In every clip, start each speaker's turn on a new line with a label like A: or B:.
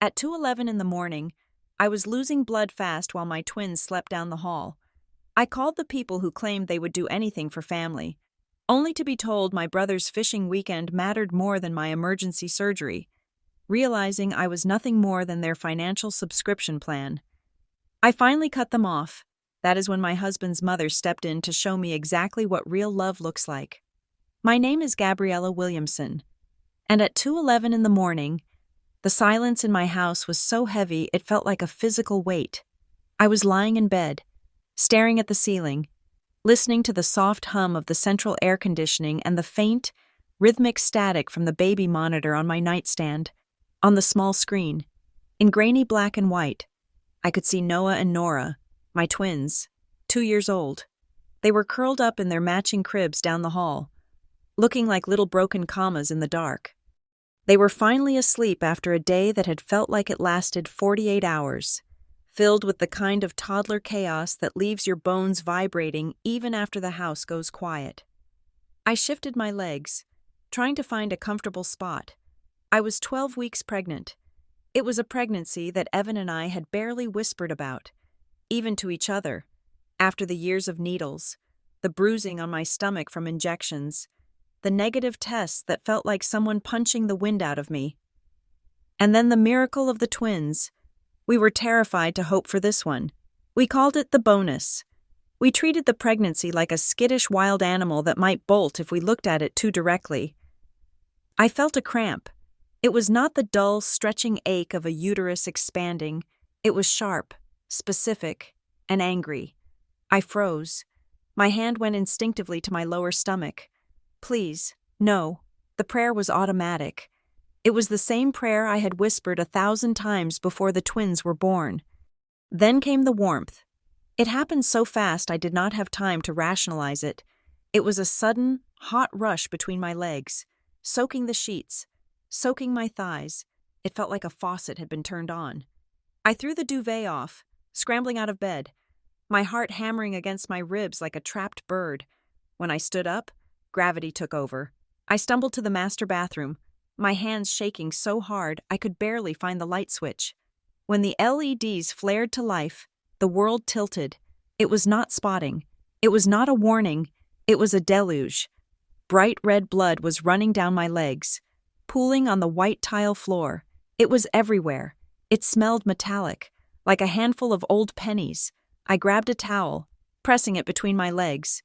A: At 2:11 in the morning, I was losing blood fast while my twins slept down the hall. I called the people who claimed they would do anything for family, only to be told my brother's fishing weekend mattered more than my emergency surgery, realizing I was nothing more than their financial subscription plan. I finally cut them off. That is when my husband's mother stepped in to show me exactly what real love looks like. My name is Gabriella Williamson, and at 2:11 in the morning, the silence in my house was so heavy it felt like a physical weight. I was lying in bed, staring at the ceiling, listening to the soft hum of the central air conditioning and the faint, rhythmic static from the baby monitor on my nightstand. On the small screen, in grainy black and white, I could see Noah and Nora, my twins, 2 years old. They were curled up in their matching cribs down the hall, looking like little broken commas in the dark. They were finally asleep after a day that had felt like it lasted 48 hours, filled with the kind of toddler chaos that leaves your bones vibrating even after the house goes quiet. I shifted my legs, trying to find a comfortable spot. I was 12 weeks pregnant. It was a pregnancy that Evan and I had barely whispered about, even to each other, after the years of needles, the bruising on my stomach from injections, the negative tests that felt like someone punching the wind out of me. And then the miracle of the twins. We were terrified to hope for this one. We called it the bonus. We treated the pregnancy like a skittish wild animal that might bolt if we looked at it too directly. I felt a cramp. It was not the dull, stretching ache of a uterus expanding. It was sharp, specific, and angry. I froze. My hand went instinctively to my lower stomach. Please, no. The prayer was automatic. It was the same prayer I had whispered 1,000 times before the twins were born. Then came the warmth. It happened so fast I did not have time to rationalize it. It was a sudden, hot rush between my legs, soaking the sheets, soaking my thighs. It felt like a faucet had been turned on. I threw the duvet off, scrambling out of bed, my heart hammering against my ribs like a trapped bird. When I stood up, gravity took over. I stumbled to the master bathroom, my hands shaking so hard I could barely find the light switch. When the LEDs flared to life, the world tilted. It was not spotting. It was not a warning. It was a deluge. Bright red blood was running down my legs, pooling on the white tile floor. It was everywhere. It smelled metallic, like a handful of old pennies. I grabbed a towel, pressing it between my legs.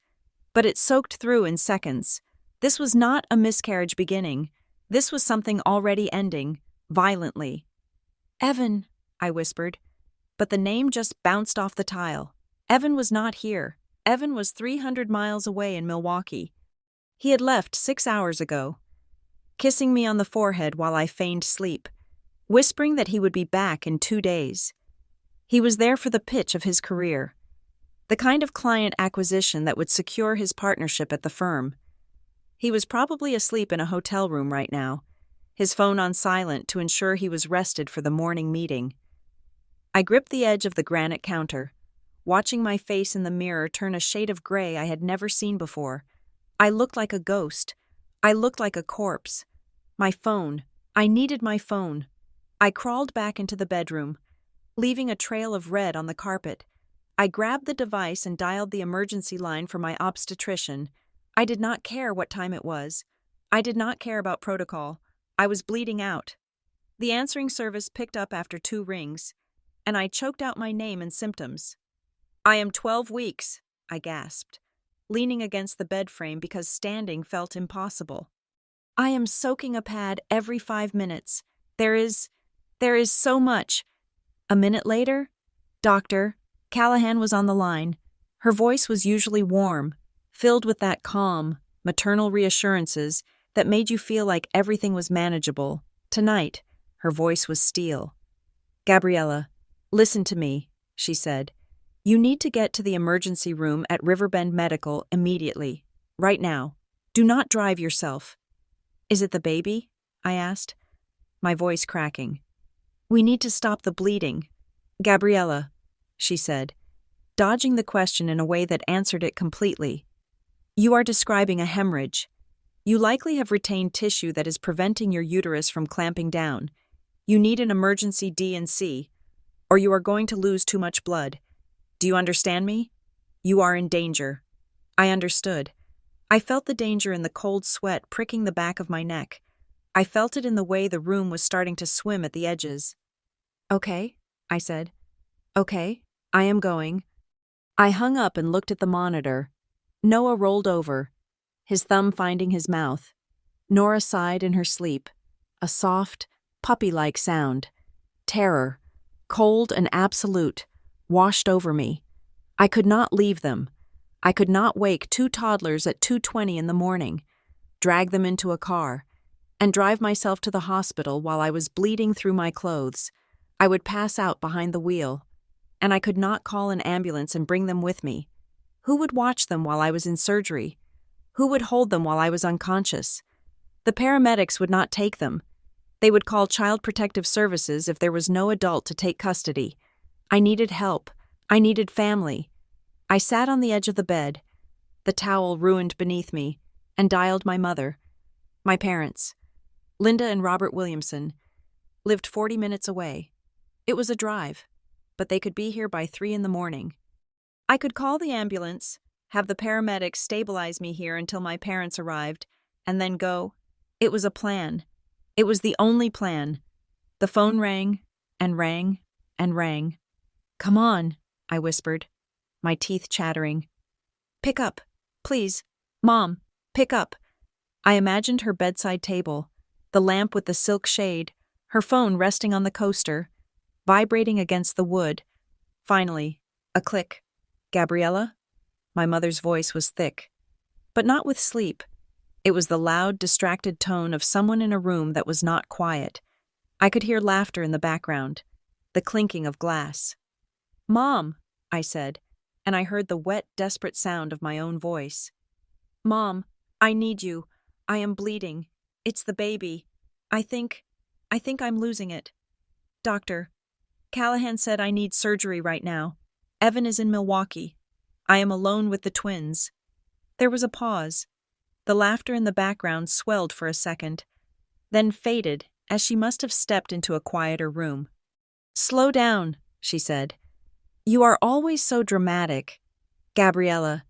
A: But it soaked through in seconds. This was not a miscarriage beginning. This was something already ending, violently. Evan, I whispered, but the name just bounced off the tile. Evan was not here. Evan was 300 miles away in Milwaukee. He had left 6 hours ago, kissing me on the forehead while I feigned sleep, whispering that he would be back in 2 days. He was there for the pitch of his career, the kind of client acquisition that would secure his partnership at the firm. He was probably asleep in a hotel room right now, his phone on silent to ensure he was rested for the morning meeting. I gripped the edge of the granite counter, watching my face in the mirror turn a shade of gray I had never seen before. I looked like a ghost. I looked like a corpse. My phone. I needed my phone. I crawled back into the bedroom, leaving a trail of red on the carpet. I grabbed the device and dialed the emergency line for my obstetrician. I did not care what time it was. I did not care about protocol. I was bleeding out. The answering service picked up after 2 rings, and I choked out my name and symptoms. I am 12 weeks, I gasped, leaning against the bed frame because standing felt impossible. I am soaking a pad every 5 minutes. There is so much. A minute later, Dr. Callahan was on the line. Her voice was usually warm, filled with that calm, maternal reassurances that made you feel like everything was manageable. Tonight, her voice was steel. Gabriella, listen to me, she said. You need to get to the emergency room at Riverbend Medical immediately, right now. Do not drive yourself. Is it the baby? I asked, my voice cracking. We need to stop the bleeding. Gabriella, she said, dodging the question in a way that answered it completely. You are describing a hemorrhage. You likely have retained tissue that is preventing your uterus from clamping down. You need an emergency D&C, or you are going to lose too much blood. Do you understand me? You are in danger." I understood. I felt the danger in the cold sweat pricking the back of my neck. I felt it in the way the room was starting to swim at the edges. "Okay," I said. "Okay, I am going." I hung up and looked at the monitor. Noah rolled over, his thumb finding his mouth. Nora sighed in her sleep, a soft, puppy-like sound. Terror, cold and absolute, washed over me. I could not leave them. I could not wake two toddlers at 2:20 in the morning, drag them into a car, and drive myself to the hospital while I was bleeding through my clothes. I would pass out behind the wheel, and I could not call an ambulance and bring them with me. Who would watch them while I was in surgery? Who would hold them while I was unconscious? The paramedics would not take them. They would call Child Protective Services if there was no adult to take custody. I needed help. I needed family. I sat on the edge of the bed, the towel ruined beneath me, and dialed my mother. My parents, Linda and Robert Williamson, lived 40 minutes away. It was a drive, but they could be here by 3 in the morning. I could call the ambulance, have the paramedics stabilize me here until my parents arrived, and then go. It was a plan. It was the only plan. The phone rang, and rang, and rang. "Come on," I whispered, my teeth chattering. "Pick up, please. Mom, pick up." I imagined her bedside table, the lamp with the silk shade, her phone resting on the coaster, vibrating against the wood. Finally, a click. "Gabriella?" My mother's voice was thick, but not with sleep. It was the loud, distracted tone of someone in a room that was not quiet. I could hear laughter in the background, the clinking of glass. "Mom," I said, and I heard the wet, desperate sound of my own voice. "Mom, I need you. I am bleeding. It's the baby. I think I'm losing it. Doctor, Callahan said I need surgery right now. Evan is in Milwaukee. I am alone with the twins." There was a pause. The laughter in the background swelled for a second, then faded as she must have stepped into a quieter room. "Slow down," she said. "You are always so dramatic. Gabriella,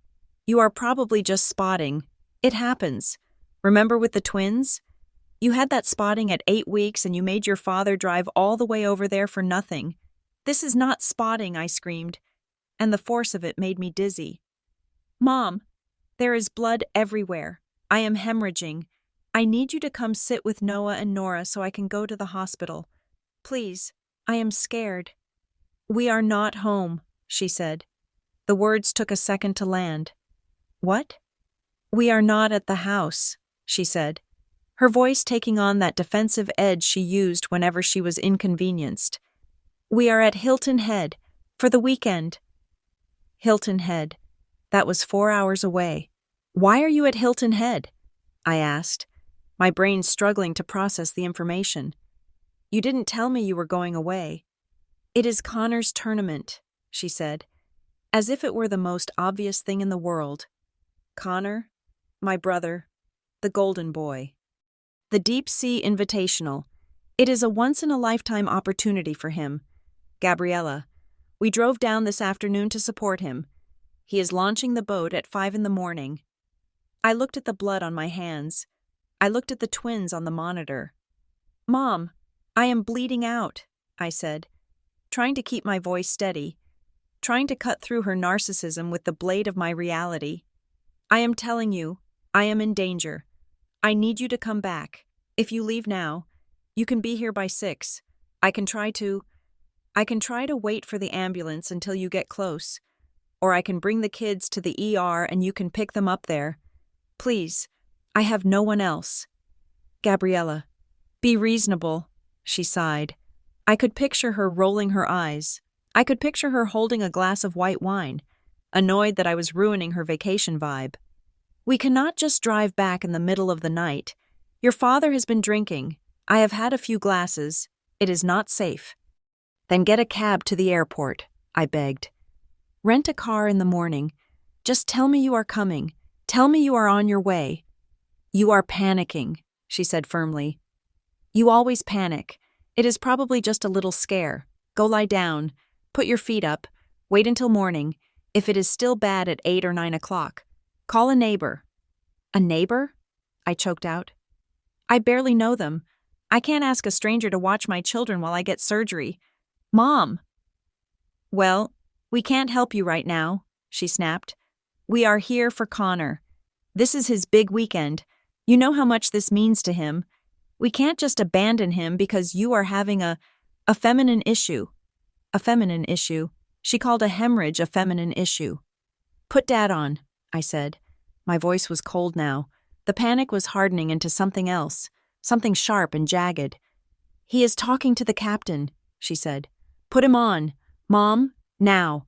A: you are probably just spotting. It happens. Remember with the twins? You had that spotting at 8 weeks and you made your father drive all the way over there for nothing. This is not spotting," I screamed, and the force of it made me dizzy. "Mom, there is blood everywhere. I am hemorrhaging. I need you to come sit with Noah and Nora so I can go to the hospital. Please, I am scared." "We are not home," she said. The words took a second to land. "What?" "We are not at the house," she said, her voice taking on that defensive edge she used whenever she was inconvenienced. "We are at Hilton Head, for the weekend." Hilton Head. That was 4 hours away. "Why are you at Hilton Head?" I asked, my brain struggling to process the information. "You didn't tell me you were going away." "It is Connor's tournament," she said, as if it were the most obvious thing in the world. Connor, my brother, the golden boy. The Deep Sea Invitational. It is a once-in-a-lifetime opportunity for him. Gabriella. We drove down this afternoon to support him. He is launching the boat at 5 in the morning. I looked at the blood on my hands. I looked at the twins on the monitor. "Mom, I am bleeding out," I said, trying to keep my voice steady, trying to cut through her narcissism with the blade of my reality. "I am telling you, I am in danger. I need you to come back. If you leave now, you can be here by 6. I can try to wait for the ambulance until you get close, or I can bring the kids to the ER and you can pick them up there. Please, I have no one else." "Gabriella, be reasonable," she sighed. I could picture her rolling her eyes. I could picture her holding a glass of white wine, annoyed that I was ruining her vacation vibe. "We cannot just drive back in the middle of the night. Your father has been drinking. I have had a few glasses. It is not safe." "Then get a cab to the airport," I begged. "Rent a car in the morning. Just tell me you are coming. Tell me you are on your way." "You are panicking," she said firmly. "You always panic. It is probably just a little scare. Go lie down. Put your feet up. Wait until morning. If it is still bad at 8 or 9 o'clock, call a neighbor." "A neighbor?" I choked out. "I barely know them. I can't ask a stranger to watch my children while I get surgery. Mom!" "Well, we can't help you right now," she snapped. "We are here for Connor. This is his big weekend. You know how much this means to him. We can't just abandon him because you are having a feminine issue." A feminine issue. She called a hemorrhage a feminine issue. "Put Dad on," I said. My voice was cold now. The panic was hardening into something else, something sharp and jagged. "He is talking to the captain," she said. "Put him on. Mom, now."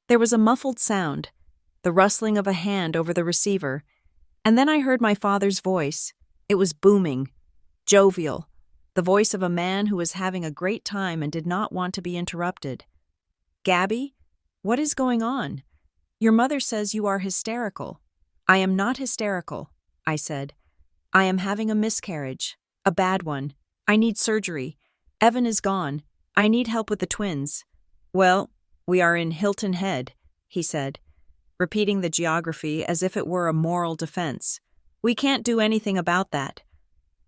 A: There was a muffled sound, the rustling of a hand over the receiver, and then I heard my father's voice. It was booming, jovial, the voice of a man who was having a great time and did not want to be interrupted. "Gabby, what is going on? Your mother says you are hysterical." "I am not hysterical," I said. "I am having a miscarriage, a bad one. I need surgery. Evan is gone. I need help with the twins." "Well, we are in Hilton Head," he said, repeating the geography as if it were a moral defense. "We can't do anything about that."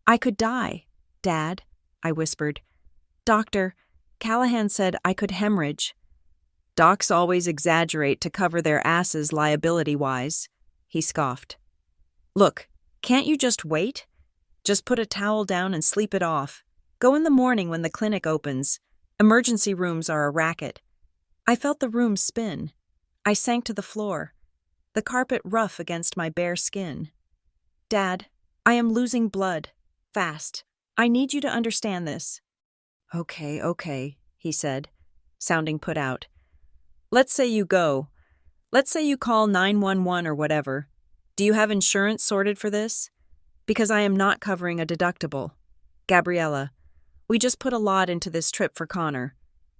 A: "I could die, Dad," I whispered. "Doctor, Callahan said I could hemorrhage." "Docs always exaggerate to cover their asses liability-wise," he scoffed. "Look, can't you just wait? Just put a towel down and sleep it off. Go in the morning when the clinic opens. Emergency rooms are a racket." I felt the room spin. I sank to the floor, the carpet rough against my bare skin. "Dad, I am losing blood. Fast. I need you to understand this." Okay, he said, sounding put out. "Let's say you go. Let's say you call 911 or whatever. Do you have insurance sorted for this? Because I am not covering a deductible. Gabriella, we just put a lot into this trip for Connor.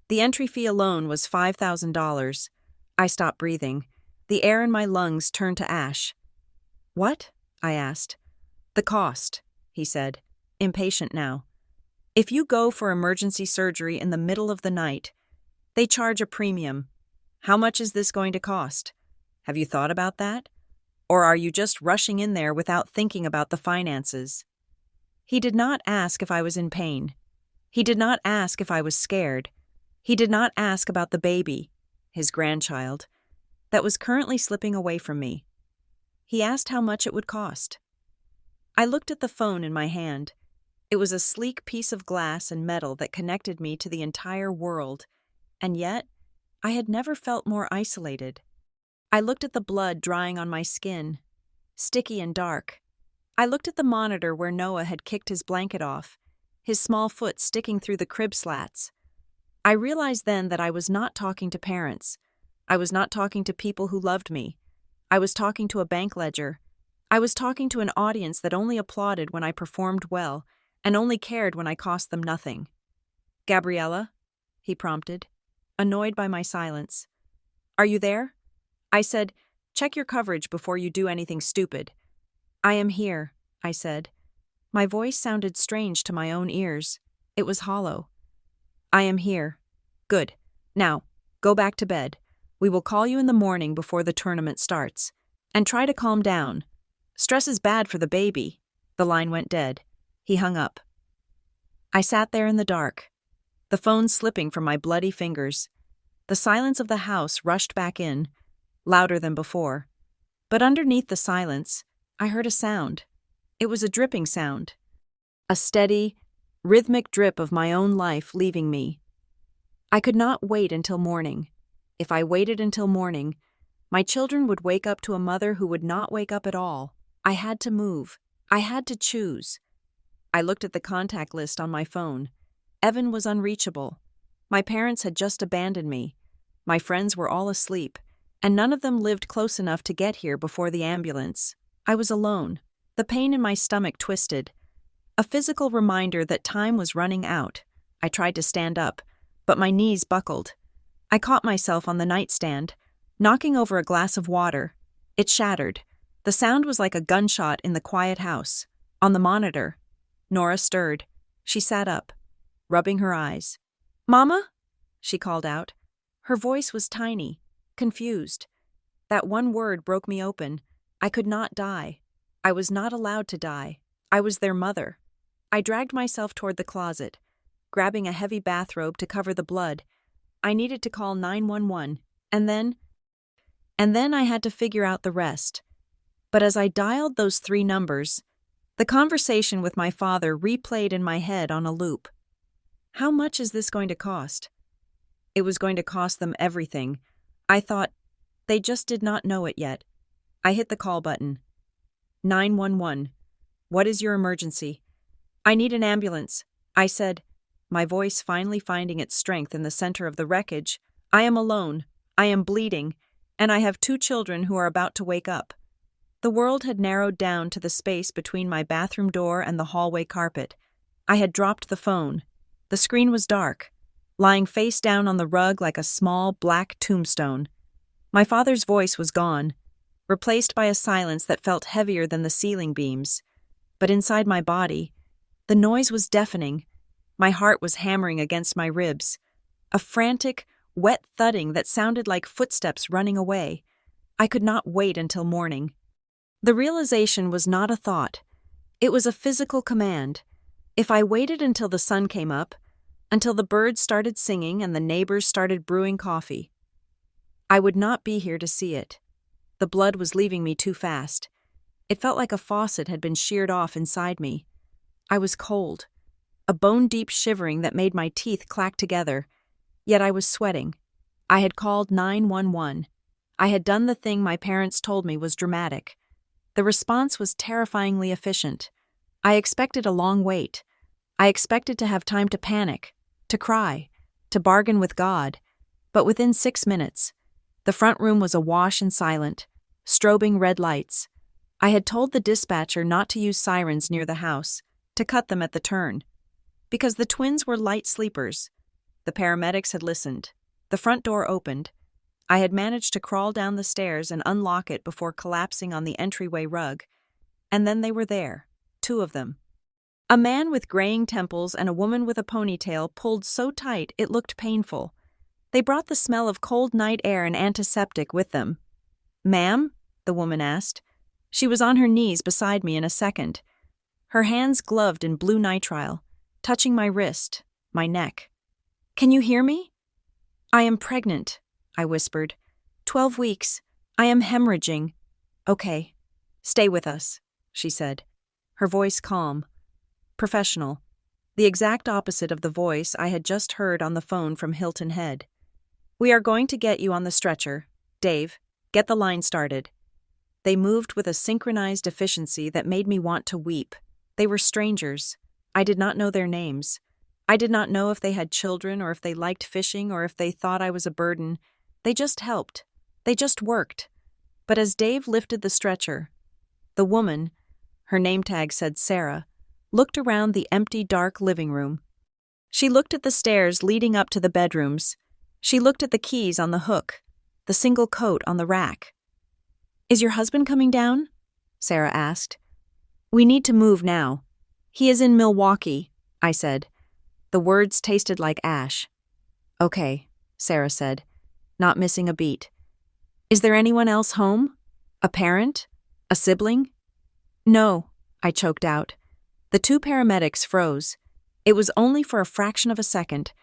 A: The entry fee alone was $5,000. I stopped breathing. The air in my lungs turned to ash. "What?" I asked. "The cost," he said, impatient now. "If you go for emergency surgery in the middle of the night, they charge a premium. How much is this going to cost? Have you thought about that? Or are you just rushing in there without thinking about the finances?" He did not ask if I was in pain. He did not ask if I was scared. He did not ask about the baby, his grandchild, that was currently slipping away from me. He asked how much it would cost. I looked at the phone in my hand. It was a sleek piece of glass and metal that connected me to the entire world, and yet I had never felt more isolated. I looked at the blood drying on my skin, sticky and dark. I looked at the monitor where Noah had kicked his blanket off, his small foot sticking through the crib slats. I realized then that I was not talking to parents. I was not talking to people who loved me. I was talking to a bank ledger. I was talking to an audience that only applauded when I performed well and only cared when I cost them nothing. "Gabriella?" he prompted, annoyed by my silence. "Are you there?" I said, "Check your coverage before you do anything stupid." "I am here," I said. My voice sounded strange to my own ears. It was hollow. "I am here." "Good. Now, go back to bed. We will call you in the morning before the tournament starts. And try to calm down. Stress is bad for the baby." The line went dead. He hung up. I sat there in the dark, the phone slipping from my bloody fingers. The silence of the house rushed back in, louder than before. But underneath the silence, I heard a sound. It was a dripping sound. A steady, rhythmic drip of my own life leaving me. I could not wait until morning. If I waited until morning, my children would wake up to a mother who would not wake up at all. I had to move. I had to choose. I looked at the contact list on my phone. Evan was unreachable. My parents had just abandoned me. My friends were all asleep, and none of them lived close enough to get here before the ambulance. I was alone. The pain in my stomach twisted. A physical reminder that time was running out. I tried to stand up, but my knees buckled. I caught myself on the nightstand, knocking over a glass of water. It shattered. The sound was like a gunshot in the quiet house. On the monitor, Nora stirred. She sat up. rubbing her eyes. "Mama?" she called out. Her voice was tiny, confused. That one word broke me open. I could not die. I was not allowed to die. I was their mother. I dragged myself toward the closet, grabbing a heavy bathrobe to cover the blood. I needed to call 911, and then I had to figure out the rest. But as I dialed those 3 numbers, the conversation with my father replayed in my head on a loop. How much is this going to cost? It was going to cost them everything. I thought, they just did not know it yet. I hit the call button. 911. What is your emergency? I need an ambulance, I said, my voice finally finding its strength in the center of the wreckage. I am alone, I am bleeding, and I have 2 children who are about to wake up. The world had narrowed down to the space between my bathroom door and the hallway carpet. I had dropped the phone. The screen was dark, lying face down on the rug like a small black tombstone. My father's voice was gone, replaced by a silence that felt heavier than the ceiling beams. But inside my body, the noise was deafening. My heart was hammering against my ribs. A frantic, wet thudding that sounded like footsteps running away. I could not wait until morning. The realization was not a thought. It was a physical command. If I waited until the sun came up, until the birds started singing and the neighbors started brewing coffee, I would not be here to see it. The blood was leaving me too fast. It felt like a faucet had been sheared off inside me. I was cold, a bone-deep shivering that made my teeth clack together. Yet I was sweating. I had called 911. I had done the thing my parents told me was dramatic. The response was terrifyingly efficient. I expected a long wait. I expected to have time to panic, to cry, to bargain with God. But within 6 minutes, the front room was awash and silent, strobing red lights. I had told the dispatcher not to use sirens near the house, to cut them at the turn. Because the twins were light sleepers. The paramedics had listened. The front door opened. I had managed to crawl down the stairs and unlock it before collapsing on the entryway rug. And then they were there, 2 of them. A man with graying temples and a woman with a ponytail pulled so tight it looked painful. They brought the smell of cold night air and antiseptic with them. "Ma'am?" the woman asked. She was on her knees beside me in a second. Her hands gloved in blue nitrile, touching my wrist, my neck. "Can you hear me?" "I am pregnant," I whispered. 12 weeks. I am hemorrhaging." "Okay. Stay with us," she said. Her voice calm, professional, the exact opposite of the voice I had just heard on the phone from Hilton Head. "We are going to get you on the stretcher. Dave, get the line started." They moved with a synchronized efficiency that made me want to weep. They were strangers. I did not know their names. I did not know if they had children or if they liked fishing or if they thought I was a burden. They just helped. They just worked. But as Dave lifted the stretcher, the woman, her name tag said Sarah, looked around the empty, dark living room. She looked at the stairs leading up to the bedrooms. She looked at the keys on the hook, the single coat on the rack. "Is your husband coming down?" Sarah asked. "We need to move now. He is in Milwaukee," I said. The words tasted like ash. "Okay," Sarah said, not missing a beat. "Is there anyone else home? A parent? A sibling?" "No," I choked out. The 2 paramedics froze. It was only for a fraction of a second,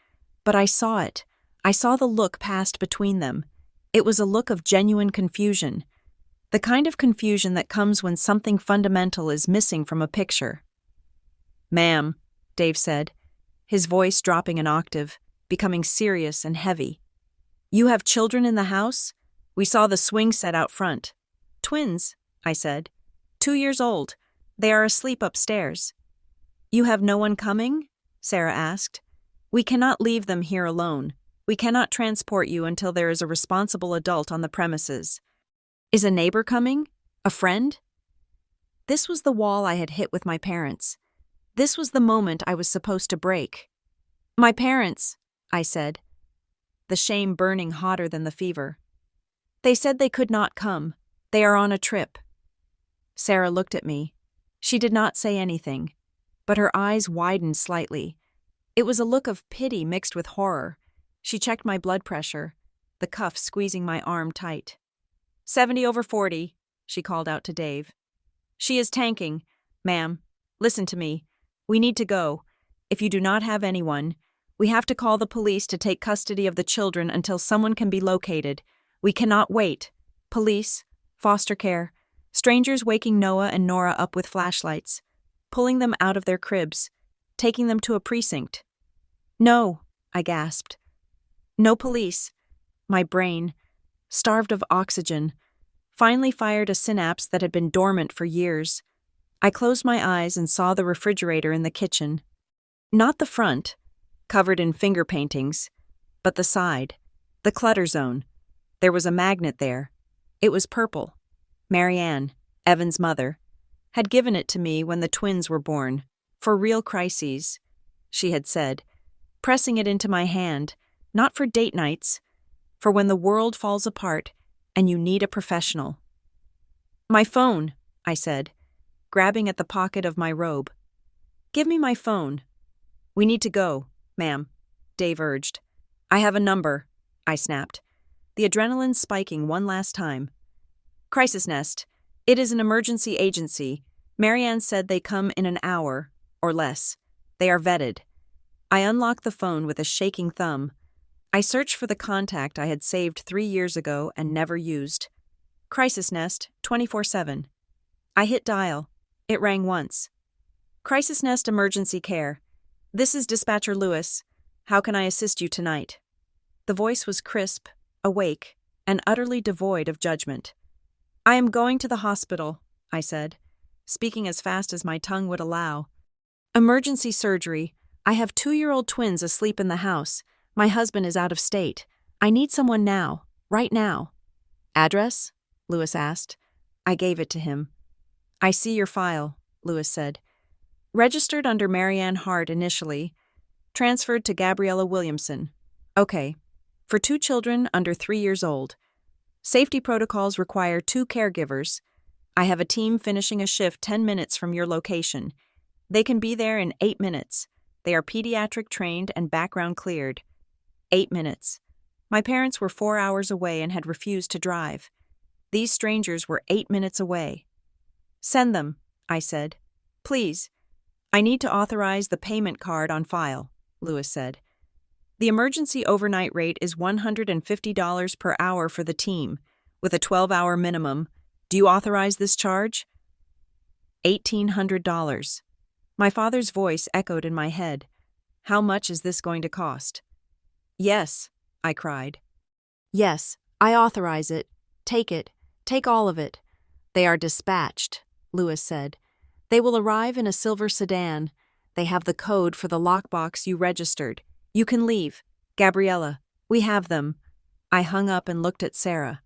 A: but I saw it. I saw the look passed between them. It was a look of genuine confusion. The kind of confusion that comes when something fundamental is missing from a picture. "Ma'am," Dave said, his voice dropping an octave, becoming serious and heavy. "You have children in the house? We saw the swing set out front." "Twins," I said. 2 years old. They are asleep upstairs." "You have no one coming?" Sarah asked. "We cannot leave them here alone. We cannot transport you until there is a responsible adult on the premises." "Is a neighbor coming? A friend?" This was the wall I had hit with my parents. This was the moment I was supposed to break. "My parents," I said, the shame burning hotter than the fever. "They said they could not come. They are on a trip." Sarah looked at me. She did not say anything, but her eyes widened slightly. It was a look of pity mixed with horror. She checked my blood pressure, the cuff squeezing my arm tight. 70/40, she called out to Dave. She is tanking. Ma'am, listen to me. We need to go. If you do not have anyone, we have to call the police to take custody of the children until someone can be located. We cannot wait. Police, foster care, strangers waking Noah and Nora up with flashlights, pulling them out of their cribs, taking them to a precinct. No, I gasped. No police. My brain, starved of oxygen, finally fired a synapse that had been dormant for years. I closed my eyes and saw the refrigerator in the kitchen. Not the front, covered in finger paintings, but the side, the clutter zone. There was a magnet there. It was purple. Marianne, Evan's mother, had given it to me when the twins were born, for real crises, she had said, pressing it into my hand, not for date nights, for when the world falls apart and you need a professional. My phone, I said, grabbing at the pocket of my robe. Give me my phone. We need to go, ma'am, Dave urged. I have a number, I snapped, the adrenaline spiking one last time. Crisis Nest. It is an emergency agency. Marianne said they come in an hour, or less. They are vetted. I unlocked the phone with a shaking thumb. I searched for the contact I had saved 3 years ago and never used. Crisis Nest, 24/7. I hit dial. It rang once. Crisis Nest Emergency Care. This is Dispatcher Lewis. How can I assist you tonight? The voice was crisp, awake, and utterly devoid of judgment. I am going to the hospital, I said, speaking as fast as my tongue would allow. Emergency surgery. I have 2-year-old twins asleep in the house. My husband is out of state. I need someone now, right now. Address? Lewis asked. I gave it to him. I see your file, Lewis said. Registered under Marianne Hart initially. Transferred to Gabriella Williamson. Okay. For 2 children under 3 years old. Safety protocols require 2 caregivers. I have a team finishing a shift 10 minutes from your location. They can be there in 8 minutes. They are pediatric trained and background cleared. 8 minutes. My parents were 4 hours away and had refused to drive. These strangers were 8 minutes away. Send them, I said. Please. I need to authorize the payment card on file, Lewis said. The emergency overnight rate is $150 per hour for the team, with a 12-hour minimum. Do you authorize this charge? $1,800. My father's voice echoed in my head. How much is this going to cost? Yes, I cried. Yes, I authorize it. Take it. Take all of it. They are dispatched, Lewis said. They will arrive in a silver sedan. They have the code for the lockbox you registered. You can leave. Gabriella, we have them. I hung up and looked at Sarah.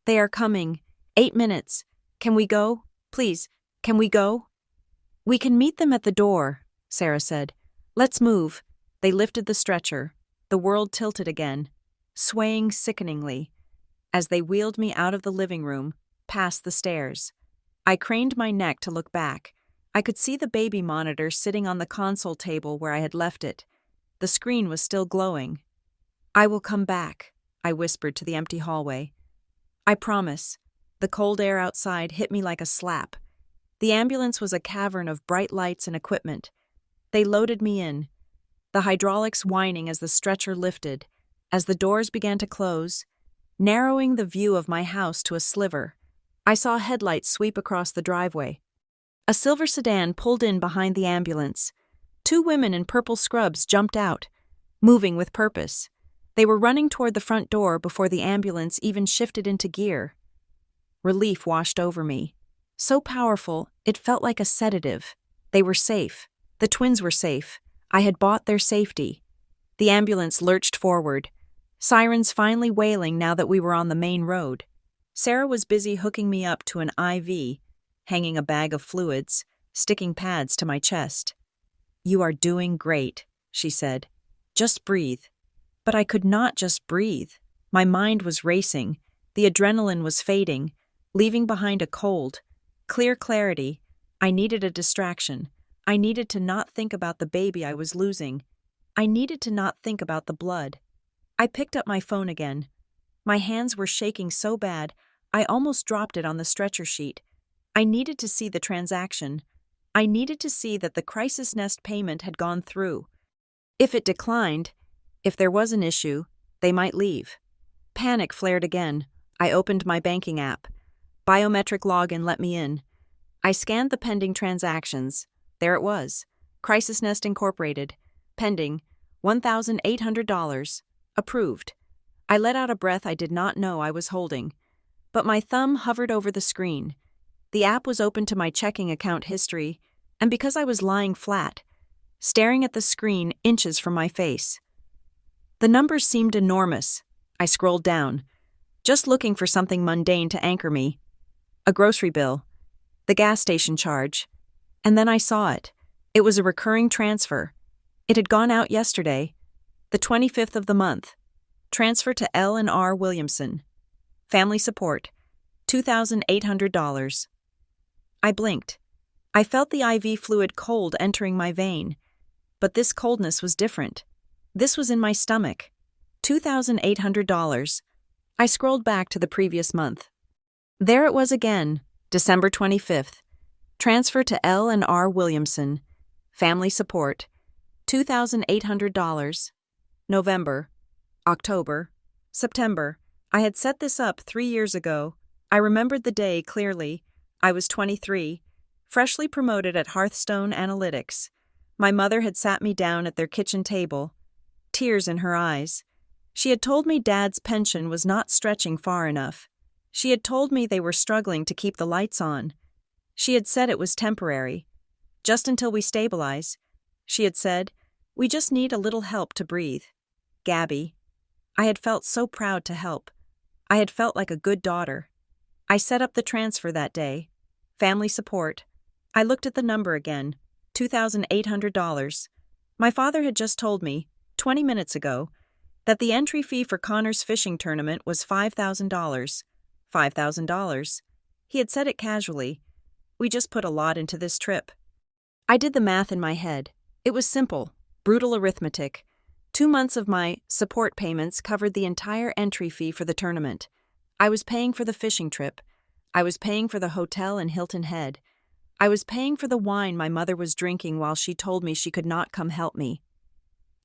A: They are coming. 8 minutes. Can we go? Please, can we go? We can meet them at the door, Sarah said. Let's move. They lifted the stretcher. The world tilted again, swaying sickeningly, as they wheeled me out of the living room, past the stairs. I craned my neck to look back. I could see the baby monitor sitting on the console table where I had left it. The screen was still glowing. I will come back, I whispered to the empty hallway. I promise. The cold air outside hit me like a slap. The ambulance was a cavern of bright lights and equipment. They loaded me in, the hydraulics whining as the stretcher lifted, as the doors began to close, narrowing the view of my house to a sliver. I saw headlights sweep across the driveway. A silver sedan pulled in behind the ambulance. 2 women in purple scrubs jumped out, moving with purpose. They were running toward the front door before the ambulance even shifted into gear. Relief washed over me. So powerful, it felt like a sedative. They were safe. The twins were safe. I had bought their safety. The ambulance lurched forward, sirens finally wailing now that we were on the main road. Sarah was busy hooking me up to an IV, hanging a bag of fluids, sticking pads to my chest. You are doing great, she said. Just breathe. But I could not just breathe. My mind was racing. The adrenaline was fading, leaving behind a cold, clear clarity. I needed a distraction. I needed to not think about the baby I was losing. I needed to not think about the blood. I picked up my phone again. My hands were shaking so bad, I almost dropped it on the stretcher sheet. I needed to see the transaction. I needed to see that the crisis nest payment had gone through. If it declined, if there was an issue, they might leave. Panic flared again. I opened my banking app. Biometric login let me in. I scanned the pending transactions. There it was. Crisis Nest Incorporated. Pending. $1,800. Approved. I let out a breath I did not know I was holding. But my thumb hovered over the screen. The app was open to my checking account history, and because I was lying flat, staring at the screen inches from my face. The numbers seemed enormous. I scrolled down, just looking for something mundane to anchor me. A grocery bill, the gas station charge, and then I saw it. It was a recurring transfer. It had gone out yesterday, the 25th of the month. Transfer to L&R Williamson. Family support, $2,800. I blinked. I felt the IV fluid cold entering my vein. But this coldness was different. This was in my stomach. $2,800. I scrolled back to the previous month. There it was again, December 25th. Transfer to L&R Williamson. Family support, $2,800. November, October, September. I had set this up 3 years ago. I remembered the day clearly. I was 23, freshly promoted at Hearthstone Analytics. My mother had sat me down at their kitchen table, tears in her eyes. She had told me Dad's pension was not stretching far enough. She had told me they were struggling to keep the lights on. She had said it was temporary. Just until we stabilize. She had said, we just need a little help to breathe. Gabby. I had felt so proud to help. I had felt like a good daughter. I set up the transfer that day. Family support. I looked at the number again. $2,800. My father had just told me, 20 minutes ago, that the entry fee for Connor's fishing tournament was $5,000. $5,000. He had said it casually. We just put a lot into this trip. I did the math in my head. It was simple, brutal arithmetic. 2 months of my support payments covered the entire entry fee for the tournament. I was paying for the fishing trip. I was paying for the hotel in Hilton Head. I was paying for the wine my mother was drinking while she told me she could not come help me.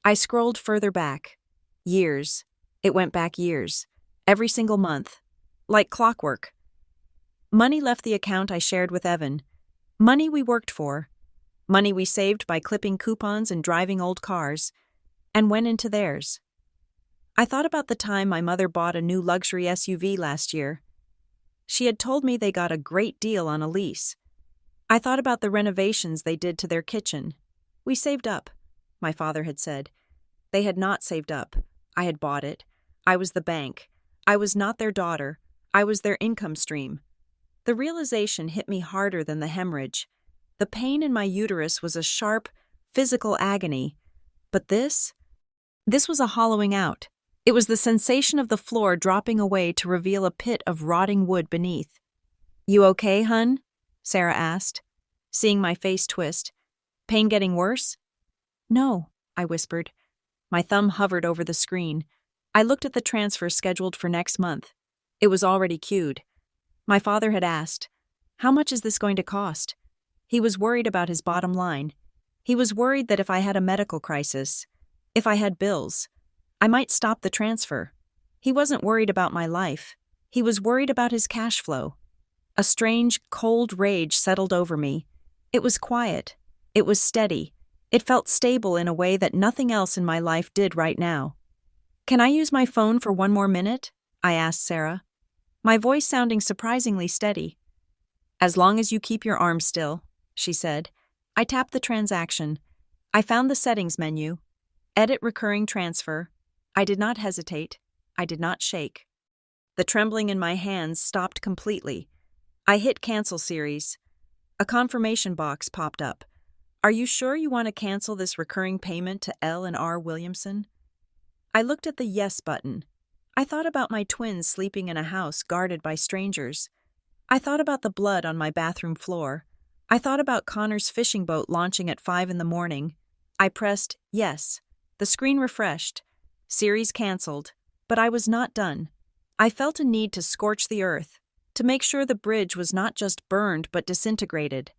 A: I scrolled further back. Years. It went back years. Every single month. Like clockwork. Money left the account I shared with Evan. Money we worked for. Money we saved by clipping coupons and driving old cars. And went into theirs. I thought about the time my mother bought a new luxury SUV last year. She had told me they got a great deal on a lease. I thought about the renovations they did to their kitchen. We saved up, my father had said. They had not saved up. I had bought it. I was the bank. I was not their daughter. I was their income stream. The realization hit me harder than the hemorrhage. The pain in my uterus was a sharp, physical agony. But this was a hollowing out. It was the sensation of the floor dropping away to reveal a pit of rotting wood beneath. You okay, hun? Sarah asked, seeing my face twist. Pain getting worse? No, I whispered. My thumb hovered over the screen. I looked at the transfer scheduled for next month. It was already queued. My father had asked, how much is this going to cost? He was worried about his bottom line. He was worried that if I had a medical crisis, if I had bills, I might stop the transfer. He wasn't worried about my life. He was worried about his cash flow. A strange, cold rage settled over me. It was quiet. It was steady. It felt stable in a way that nothing else in my life did right now. Can I use my phone for 1 more minute? I asked Sarah, my voice sounding surprisingly steady. As long as you keep your arms still, she said. I tapped the transaction. I found the settings menu. Edit recurring transfer. I did not hesitate. I did not shake. The trembling in my hands stopped completely. I hit cancel series. A confirmation box popped up. Are you sure you want to cancel this recurring payment to L&R Williamson? I looked at the yes button. I thought about my twins sleeping in a house guarded by strangers. I thought about the blood on my bathroom floor. I thought about Connor's fishing boat launching at 5 in the morning. I pressed yes. The screen refreshed. Series canceled. But I was not done. I felt a need to scorch the earth, to make sure the bridge was not just burned but disintegrated.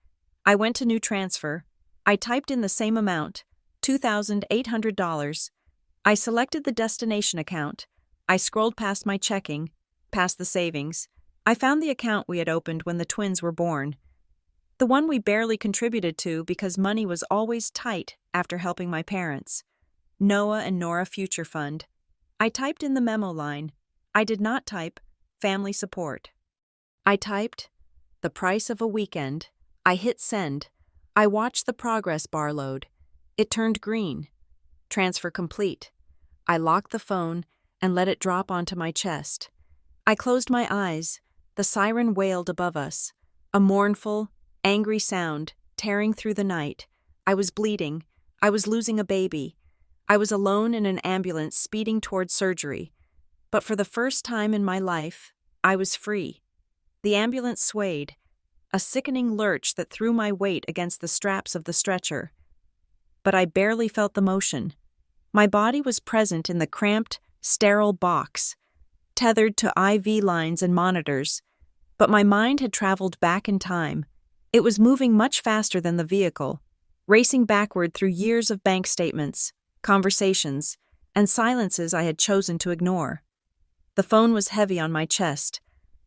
A: I went to new transfer. I typed in the same amount, $2,800. I selected the destination account. I scrolled past my checking, past the savings. I found the account we had opened when the twins were born. The one we barely contributed to because money was always tight after helping my parents. Noah and Nora Future Fund. I typed in the memo line. I did not type family support. I typed the price of a weekend. I hit send. I watched the progress bar load. It turned green. Transfer complete. I locked the phone and let it drop onto my chest. I closed my eyes. The siren wailed above us, a mournful, angry sound tearing through the night. I was bleeding. I was losing a baby. I was alone in an ambulance speeding toward surgery. But for the first time in my life, I was free. The ambulance swayed, a sickening lurch that threw my weight against the straps of the stretcher. But I barely felt the motion. My body was present in the cramped, sterile box, tethered to IV lines and monitors, but my mind had traveled back in time. It was moving much faster than the vehicle, racing backward through years of bank statements, conversations, and silences I had chosen to ignore. The phone was heavy on my chest,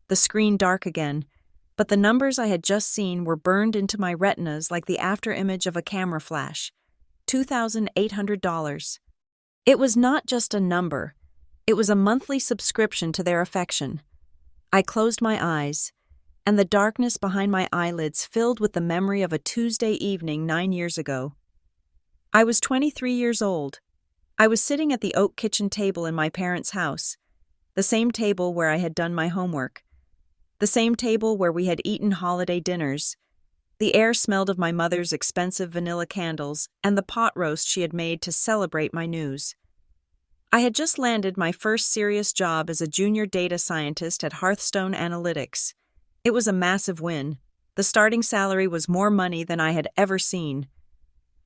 A: the screen dark again, but the numbers I had just seen were burned into my retinas like the afterimage of a camera flash. $2,800. It was not just a number. It was a monthly subscription to their affection. I closed my eyes, and the darkness behind my eyelids filled with the memory of a Tuesday evening 9 years ago. I was 23 years old. I was sitting at the oak kitchen table in my parents' house, the same table where I had done my homework, the same table where we had eaten holiday dinners. The air smelled of my mother's expensive vanilla candles and the pot roast she had made to celebrate my news. I had just landed my first serious job as a junior data scientist at Hearthstone Analytics. It was a massive win. The starting salary was more money than I had ever seen.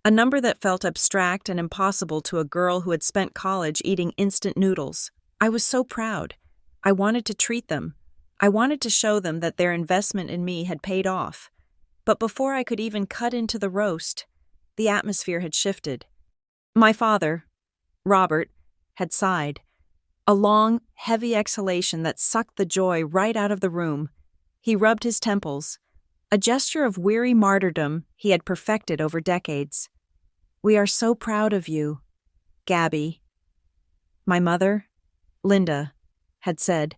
A: A number that felt abstract and impossible to a girl who had spent college eating instant noodles. I was so proud. I wanted to treat them. I wanted to show them that their investment in me had paid off. But before I could even cut into the roast, the atmosphere had shifted. My father, Robert, had sighed, a long, heavy exhalation that sucked the joy right out of the room. He rubbed his temples, a gesture of weary martyrdom he had perfected over decades. "We are so proud of you, Gabby." My mother, Linda, had said,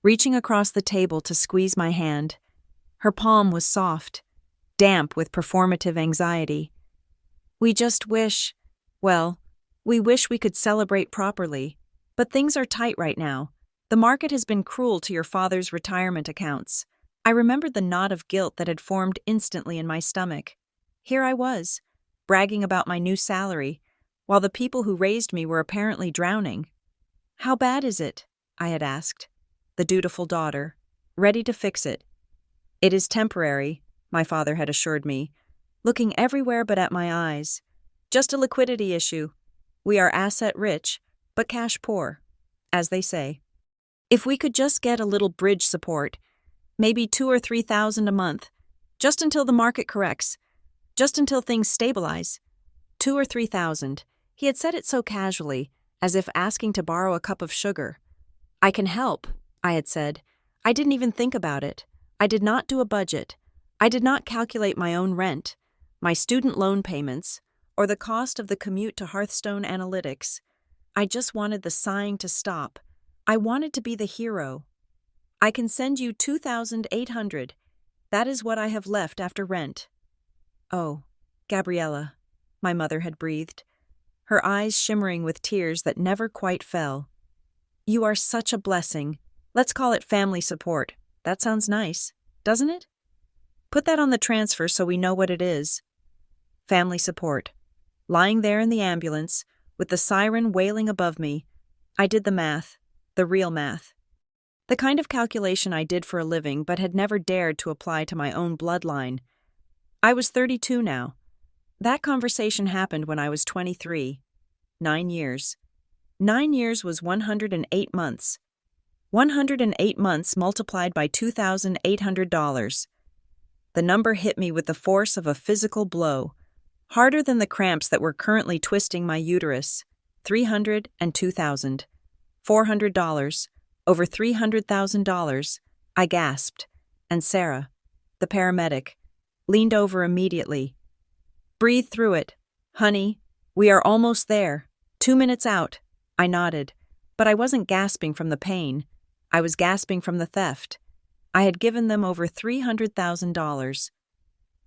A: reaching across the table to squeeze my hand. Her palm was soft, damp with performative anxiety. "We just wish, well, we wish we could celebrate properly, but things are tight right now. The market has been cruel to your father's retirement accounts." I remembered the knot of guilt that had formed instantly in my stomach. Here I was, bragging about my new salary, while the people who raised me were apparently drowning. "How bad is it?" I had asked, the dutiful daughter, ready to fix it. "It is temporary," my father had assured me, looking everywhere but at my eyes. "Just a liquidity issue. We are asset-rich, but cash-poor, as they say. If we could just get a little bridge support, maybe $2,000 or $3,000 a month, just until the market corrects, just until things stabilize." $2,000 or $3,000. He had said it so casually, as if asking to borrow a cup of sugar. "I can help," I had said. I didn't even think about it. I did not do a budget. I did not calculate my own rent, my student loan payments, or the cost of the commute to Hearthstone Analytics. I just wanted the sighing to stop. I wanted to be the hero. "I can send you $2,800. That is what I have left after rent." "Oh, Gabriella," my mother had breathed, her eyes shimmering with tears that never quite fell. "You are such a blessing. Let's call it family support. That sounds nice, doesn't it? Put that on the transfer so we know what it is." Family support. Lying there in the ambulance, with the siren wailing above me, I did the math, the real math. The kind of calculation I did for a living but had never dared to apply to my own bloodline. I was 32 now. That conversation happened when I was 23. 9 years. 9 years was 108 months. 108 months multiplied by $2,800. The number hit me with the force of a physical blow, harder than the cramps that were currently twisting my uterus. 300 and 2,000. $400. Over $300,000. I gasped, and Sarah, the paramedic, leaned over immediately. Breathe through it, honey. We are almost there. 2 minutes out. I nodded, but I wasn't gasping from the pain. I was gasping from the theft. I had given them over $300,000.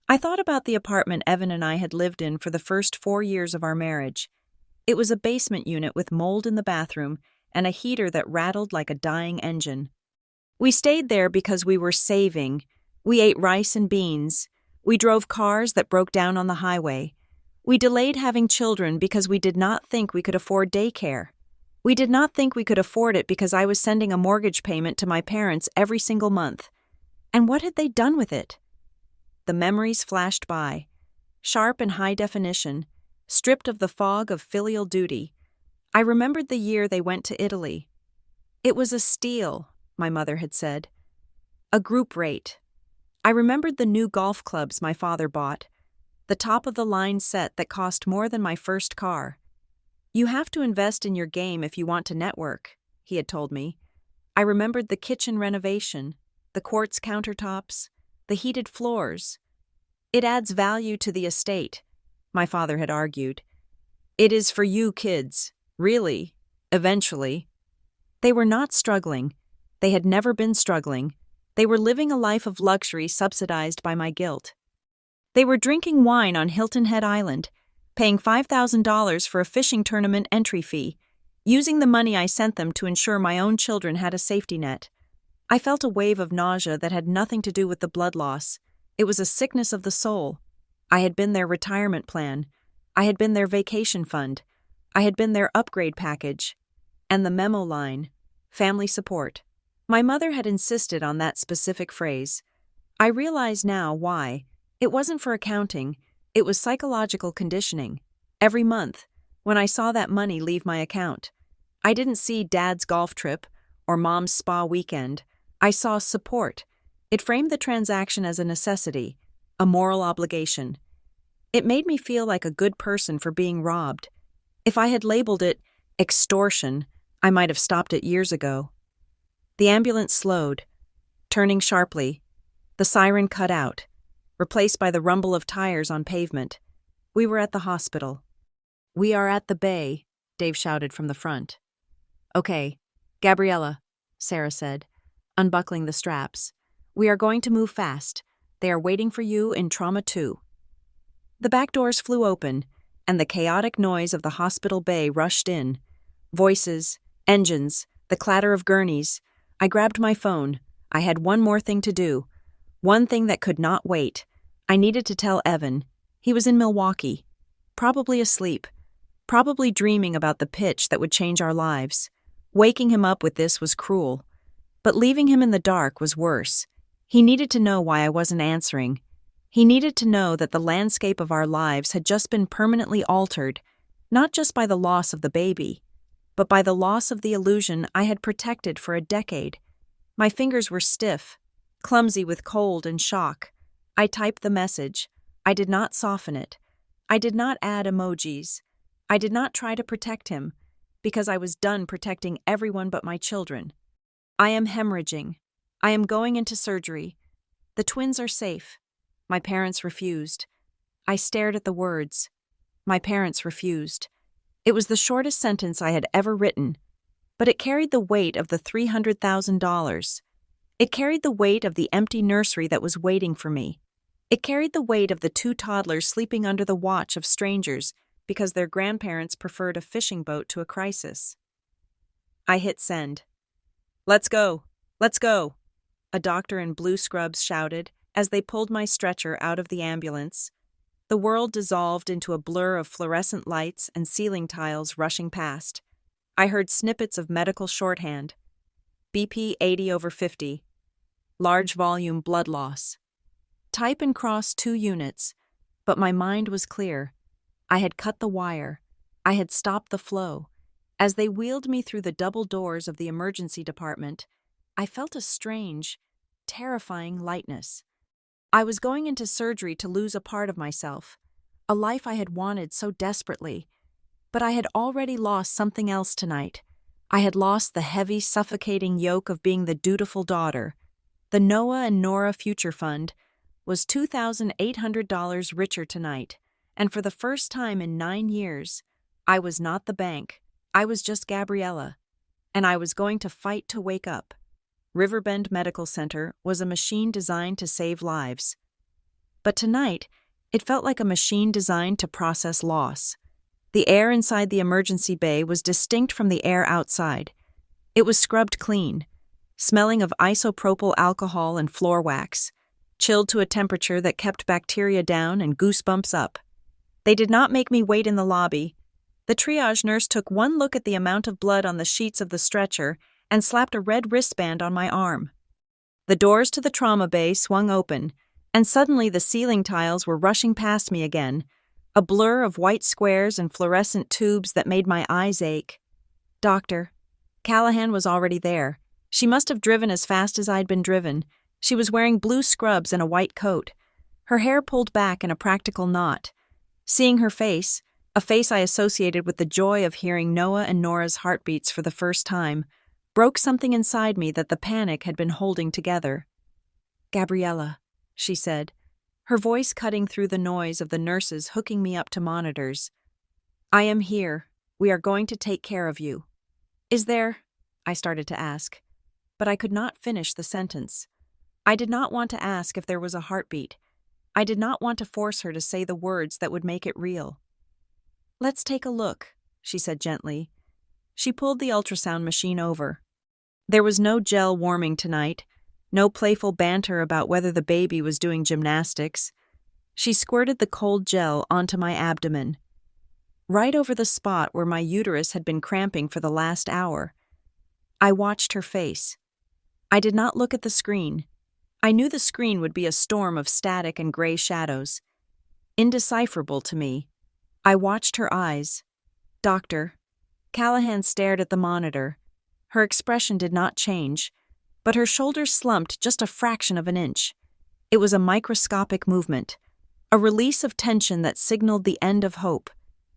A: I thought about the apartment Evan and I had lived in for the first 4 years of our marriage. It was a basement unit with mold in the bathroom and a heater that rattled like a dying engine. We stayed there because we were saving. We ate rice and beans. We drove cars that broke down on the highway. We delayed having children because we did not think we could afford daycare. We did not think we could afford it because I was sending a mortgage payment to my parents every single month. And what had they done with it? The memories flashed by, sharp and high definition, stripped of the fog of filial duty. I remembered the year they went to Italy. It was a steal, my mother had said. A group rate. I remembered the new golf clubs my father bought, the top-of-the-line set that cost more than my first car. You have to invest in your game if you want to network, he had told me. I remembered the kitchen renovation, the quartz countertops, the heated floors. It adds value to the estate, my father had argued. It is for you kids, really, eventually. They were not struggling. They had never been struggling. They were living a life of luxury subsidized by my guilt. They were drinking wine on Hilton Head Island, paying $5,000 for a fishing tournament entry fee, using the money I sent them to ensure my own children had a safety net. I felt a wave of nausea that had nothing to do with the blood loss. It was a sickness of the soul. I had been their retirement plan. I had been their vacation fund. I had been their upgrade package. And the memo line, family support. My mother had insisted on that specific phrase. I realize now why. It wasn't for accounting. It was psychological conditioning. Every month, when I saw that money leave my account, I didn't see Dad's golf trip or Mom's spa weekend. I saw support. It framed the transaction as a necessity, a moral obligation. It made me feel like a good person for being robbed. If I had labeled it extortion, I might have stopped it years ago. The ambulance slowed, turning sharply. The siren cut out, replaced by the rumble of tires on pavement. We were at the hospital. "We are at the bay," Dave shouted from the front. "Okay, Gabriella," Sarah said, unbuckling the straps. "We are going to move fast. They are waiting for you in Trauma 2. The back doors flew open, and the chaotic noise of the hospital bay rushed in. Voices, engines, the clatter of gurneys. I grabbed my phone. I had one more thing to do. One thing that could not wait. I needed to tell Evan. He was in Milwaukee. Probably asleep. Probably dreaming about the pitch that would change our lives. Waking him up with this was cruel. But leaving him in the dark was worse. He needed to know why I wasn't answering. He needed to know that the landscape of our lives had just been permanently altered, not just by the loss of the baby, but by the loss of the illusion I had protected for a decade. My fingers were stiff, clumsy with cold and shock. I typed the message. I did not soften it. I did not add emojis. I did not try to protect him, because I was done protecting everyone but my children. I am hemorrhaging. I am going into surgery. The twins are safe. My parents refused. I stared at the words. My parents refused. It was the shortest sentence I had ever written, but it carried the weight of the $300,000. It carried the weight of the empty nursery that was waiting for me. It carried the weight of the 2 toddlers sleeping under the watch of strangers because their grandparents preferred a fishing boat to a crisis. I hit send. "Let's go! Let's go!" a doctor in blue scrubs shouted as they pulled my stretcher out of the ambulance. The world dissolved into a blur of fluorescent lights and ceiling tiles rushing past. I heard snippets of medical shorthand. BP 80/50. Large volume blood loss. Type and cross 2 units, but my mind was clear. I had cut the wire. I had stopped the flow. As they wheeled me through the double doors of the emergency department, I felt a strange, terrifying lightness. I was going into surgery to lose a part of myself, a life I had wanted so desperately. But I had already lost something else tonight. I had lost the heavy, suffocating yoke of being the dutiful daughter. The Noah and Nora Future Fund was $2,800 richer tonight, and for the first time in 9 years, I was not the bank. I was just Gabriella, and I was going to fight to wake up. Riverbend Medical Center was a machine designed to save lives. But tonight, it felt like a machine designed to process loss. The air inside the emergency bay was distinct from the air outside. It was scrubbed clean, smelling of isopropyl alcohol and floor wax, chilled to a temperature that kept bacteria down and goosebumps up. They did not make me wait in the lobby. The triage nurse took one look at the amount of blood on the sheets of the stretcher and slapped a red wristband on my arm. The doors to the trauma bay swung open, and suddenly the ceiling tiles were rushing past me again, a blur of white squares and fluorescent tubes that made my eyes ache. Doctor. Callahan was already there. She must have driven as fast as I'd been driven. She was wearing blue scrubs and a white coat, her hair pulled back in a practical knot. Seeing her face, a face I associated with the joy of hearing Noah and Nora's heartbeats for the first time, broke something inside me that the panic had been holding together. "Gabriella," she said, her voice cutting through the noise of the nurses hooking me up to monitors. "I am here. We are going to take care of you." "Is there—" I started to ask, but I could not finish the sentence. I did not want to ask if there was a heartbeat. I did not want to force her to say the words that would make it real. "Let's take a look," she said gently. She pulled the ultrasound machine over. There was no gel warming tonight, no playful banter about whether the baby was doing gymnastics. She squirted the cold gel onto my abdomen, right over the spot where my uterus had been cramping for the last hour. I watched her face. I did not look at the screen. I knew the screen would be a storm of static and gray shadows. Indecipherable to me. I watched her eyes. "Doctor." Callahan stared at the monitor. Her expression did not change, but her shoulders slumped just a fraction of an inch. It was a microscopic movement, a release of tension that signaled the end of hope.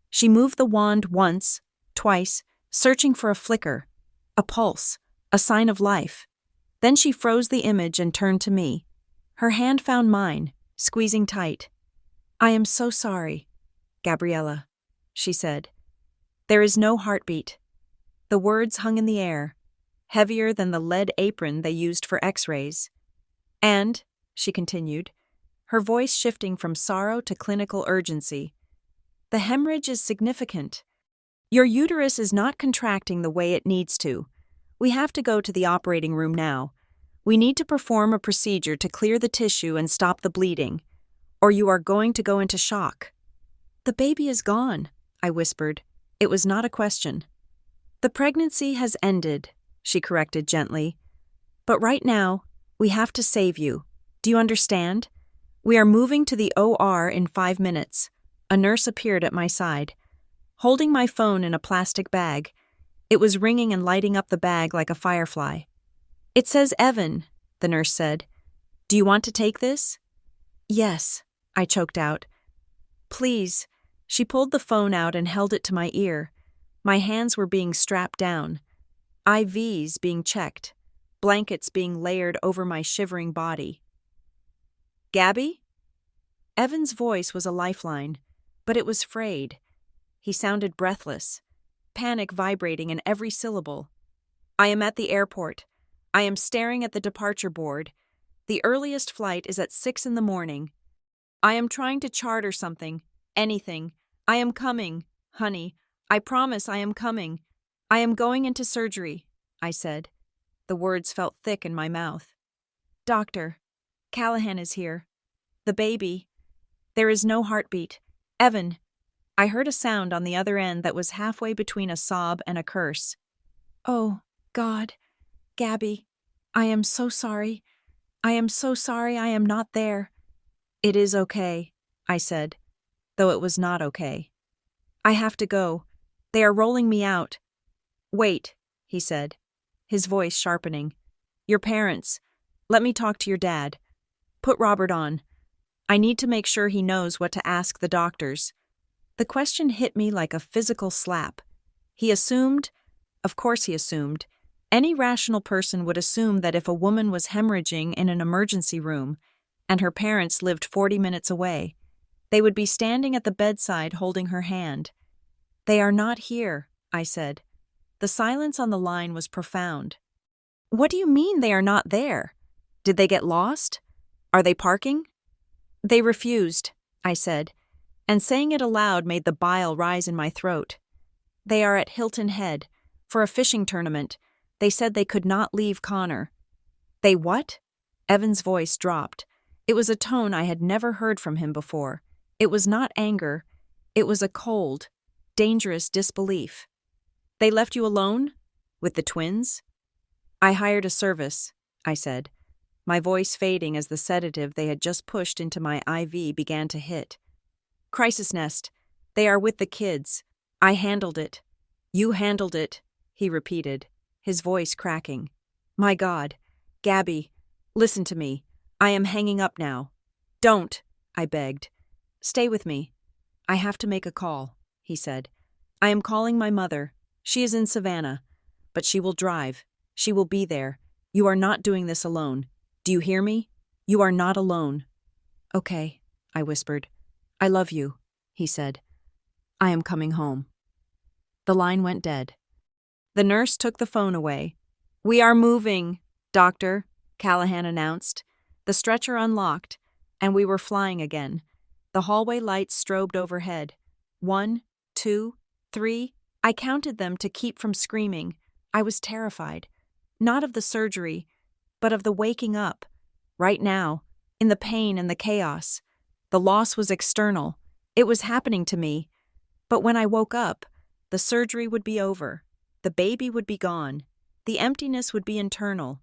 A: She moved the wand once, twice, searching for a flicker, a pulse, a sign of life. Then she froze the image and turned to me. Her hand found mine, squeezing tight. "I am so sorry, Gabriella," she said. "There is no heartbeat." The words hung in the air, heavier than the lead apron they used for x-rays. "And," she continued, her voice shifting from sorrow to clinical urgency, "the hemorrhage is significant. Your uterus is not contracting the way it needs to. We have to go to the operating room now. We need to perform a procedure to clear the tissue and stop the bleeding, or you are going to go into shock." "The baby is gone," I whispered. It was not a question. "The pregnancy has ended," she corrected gently. "But right now, we have to save you. Do you understand? We are moving to the OR in 5 minutes. A nurse appeared at my side, holding my phone in a plastic bag. It was ringing and lighting up the bag like a firefly. "It says Evan," the nurse said. "Do you want to take this?" "Yes," I choked out. "Please." She pulled the phone out and held it to my ear. My hands were being strapped down, IVs being checked, blankets being layered over my shivering body. "Gabby?" Evan's voice was a lifeline, but it was frayed. He sounded breathless, panic vibrating in every syllable. "I am at the airport. I am staring at the departure board. The earliest flight is at 6 in the morning. I am trying to charter something, anything. I am coming, honey. I promise I am coming. I am going into surgery," I said. The words felt thick in my mouth. "Doctor, Callahan is here. The baby. There is no heartbeat. Evan." I heard a sound on the other end that was halfway between a sob and a curse. "Oh, God. Gabby, I am so sorry. I am so sorry I am not there." "It is okay," I said, though it was not okay. "I have to go. They are rolling me out. Wait, he said, his voice sharpening. Your parents. Let me talk to your dad. Put Robert on. I need to make sure he knows what to ask the doctors. The question hit me like a physical slap. He assumed, of course he assumed, any rational person would assume that if a woman was hemorrhaging in an emergency room and her parents lived 40 minutes away, they would be standing at the bedside holding her hand. They are not here, I said. The silence on the line was profound. What do you mean they are not there? Did they get lost? Are they parking? They refused, I said, and saying it aloud made the bile rise in my throat. They are at Hilton Head, for a fishing tournament. They said they could not leave Connor. They what? Evan's voice dropped. It was a tone I had never heard from him before. It was not anger. It was a cold, dangerous disbelief. They left you alone? With the twins? I hired a service, I said, my voice fading as the sedative they had just pushed into my IV began to hit. Crisis nest. They are with the kids. I handled it. You handled it, he repeated, his voice cracking. My God. Gabby, listen to me. I am hanging up now. Don't, I begged. Stay with me. I have to make a call, he said. I am calling my mother. She is in Savannah. But she will drive. She will be there. You are not doing this alone. Do you hear me? You are not alone. Okay, I whispered. I love you, he said. I am coming home. The line went dead. The nurse took the phone away. We are moving, doctor, Callahan announced. The stretcher unlocked, and we were flying again. The hallway lights strobed overhead. 1, 2, 3. I counted them to keep from screaming. I was terrified. Not of the surgery, but of the waking up. Right now, in the pain and the chaos. The loss was external. It was happening to me. But when I woke up, the surgery would be over. The baby would be gone. The emptiness would be internal.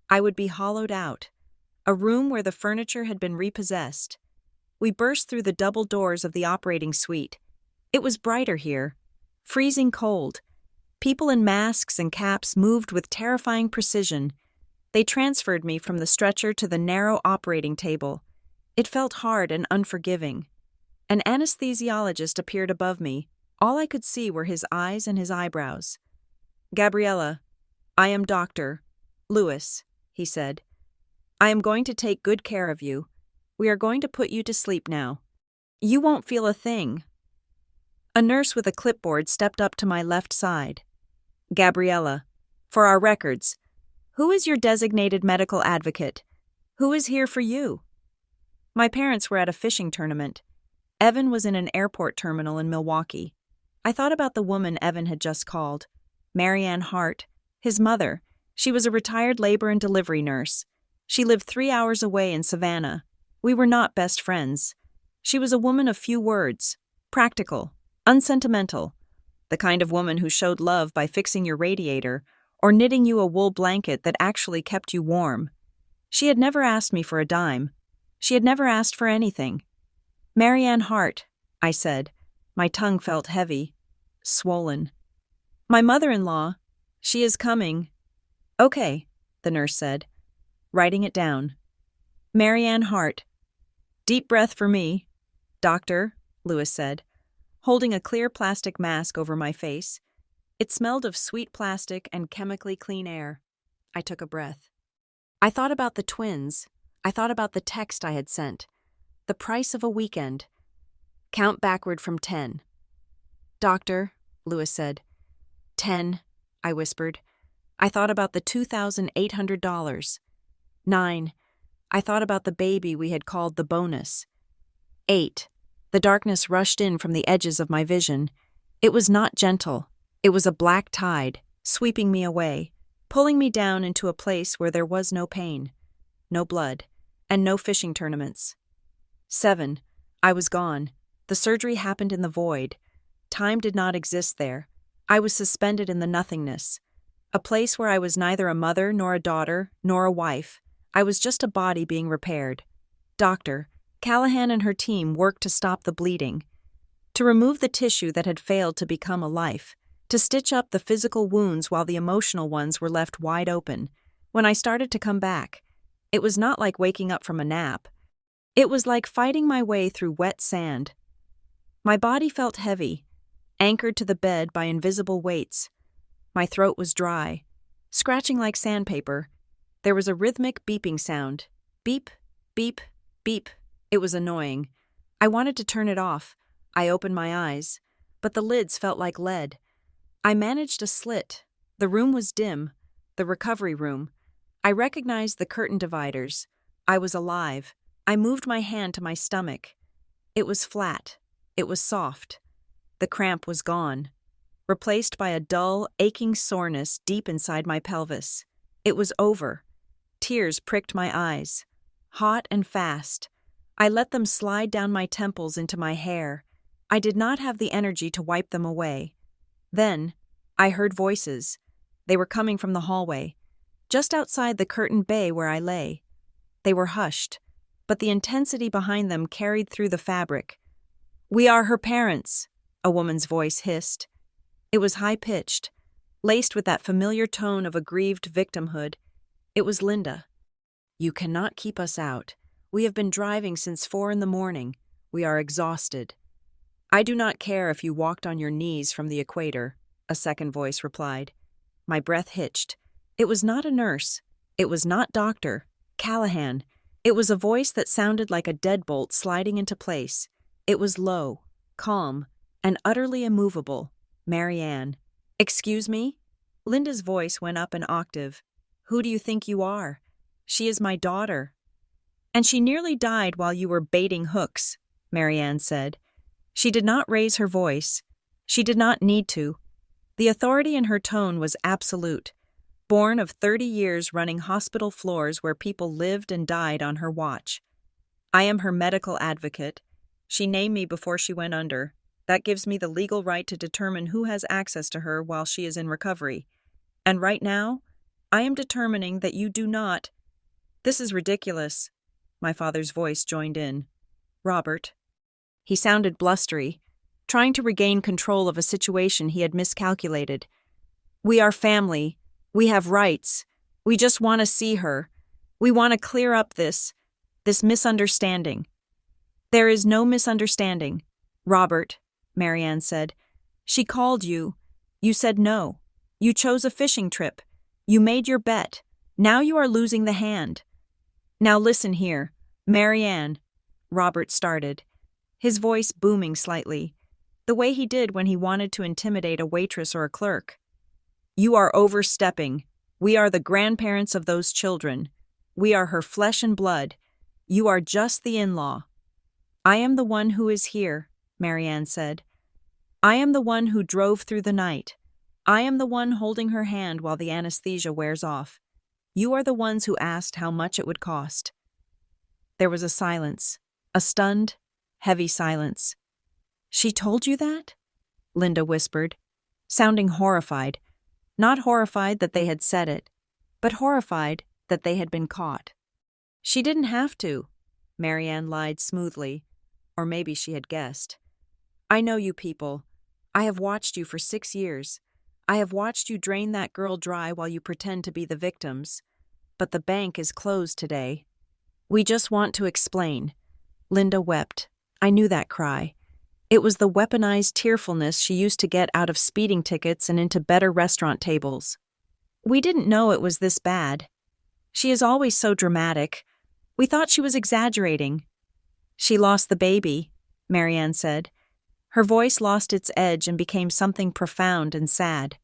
A: I would be hollowed out. A room where the furniture had been repossessed. We burst through the double doors of the operating suite. It was brighter here. Freezing cold. People in masks and caps moved with terrifying precision. They transferred me from the stretcher to the narrow operating table. It felt hard and unforgiving. An anesthesiologist appeared above me. All I could see were his eyes and his eyebrows. Gabriella, I am Dr. Lewis, he said. I am going to take good care of you. We are going to put you to sleep now. You won't feel a thing. A nurse with a clipboard stepped up to my left side. Gabriella, for our records, who is your designated medical advocate? Who is here for you? My parents were at a fishing tournament. Evan was in an airport terminal in Milwaukee. I thought about the woman Evan had just called, Marianne Hart, his mother. She was a retired labor and delivery nurse. She lived 3 hours away in Savannah. We were not best friends. She was a woman of few words, practical, unsentimental, the kind of woman who showed love by fixing your radiator or knitting you a wool blanket that actually kept you warm. She had never asked me for a dime. She had never asked for anything. Marianne Hart, I said. My tongue felt heavy, swollen. My mother-in-law, she is coming. Okay, the nurse said, writing it down. Marianne Hart. Deep breath for me, doctor, Lewis said, holding a clear plastic mask over my face. It smelled of sweet plastic and chemically clean air. I took a breath. I thought about the twins. I thought about the text I had sent. The price of a weekend. Count backward from 10. Doctor, Lewis said. 10, I whispered. I thought about the $2,800. 9. I thought about the baby we had called the bonus. 8. The darkness rushed in from the edges of my vision. It was not gentle. It was a black tide, sweeping me away, pulling me down into a place where there was no pain, no blood, and no fishing tournaments. 7. I was gone. The surgery happened in the void. Time did not exist there. I was suspended in the nothingness. A place where I was neither a mother nor a daughter nor a wife. I was just a body being repaired. Doctor, Callahan and her team worked to stop the bleeding. to remove the tissue that had failed to become a life, to stitch up the physical wounds while the emotional ones were left wide open. When I started to come back, it was not like waking up from a nap. It was like fighting my way through wet sand. My body felt heavy, anchored to the bed by invisible weights. My throat was dry, scratching like sandpaper. There was a rhythmic beeping sound. Beep, beep, beep. It was annoying. I wanted to turn it off. I opened my eyes, but the lids felt like lead. I managed a slit. The room was dim, the recovery room. I recognized the curtain dividers. I was alive. I moved my hand to my stomach. It was flat. It was soft. The cramp was gone, replaced by a dull, aching soreness deep inside my pelvis. It was over. Tears pricked my eyes, hot and fast. I let them slide down my temples into my hair. I did not have the energy to wipe them away. Then, I heard voices. They were coming from the hallway, just outside the curtained bay where I lay. They were hushed, but the intensity behind them carried through the fabric. "We are her parents," a woman's voice hissed. It was high-pitched, laced with that familiar tone of aggrieved victimhood. It was Linda. "You cannot keep us out. We have been driving since 4 a.m. We are exhausted." "I do not care if you walked on your knees from the equator," a second voice replied. My breath hitched. It was not a nurse. It was not Dr. Callahan. It was a voice that sounded like a deadbolt sliding into place. It was low, calm, and utterly immovable. Marianne. "Excuse me?" Linda's voice went up an octave. "Who do you think you are? She is my daughter." "And she nearly died while you were baiting hooks," Marianne said. She did not raise her voice. She did not need to. The authority in her tone was absolute, born of 30 years running hospital floors where people lived and died on her watch. "I am her medical advocate. She named me before she went under. That gives me the legal right to determine who has access to her while she is in recovery. And right now, I am determining that you do not." "This is ridiculous," my father's voice joined in. "Robert." He sounded blustery, trying to regain control of a situation he had miscalculated. "We are family. We have rights. We just want to see her. We want to clear up this misunderstanding." "There is no misunderstanding, Robert," Marianne said. "She called you. You said no. You chose a fishing trip. You made your bet. Now you are losing the hand." "Now listen here, Marianne," Robert started, his voice booming slightly, the way he did when he wanted to intimidate a waitress or a clerk. "You are overstepping. We are the grandparents of those children. We are her flesh and blood. You are just the in-law." "I am the one who is here," Marianne said. "I am the one who drove through the night. I am the one holding her hand while the anesthesia wears off. You are the ones who asked how much it would cost." There was a silence, a stunned, heavy silence. "She told you that?" Linda whispered, sounding horrified. Not horrified that they had said it, but horrified that they had been caught. "She didn't have to," Marianne lied smoothly, or maybe she had guessed. "I know you people. I have watched you for 6 years. I have watched you drain that girl dry while you pretend to be the victims. But the bank is closed today. We just want to explain." Linda wept. I knew that cry. It was the weaponized tearfulness she used to get out of speeding tickets and into better restaurant tables. "We didn't know it was this bad. She is always so dramatic. We thought she was exaggerating." "She lost the baby," Marianne said. Her voice lost its edge and became something profound and sad.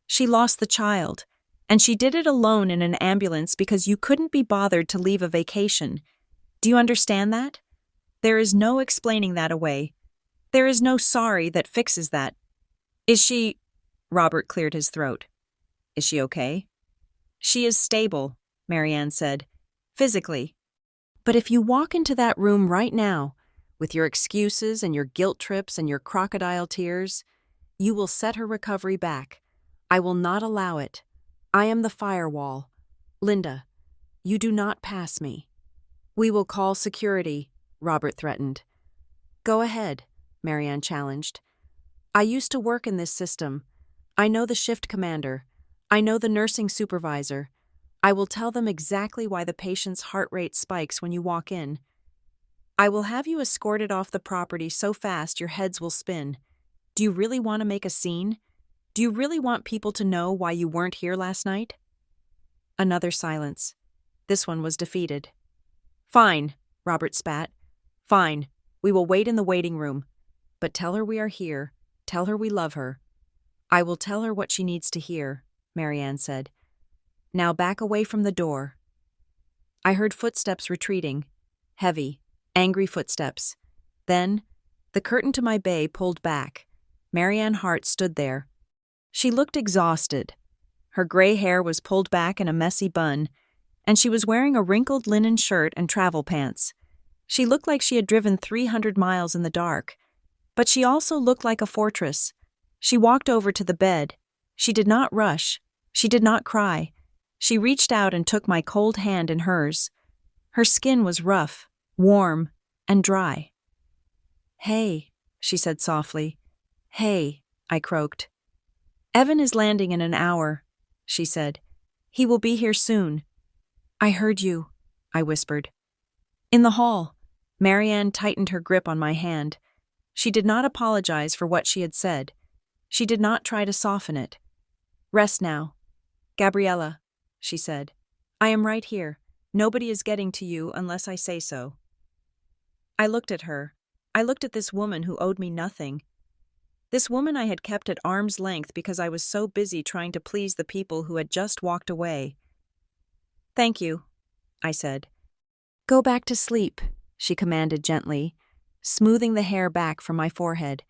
A: "She lost the child, and she did it alone in an ambulance because you couldn't be bothered to leave a vacation. Do you understand that? There is no explaining that away. There is no sorry that fixes that. Is she—" Robert cleared his throat. "Is she okay?" "She is stable," Marianne said, "physically. But if you walk into that room right now, with your excuses and your guilt trips and your crocodile tears, you will set her recovery back. I will not allow it. I am the firewall. Linda, you do not pass me." "We will call security," Robert threatened. "Go ahead. Marianne challenged. I used to work in this system. I know the shift commander. I know the nursing supervisor. I will tell them exactly why the patient's heart rate spikes when you walk in. I will have you escorted off the property so fast your heads will spin. Do you really want to make a scene? Do you really want people to know why you weren't here last night? Another silence. This one was defeated. Fine, Robert spat. Fine, we will wait in the waiting room. But tell her we are here. Tell her we love her. I will tell her what she needs to hear, Marianne said. Now back away from the door. I heard footsteps retreating. Heavy, angry footsteps. Then, the curtain to my bay pulled back. Marianne Hart stood there. She looked exhausted. Her gray hair was pulled back in a messy bun, and she was wearing a wrinkled linen shirt and travel pants. She looked like she had driven 300 miles in the dark. But she also looked like a fortress. She walked over to the bed. She did not rush. She did not cry. She reached out and took my cold hand in hers. Her skin was rough, warm, and dry. Hey, she said softly. Hey, I croaked. Evan is landing in an hour, she said. He will be here soon. I heard you, I whispered. In the hall, Marianne tightened her grip on my hand. She did not apologize for what she had said. She did not try to soften it. Rest now. Gabriella, she said. I am right here. Nobody is getting to you unless I say so. I looked at her. I looked at this woman who owed me nothing. This woman I had kept at arm's length because I was so busy trying to please the people who had just walked away. Thank you, I said. Go back to sleep, she commanded gently, smoothing the hair back from my forehead.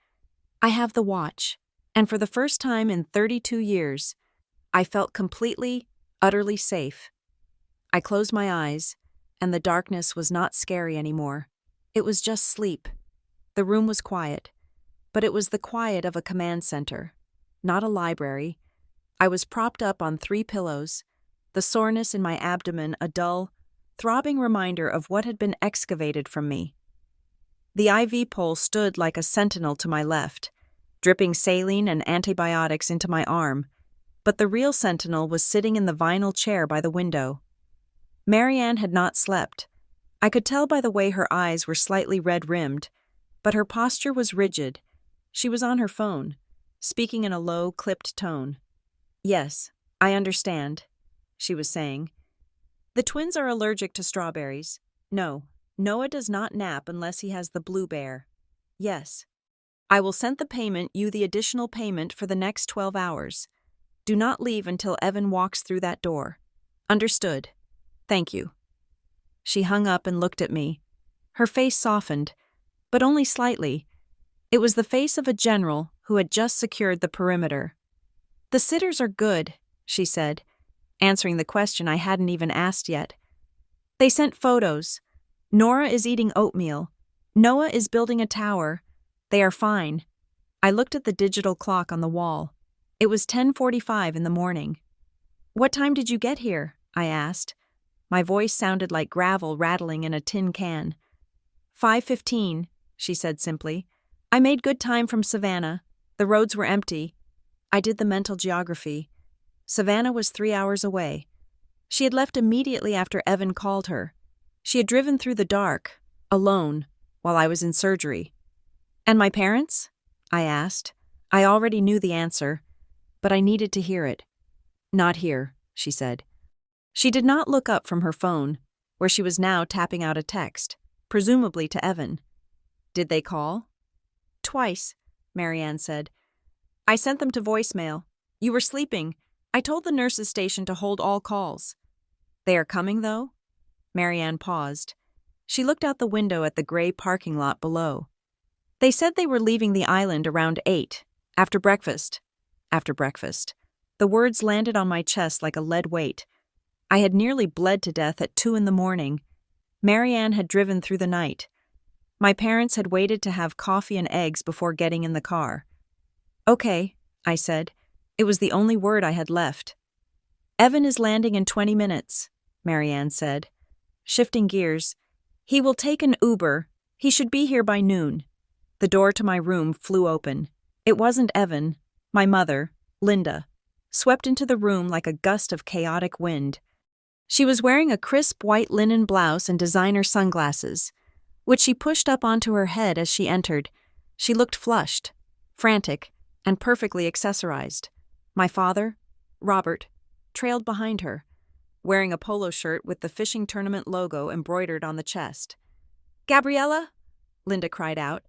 A: I have the watch, and for the first time in 32 years, I felt completely, utterly safe. I closed my eyes, and the darkness was not scary anymore. It was just sleep. The room was quiet, but it was the quiet of a command center, not a library. I was propped up on 3 pillows, the soreness in my abdomen a dull, throbbing reminder of what had been excavated from me. The IV pole stood like a sentinel to my left, dripping saline and antibiotics into my arm, but the real sentinel was sitting in the vinyl chair by the window. Marianne had not slept. I could tell by the way her eyes were slightly red-rimmed, but her posture was rigid. She was on her phone, speaking in a low, clipped tone. Yes, I understand, she was saying. The twins are allergic to strawberries. No, Noah does not nap unless he has the blue bear. Yes. I will send the payment you the additional payment for the next 12 hours. Do not leave until Evan walks through that door. Understood. Thank you. She hung up and looked at me. Her face softened, but only slightly. It was the face of a general who had just secured the perimeter. The sitters are good, she said, answering the question I hadn't even asked yet. They sent photos. Nora is eating oatmeal. Noah is building a tower. They are fine. I looked at the digital clock on the wall. It was 10:45 in the morning. What time did you get here? I asked. My voice sounded like gravel rattling in a tin can. 5:15, she said simply. I made good time from Savannah. The roads were empty. I did the mental geography. Savannah was 3 hours away. She had left immediately after Evan called her. She had driven through the dark, alone, while I was in surgery. And my parents? I asked. I already knew the answer, but I needed to hear it. Not here, she said. She did not look up from her phone, where she was now tapping out a text, presumably to Evan. Did they call? Twice, Marianne said. I sent them to voicemail. You were sleeping. I told the nurses' station to hold all calls. They are coming, though? Marianne paused. She looked out the window at the gray parking lot below. They said they were leaving the island around 8, after breakfast. After breakfast. The words landed on my chest like a lead weight. I had nearly bled to death at 2 a.m. Marianne had driven through the night. My parents had waited to have coffee and eggs before getting in the car. Okay, I said. It was the only word I had left. Evan is landing in 20 minutes, Marianne said. Shifting gears. He will take an Uber. He should be here by noon. The door to my room flew open. It wasn't Evan. My mother, Linda, swept into the room like a gust of chaotic wind. She was wearing a crisp white linen blouse and designer sunglasses, which she pushed up onto her head as she entered. She looked flushed, frantic, and perfectly accessorized. My father, Robert, trailed behind her, wearing a polo shirt with the fishing tournament logo embroidered on the chest. "Gabriella?" Linda cried out,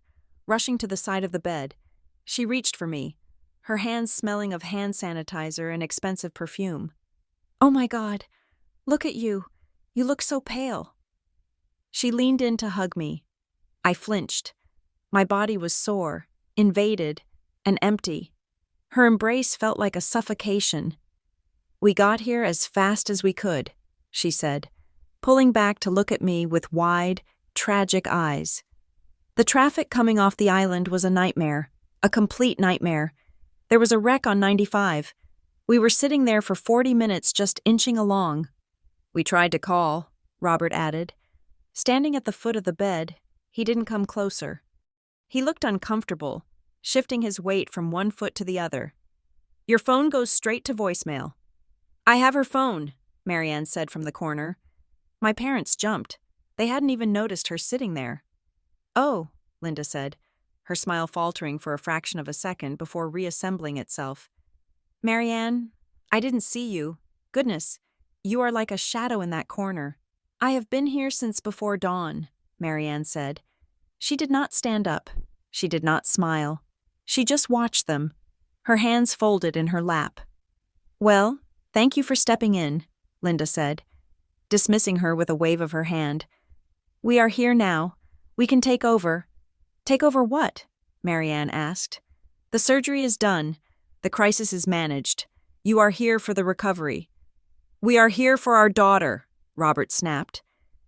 A: rushing to the side of the bed. She reached for me, her hands smelling of hand sanitizer and expensive perfume. "Oh my God, look at you. You look so pale." She leaned in to hug me. I flinched. My body was sore, invaded, and empty. Her embrace felt like a suffocation. "We got here as fast as we could," she said, pulling back to look at me with wide, tragic eyes. The traffic coming off the island was a nightmare, a complete nightmare. There was a wreck on 95. We were sitting there for 40 minutes just inching along. "We tried to call," Robert added. Standing at the foot of the bed, he didn't come closer. He looked uncomfortable, shifting his weight from one foot to the other. "Your phone goes straight to voicemail." "I have her phone," Marianne said from the corner. My parents jumped. They hadn't even noticed her sitting there. "Oh," Linda said, her smile faltering for a fraction of a second before reassembling itself. "Marianne, I didn't see you. Goodness, you are like a shadow in that corner." "I have been here since before dawn," Marianne said. She did not stand up. She did not smile. She just watched them, her hands folded in her lap. "Well, thank you for stepping in," Linda said, dismissing her with a wave of her hand. "We are here now. We can take over." "Take over what?" Marianne asked. "The surgery is done. The crisis is managed. You are here for the recovery." "We are here for our daughter," Robert snapped,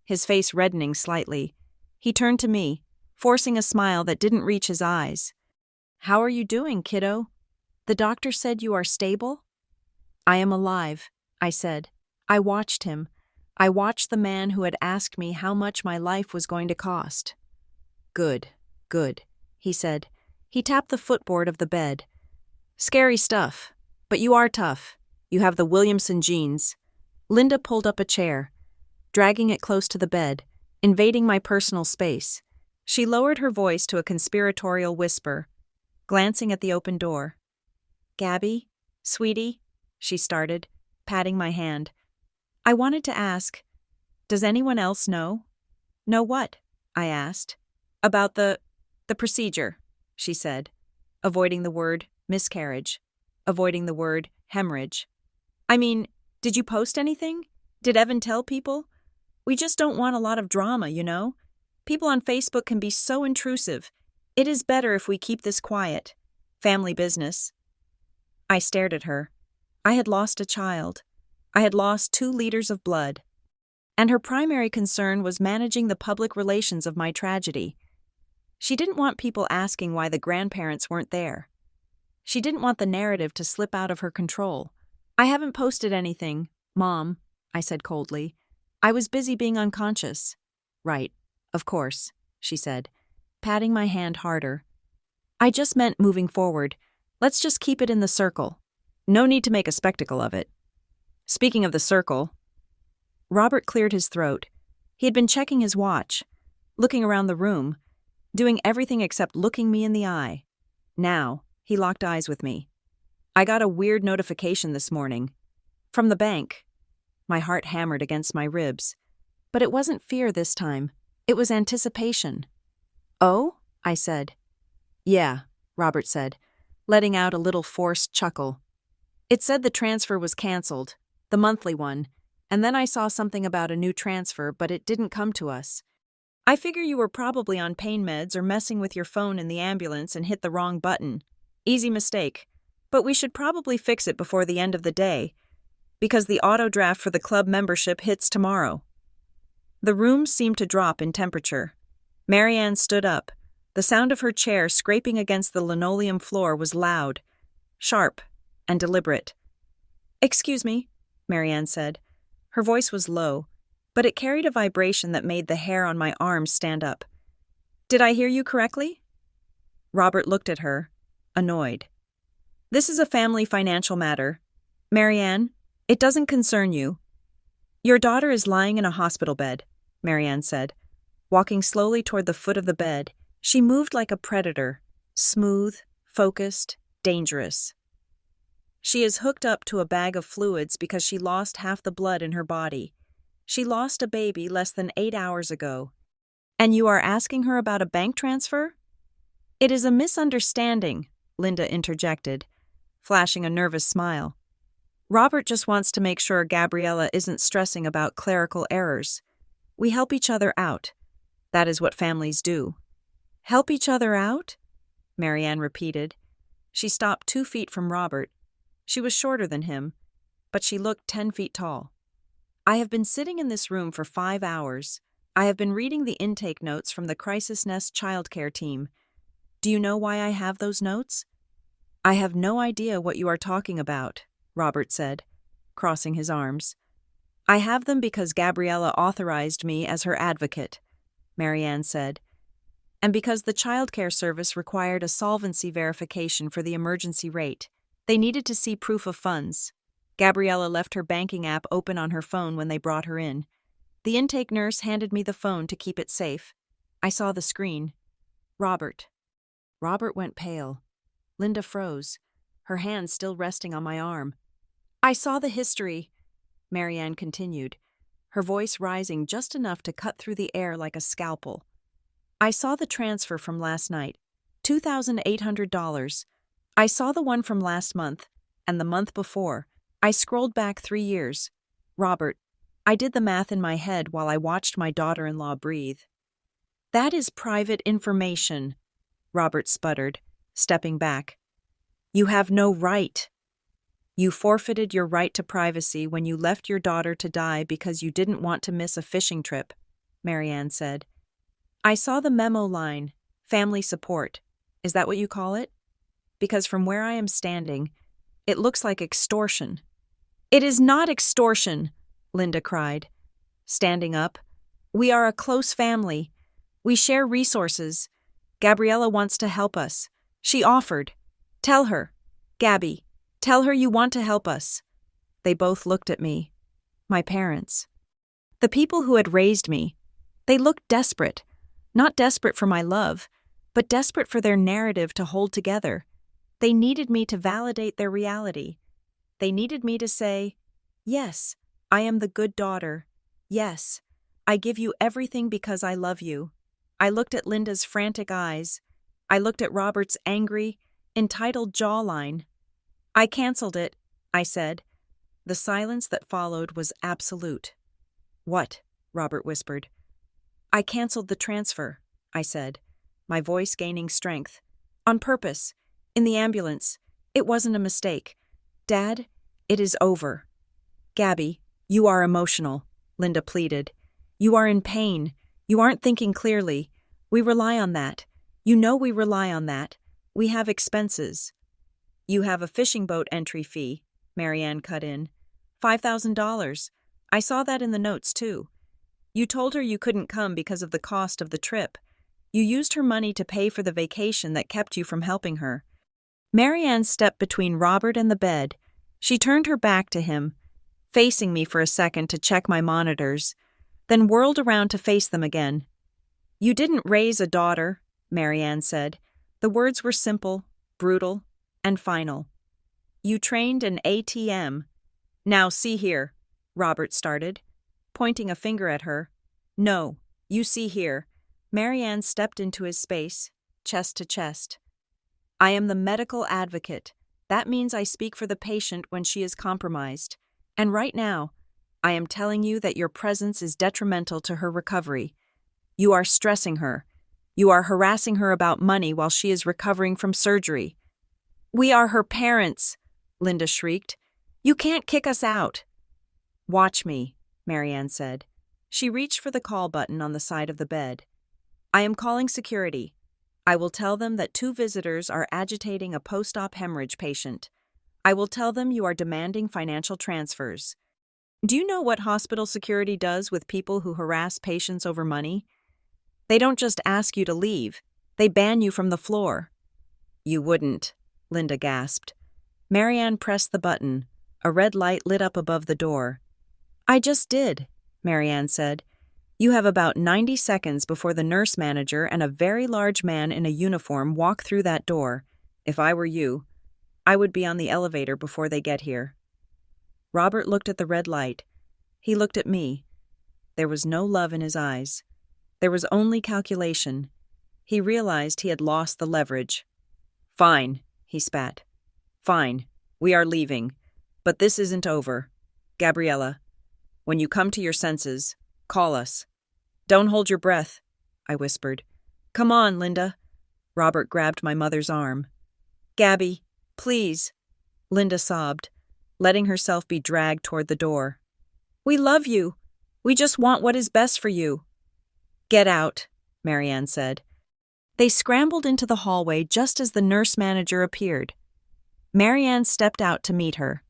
A: his face reddening slightly. He turned to me, forcing a smile that didn't reach his eyes. "How are you doing, kiddo? The doctor said you are stable?" "I am alive," I said. I watched him. I watched the man who had asked me how much my life was going to cost. "Good, good," he said. He tapped the footboard of the bed. "Scary stuff, but you are tough. You have the Williamson genes." Linda pulled up a chair, dragging it close to the bed, invading my personal space. She lowered her voice to a conspiratorial whisper, glancing at the open door. "Gabby, sweetie," she started, patting my hand. "I wanted to ask, does anyone else know?" "Know what?" I asked. "About the procedure," she said, avoiding the word miscarriage, avoiding the word hemorrhage. "I mean, did you post anything? Did Evan tell people? We just don't want a lot of drama, you know? People on Facebook can be so intrusive. It is better if we keep this quiet. Family business." I stared at her. I had lost a child. I had lost 2 liters of blood. And her primary concern was managing the public relations of my tragedy. She didn't want people asking why the grandparents weren't there. She didn't want the narrative to slip out of her control. "I haven't posted anything, Mom," I said coldly. "I was busy being unconscious." "Right, of course," she said, patting my hand harder. "I just meant moving forward. Let's just keep it in the circle. No need to make a spectacle of it." "Speaking of the circle," Robert cleared his throat. He had been checking his watch, looking around the room, doing everything except looking me in the eye. Now, he locked eyes with me. "I got a weird notification this morning. From the bank." My heart hammered against my ribs. But it wasn't fear this time. It was anticipation. "Oh?" I said. "Yeah," Robert said, letting out a little forced chuckle. "It said the transfer was canceled, the monthly one, and then I saw something about a new transfer, but it didn't come to us. I figure you were probably on pain meds or messing with your phone in the ambulance and hit the wrong button. Easy mistake. But we should probably fix it before the end of the day, because the auto draft for the club membership hits tomorrow." The room seemed to drop in temperature. Marianne stood up. The sound of her chair scraping against the linoleum floor was loud, sharp, and deliberate. "Excuse me," Marianne said. Her voice was low, but it carried a vibration that made the hair on my arms stand up. "Did I hear you correctly?" Robert looked at her, annoyed. This is a family financial matter. Marianne, it doesn't concern you. Your daughter is lying in a hospital bed, Marianne said. Walking slowly toward the foot of the bed, she moved like a predator, smooth, focused, dangerous. She is hooked up to a bag of fluids because she lost half the blood in her body. She lost a baby less than 8 hours ago. And you are asking her about a bank transfer? It is a misunderstanding, Linda interjected, flashing a nervous smile. Robert just wants to make sure Gabriella isn't stressing about clerical errors. We help each other out. That is what families do. Help each other out? Marianne repeated. She stopped 2 feet from Robert. She was shorter than him, but she looked 10 feet tall. I have been sitting in this room for 5 hours. I have been reading the intake notes from the Crisis Nest childcare team. Do you know why I have those notes? I have no idea what you are talking about, Robert said, crossing his arms. I have them because Gabriella authorized me as her advocate, Marianne said, and because the childcare service required a solvency verification for the emergency rate. They needed to see proof of funds. Gabriella left her banking app open on her phone when they brought her in. The intake nurse handed me the phone to keep it safe. I saw the screen. Robert. Robert went pale. Linda froze, her hand still resting on my arm. I saw the history, Marianne continued, her voice rising just enough to cut through the air like a scalpel. I saw the transfer from last night, $2,800. I saw the one from last month, and the month before. I scrolled back 3 years. Robert, I did the math in my head while I watched my daughter-in-law breathe. That is private information, Robert sputtered, stepping back. You have no right. You forfeited your right to privacy when you left your daughter to die because you didn't want to miss a fishing trip, Marianne said. I saw the memo line, family support. Is that what you call it? Because from where I am standing, it looks like extortion. It is not extortion, Linda cried, standing up. We are a close family. We share resources. Gabriella wants to help us. She offered. Tell her. Gabby, tell her you want to help us. They both looked at me. My parents. The people who had raised me. They looked desperate. Not desperate for my love, but desperate for their narrative to hold together. They needed me to validate their reality. They needed me to say, yes, I am the good daughter. Yes, I give you everything because I love you. I looked at Linda's frantic eyes. I looked at Robert's angry, entitled jawline. I canceled it, I said. The silence that followed was absolute. What? Robert whispered. I canceled the transfer, I said, my voice gaining strength. On purpose. In the ambulance. It wasn't a mistake. Dad, it is over. Gabby, you are emotional, Linda pleaded. You are in pain. You aren't thinking clearly. We rely on that. You know we rely on that. We have expenses. You have a fishing boat entry fee, Marianne cut in. $5,000. I saw that in the notes, too. You told her you couldn't come because of the cost of the trip. You used her money to pay for the vacation that kept you from helping her. Marianne stepped between Robert and the bed. She turned her back to him, facing me for a second to check my monitors, then whirled around to face them again. You didn't raise a daughter, Marianne said. The words were simple, brutal, and final. You trained an ATM. Now see here, Robert started, pointing a finger at her. No, you see here. Marianne stepped into his space, chest to chest. I am the medical advocate. That means I speak for the patient when she is compromised. And right now, I am telling you that your presence is detrimental to her recovery. You are stressing her. You are harassing her about money while she is recovering from surgery. We are her parents, Linda shrieked. You can't kick us out. Watch me, Marianne said. She reached for the call button on the side of the bed. I am calling security. I will tell them that 2 visitors are agitating a post-op hemorrhage patient. I will tell them you are demanding financial transfers. Do you know what hospital security does with people who harass patients over money? They don't just ask you to leave. They ban you from the floor. You wouldn't, Linda gasped. Marianne pressed the button. A red light lit up above the door. I just did, Marianne said. You have about 90 seconds before the nurse manager and a very large man in a uniform walk through that door. If I were you, I would be on the elevator before they get here. Robert looked at the red light. He looked at me. There was no love in his eyes. There was only calculation. He realized he had lost the leverage. Fine, he spat. Fine, we are leaving. But this isn't over. Gabriella, when you come to your senses, call us. Don't hold your breath, I whispered. Come on, Linda. Robert grabbed my mother's arm. Gabby, please, Linda sobbed, letting herself be dragged toward the door. We love you. We just want what is best for you. Get out, Marianne said. They scrambled into the hallway just as the nurse manager appeared. Marianne stepped out to meet her.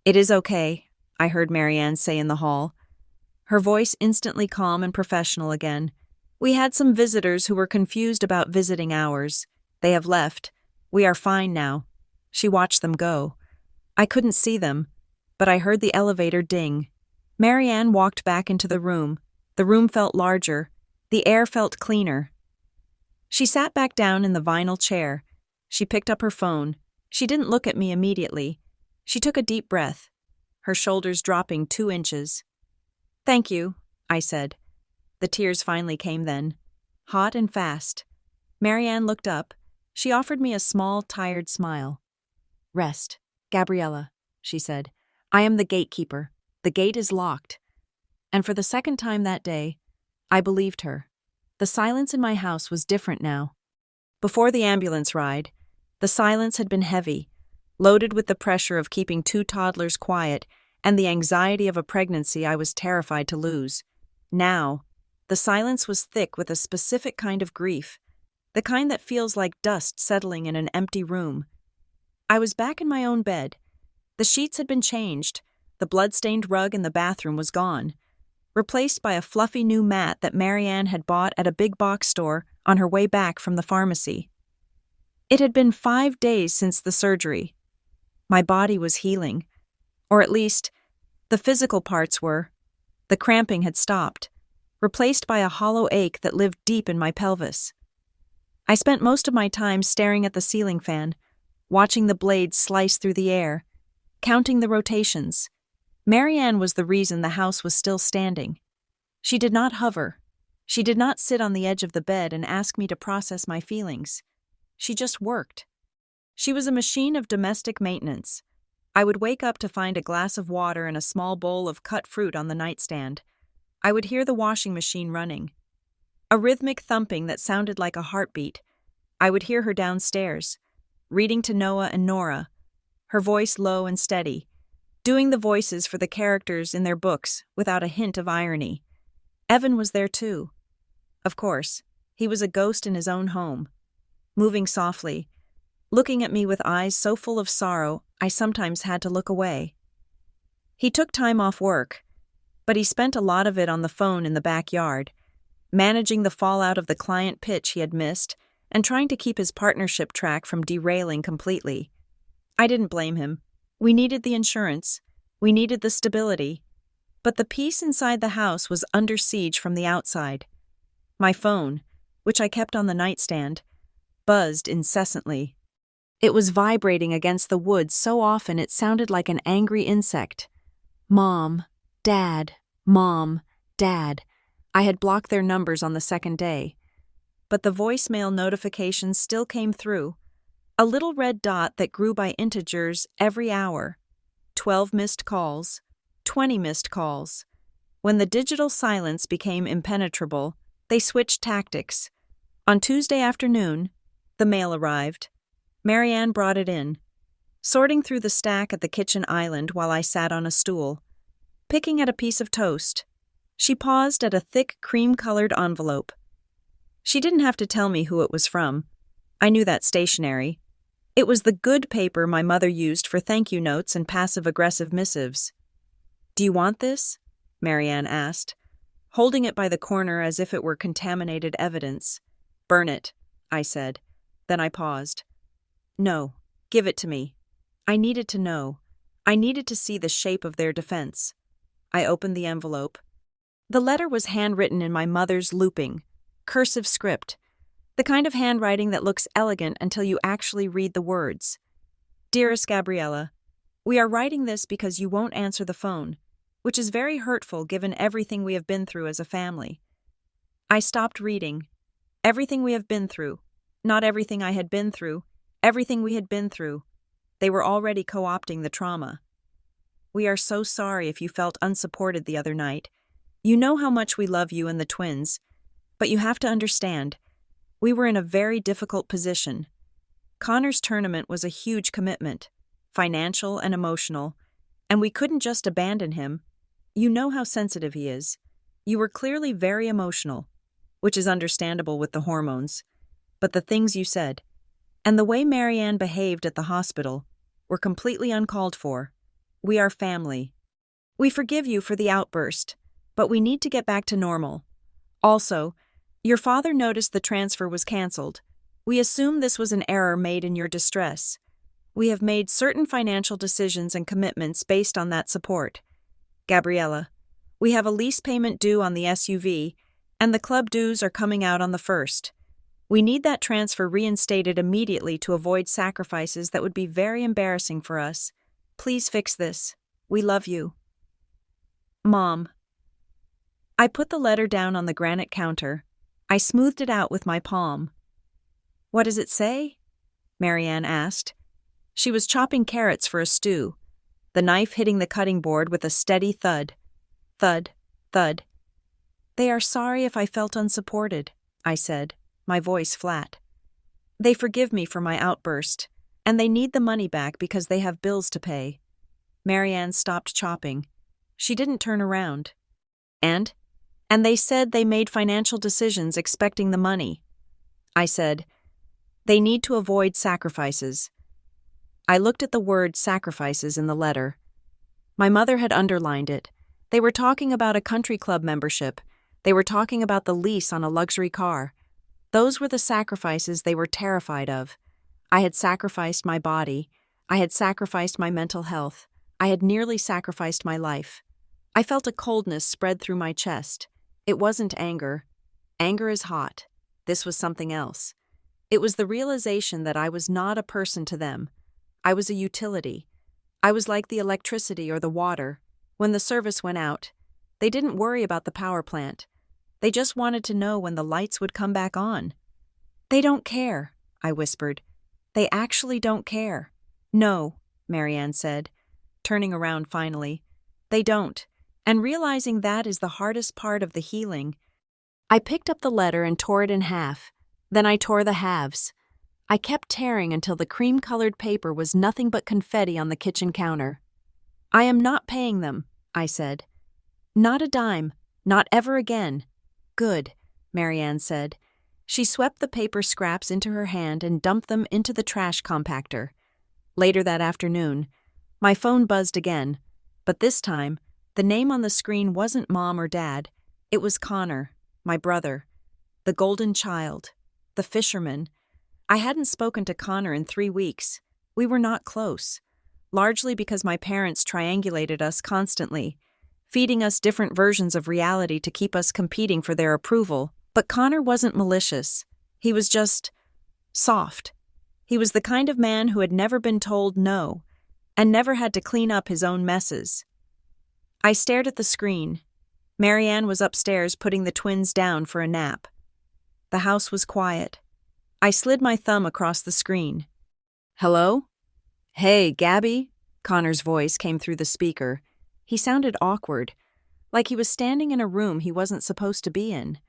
A: It is okay, I heard Marianne say in the hall. Her voice instantly calm and professional again. We had some visitors who were confused about visiting hours. They have left. We are fine now. She watched them go. I couldn't see them, but I heard the elevator ding. Marianne walked back into the room. The room felt larger. The air felt cleaner. She sat back down in the vinyl chair. She picked up her phone. She didn't look at me immediately. She took a deep breath, her shoulders dropping 2 inches. Thank you, I said. The tears finally came then, hot and fast. Marianne looked up. She offered me a small, tired smile. Rest, Gabriella, she said. I am the gatekeeper. The gate is locked. And for the second time that day, I believed her. The silence in my house was different now. Before the ambulance ride, the silence had been heavy, loaded with the pressure of keeping 2 toddlers quiet and the anxiety of a pregnancy I was terrified to lose. Now, the silence was thick with a specific kind of grief, the kind that feels like dust settling in an empty room. I was back in my own bed. The sheets had been changed. The blood-stained rug in the bathroom was gone, replaced by a fluffy new mat that Marianne had bought at a big box store on her way back from the pharmacy. It had been 5 days since the surgery. My body was healing, or at least, the physical parts were. The cramping had stopped, replaced by a hollow ache that lived deep in my pelvis. I spent most of my time staring at the ceiling fan, watching the blades slice through the air, counting the rotations. Marianne was the reason the house was still standing. She did not hover. She did not sit on the edge of the bed and ask me to process my feelings. She just worked. She was a machine of domestic maintenance. I would wake up to find a glass of water and a small bowl of cut fruit on the nightstand. I would hear the washing machine running. A rhythmic thumping that sounded like a heartbeat. I would hear her downstairs, reading to Noah and Nora, her voice low and steady, doing the voices for the characters in their books without a hint of irony. Evan was there too. Of course, he was a ghost in his own home, moving softly, looking at me with eyes so full of sorrow I sometimes had to look away. He took time off work, but he spent a lot of it on the phone in the backyard, managing the fallout of the client pitch he had missed and trying to keep his partnership track from derailing completely. I didn't blame him. We needed the insurance. We needed the stability. But the peace inside the house was under siege from the outside. My phone, which I kept on the nightstand, buzzed incessantly. It was vibrating against the wood so often it sounded like an angry insect. Mom, Dad, Mom, Dad. I had blocked their numbers on the second day. But the voicemail notifications still came through. A little red dot that grew by integers every hour. 12 missed calls, 20 missed calls. When the digital silence became impenetrable, they switched tactics. On Tuesday afternoon, the mail arrived. Marianne brought it in, sorting through the stack at the kitchen island while I sat on a stool, picking at a piece of toast. She paused at a thick cream-colored envelope. She didn't have to tell me who it was from. I knew that stationery. It was the good paper my mother used for thank-you notes and passive-aggressive missives. "Do you want this?" Marianne asked, holding it by the corner as if it were contaminated evidence. "Burn it," I said. Then I paused. No, give it to me. I needed to know. I needed to see the shape of their defense. I opened the envelope. The letter was handwritten in my mother's looping, cursive script, the kind of handwriting that looks elegant until you actually read the words. Dearest Gabriella, we are writing this because you won't answer the phone, which is very hurtful given everything we have been through as a family. I stopped reading. Everything we have been through. Not everything I had been through. Everything we had been through. They were already co-opting the trauma. We are so sorry if you felt unsupported the other night. You know how much we love you and the twins, but you have to understand, we were in a very difficult position. Connor's tournament was a huge commitment, financial and emotional, and we couldn't just abandon him. You know how sensitive he is. You were clearly very emotional, which is understandable with the hormones, but the things you said, and the way Marianne behaved at the hospital, were completely uncalled for. We are family. We forgive you for the outburst, but we need to get back to normal. Also, your father noticed the transfer was canceled. We assume this was an error made in your distress. We have made certain financial decisions and commitments based on that support. Gabriella, we have a lease payment due on the SUV, and the club dues are coming out on the 1st. We need that transfer reinstated immediately to avoid sacrifices that would be very embarrassing for us. Please fix this. We love you. Mom. I put the letter down on the granite counter. I smoothed it out with my palm. What does it say? Marianne asked. She was chopping carrots for a stew, the knife hitting the cutting board with a steady thud. Thud, thud. They are sorry if I felt unsupported, I said, my voice flat. They forgive me for my outburst, and they need the money back because they have bills to pay. Marianne stopped chopping. She didn't turn around. And they said they made financial decisions expecting the money. I said, they need to avoid sacrifices. I looked at the word sacrifices in the letter. My mother had underlined it. They were talking about a country club membership. They were talking about the lease on a luxury car. Those were the sacrifices they were terrified of. I had sacrificed my body. I had sacrificed my mental health. I had nearly sacrificed my life. I felt a coldness spread through my chest. It wasn't anger. Anger is hot. This was something else. It was the realization that I was not a person to them. I was a utility. I was like the electricity or the water. When the service went out, they didn't worry about the power plant. They just wanted to know when the lights would come back on. They don't care, I whispered. They actually don't care. No, Marianne said, turning around finally. They don't. And realizing that is the hardest part of the healing. I picked up the letter and tore it in half. Then I tore the halves. I kept tearing until the cream-colored paper was nothing but confetti on the kitchen counter. I am not paying them, I said. Not a dime. Not ever again. Good, Marianne said. She swept the paper scraps into her hand and dumped them into the trash compactor. Later that afternoon, my phone buzzed again, but this time, the name on the screen wasn't Mom or Dad. It was Connor, my brother, the golden child, the fisherman. I hadn't spoken to Connor in 3 weeks. We were not close, largely because my parents triangulated us constantly, feeding us different versions of reality to keep us competing for their approval. But Connor wasn't malicious. He was just soft. He was the kind of man who had never been told no, and never had to clean up his own messes. I stared at the screen. Marianne was upstairs putting the twins down for a nap. The house was quiet. I slid my thumb across the screen. Hello? Hey, Gabby? Connor's voice came through the speaker. He sounded awkward, like he was standing in a room he wasn't supposed to be in.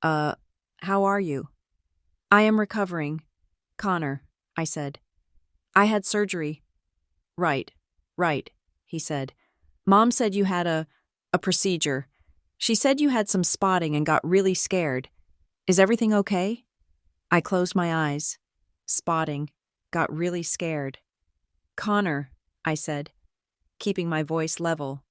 A: How are you? I am recovering. Connor, I said. I had surgery. Right, he said. Mom said you had a procedure. She said you had some spotting and got really scared. Is everything okay? I closed my eyes. Spotting. Got really scared. Connor, I said, keeping my voice level.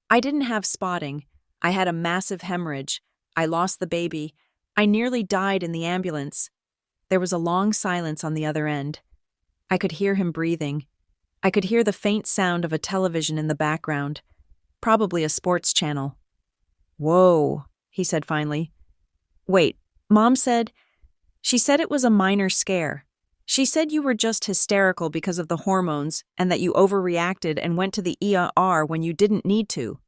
A: I didn't have spotting. I had a massive hemorrhage. I lost the baby. I nearly died in the ambulance. There was a long silence on the other end. I could hear him breathing. I could hear the faint sound of a television in the background, probably a sports channel. "Whoa," he said finally. "Wait, Mom said—" "She said it was a minor scare. She said you were just hysterical because of the hormones and that you overreacted and went to the ER when you didn't need to."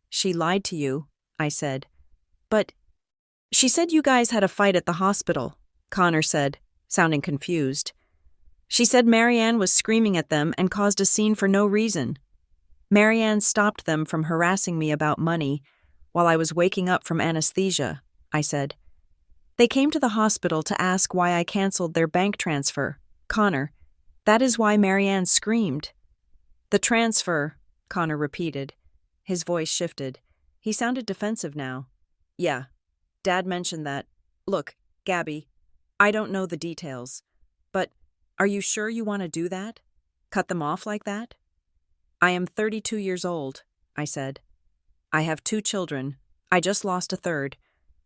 A: "She lied to you," I said. "But—" "She said you guys had a fight at the hospital," Connor said, sounding confused. "She said Marianne was screaming at them and caused a scene for no reason. Marianne stopped them from harassing me about money while I was waking up from anesthesia," I said. "They came to the hospital to ask why I canceled their bank transfer. Connor, that is why Marianne screamed." "The transfer," Connor repeated. His voice shifted. He sounded defensive now. "Yeah, Dad mentioned that. Look, Gabby, I don't know the details, but are you sure you want to do that? Cut them off like that?" "I am 32 years old," I said. "I have 2 children. I just lost a third.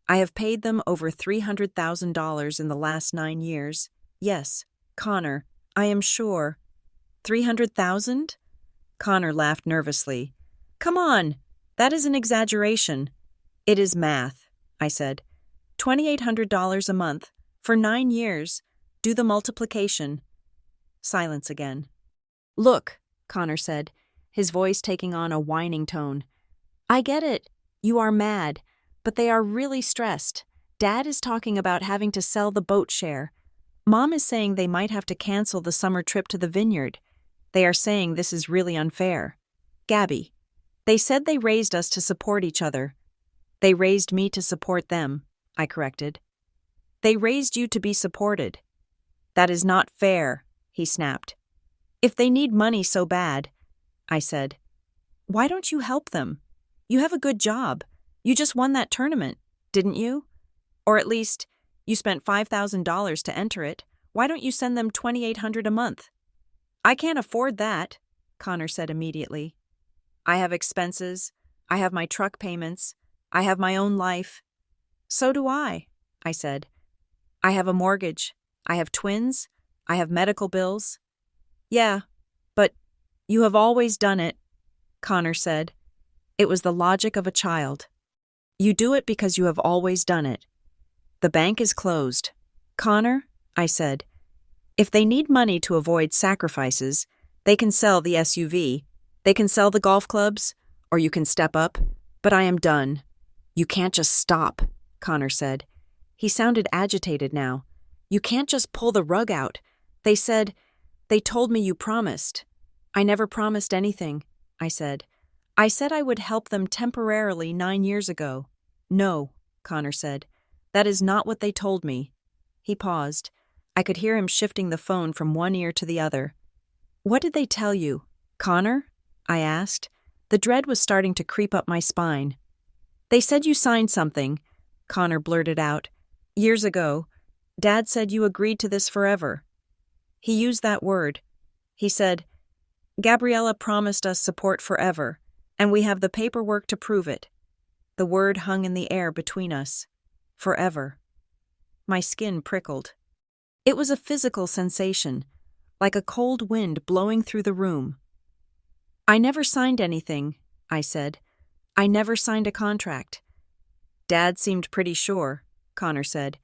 A: I have paid them over $300,000 in the last 9 years. Yes, Connor, I am sure." "300,000? Connor laughed nervously. "Come on, that is an exaggeration." "It is math," I said. $2,800 a month, for 9 years. Do the multiplication." Silence again. "Look," Connor said, his voice taking on a whining tone. "I get it. You are mad, but they are really stressed. Dad is talking about having to sell the boat share. Mom is saying they might have to cancel the summer trip to the vineyard. They are saying this is really unfair. Gabby, they said they raised us to support each other." "They raised me to support them," I corrected. "They raised you to be supported." "That is not fair," he snapped. "If they need money so bad," I said, "why don't you help them? You have a good job. You just won that tournament, didn't you? Or at least, you spent $5,000 to enter it. Why don't you send them $2,800 a month?" "I can't afford that," Connor said immediately. "I have expenses. I have my truck payments. I have my own life." "So do I," I said. "I have a mortgage. I have twins. I have medical bills." "Yeah, but you have always done it," Connor said. It was the logic of a child. "You do it because you have always done it. The bank is closed." "Connor," I said, "if they need money to avoid sacrifices, they can sell the SUV, they can sell the golf clubs, or you can step up. But I am done." "You can't just stop," Connor said. He sounded agitated now. "You can't just pull the rug out. They told me you promised." "I never promised anything," I said. "I said I would help them temporarily 9 years ago." "No," Connor said. "That is not what they told me." He paused. I could hear him shifting the phone from one ear to the other. "What did they tell you, Connor?" I asked. The dread was starting to creep up my spine. "They said you signed something," Connor blurted out. "Years ago. Dad said you agreed to this forever." He used that word. He said, "Gabriella promised us support forever, and we have the paperwork to prove it." The word hung in the air between us. Forever. My skin prickled. It was a physical sensation, like a cold wind blowing through the room. "I never signed anything," I said. "I never signed a contract." "Dad seemed pretty sure," Connor said.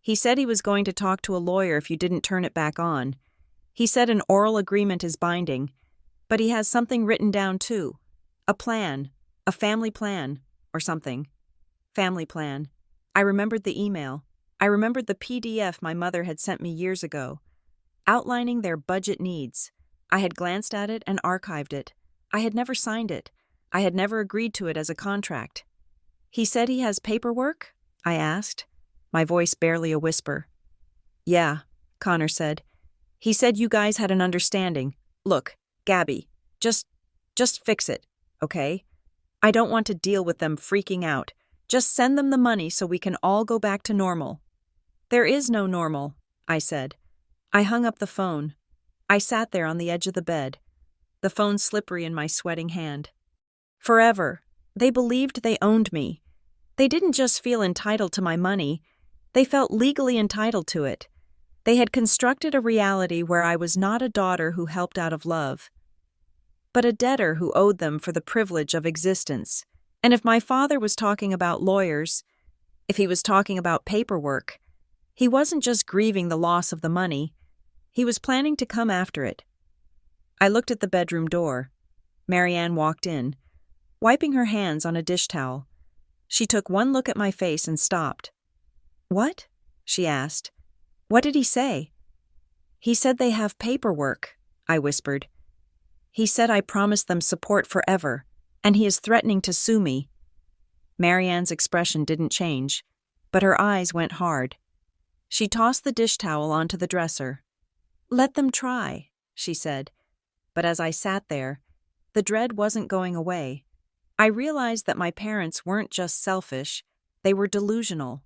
A: "He said he was going to talk to a lawyer if you didn't turn it back on. He said an oral agreement is binding, but he has something written down too. A plan, a family plan, or something." Family plan. I remembered the email. I remembered the PDF my mother had sent me years ago, outlining their budget needs. I had glanced at it and archived it. I had never signed it. I had never agreed to it as a contract. "He said he has paperwork?" I asked, my voice barely a whisper. "Yeah," Connor said. "He said you guys had an understanding. Look, Gabby, just fix it, okay? I don't want to deal with them freaking out. Just send them the money so we can all go back to normal." "There is no normal," I said. I hung up the phone. I sat there on the edge of the bed, the phone slippery in my sweating hand. Forever, they believed they owned me. They didn't just feel entitled to my money, they felt legally entitled to it. They had constructed a reality where I was not a daughter who helped out of love, but a debtor who owed them for the privilege of existence. And if my father was talking about lawyers, if he was talking about paperwork, he wasn't just grieving the loss of the money, he was planning to come after it. I looked at the bedroom door. Marianne walked in, wiping her hands on a dish towel. She took one look at my face and stopped. "What?" she asked. "What did he say?" "He said they have paperwork," I whispered. "He said I promised them support forever, and he is threatening to sue me." Marianne's expression didn't change, but her eyes went hard. She tossed the dish towel onto the dresser. "Let them try," she said. But as I sat there, the dread wasn't going away. I realized that my parents weren't just selfish, they were delusional.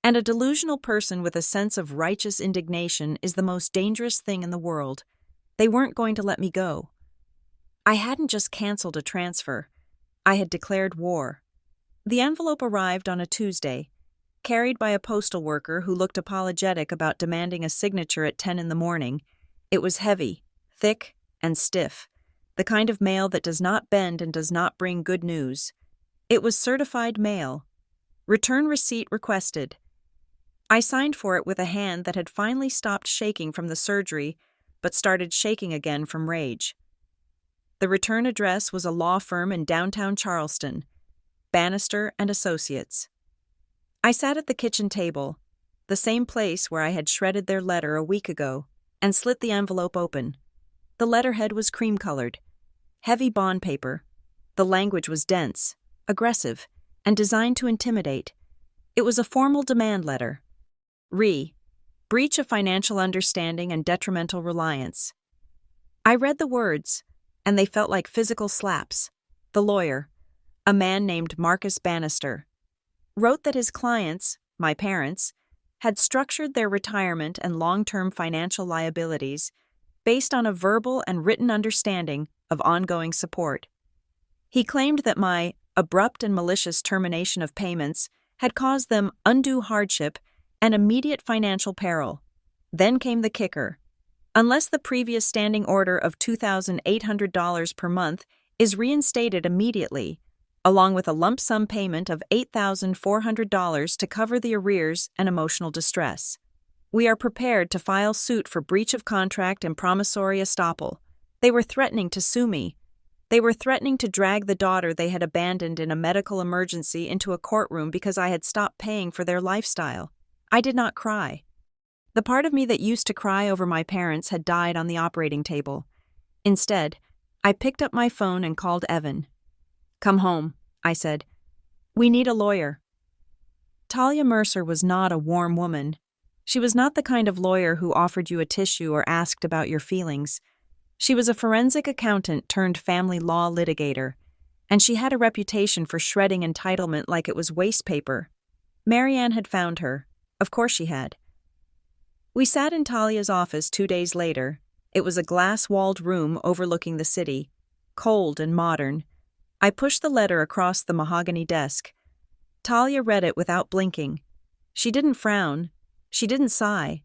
A: And a delusional person with a sense of righteous indignation is the most dangerous thing in the world. They weren't going to let me go. I hadn't just canceled a transfer. I had declared war. The envelope arrived on a Tuesday, carried by a postal worker who looked apologetic about demanding a signature at 10 in the morning. It was heavy, thick, and stiff, the kind of mail that does not bend and does not bring good news. It was certified mail. Return receipt requested. I signed for it with a hand that had finally stopped shaking from the surgery, but started shaking again from rage. The return address was a law firm in downtown Charleston, Bannister and Associates. I sat at the kitchen table, the same place where I had shredded their letter a week ago, and slit the envelope open. The letterhead was cream-colored, heavy bond paper. The language was dense, aggressive, and designed to intimidate. It was a formal demand letter. Breach of financial understanding and detrimental reliance. I read the words, and they felt like physical slaps. The lawyer, a man named Marcus Bannister, wrote that his clients, my parents, had structured their retirement and long-term financial liabilities based on a verbal and written understanding of ongoing support. He claimed that my abrupt and malicious termination of payments had caused them undue hardship and immediate financial peril. Then came the kicker. Unless the previous standing order of $2,800 per month is reinstated immediately, along with a lump sum payment of $8,400 to cover the arrears and emotional distress, we are prepared to file suit for breach of contract and promissory estoppel. They were threatening to sue me. They were threatening to drag the daughter they had abandoned in a medical emergency into a courtroom because I had stopped paying for their lifestyle. I did not cry. The part of me that used to cry over my parents had died on the operating table. Instead, I picked up my phone and called Evan. "Come home," I said. "We need a lawyer." Talia Mercer was not a warm woman. She was not the kind of lawyer who offered you a tissue or asked about your feelings. She was a forensic accountant turned family law litigator, and she had a reputation for shredding entitlement like it was waste paper. Marianne had found her. Of course she had. We sat in Talia's office 2 days later. It was a glass-walled room overlooking the city, cold and modern. I pushed the letter across the mahogany desk. Talia read it without blinking. She didn't frown. She didn't sigh.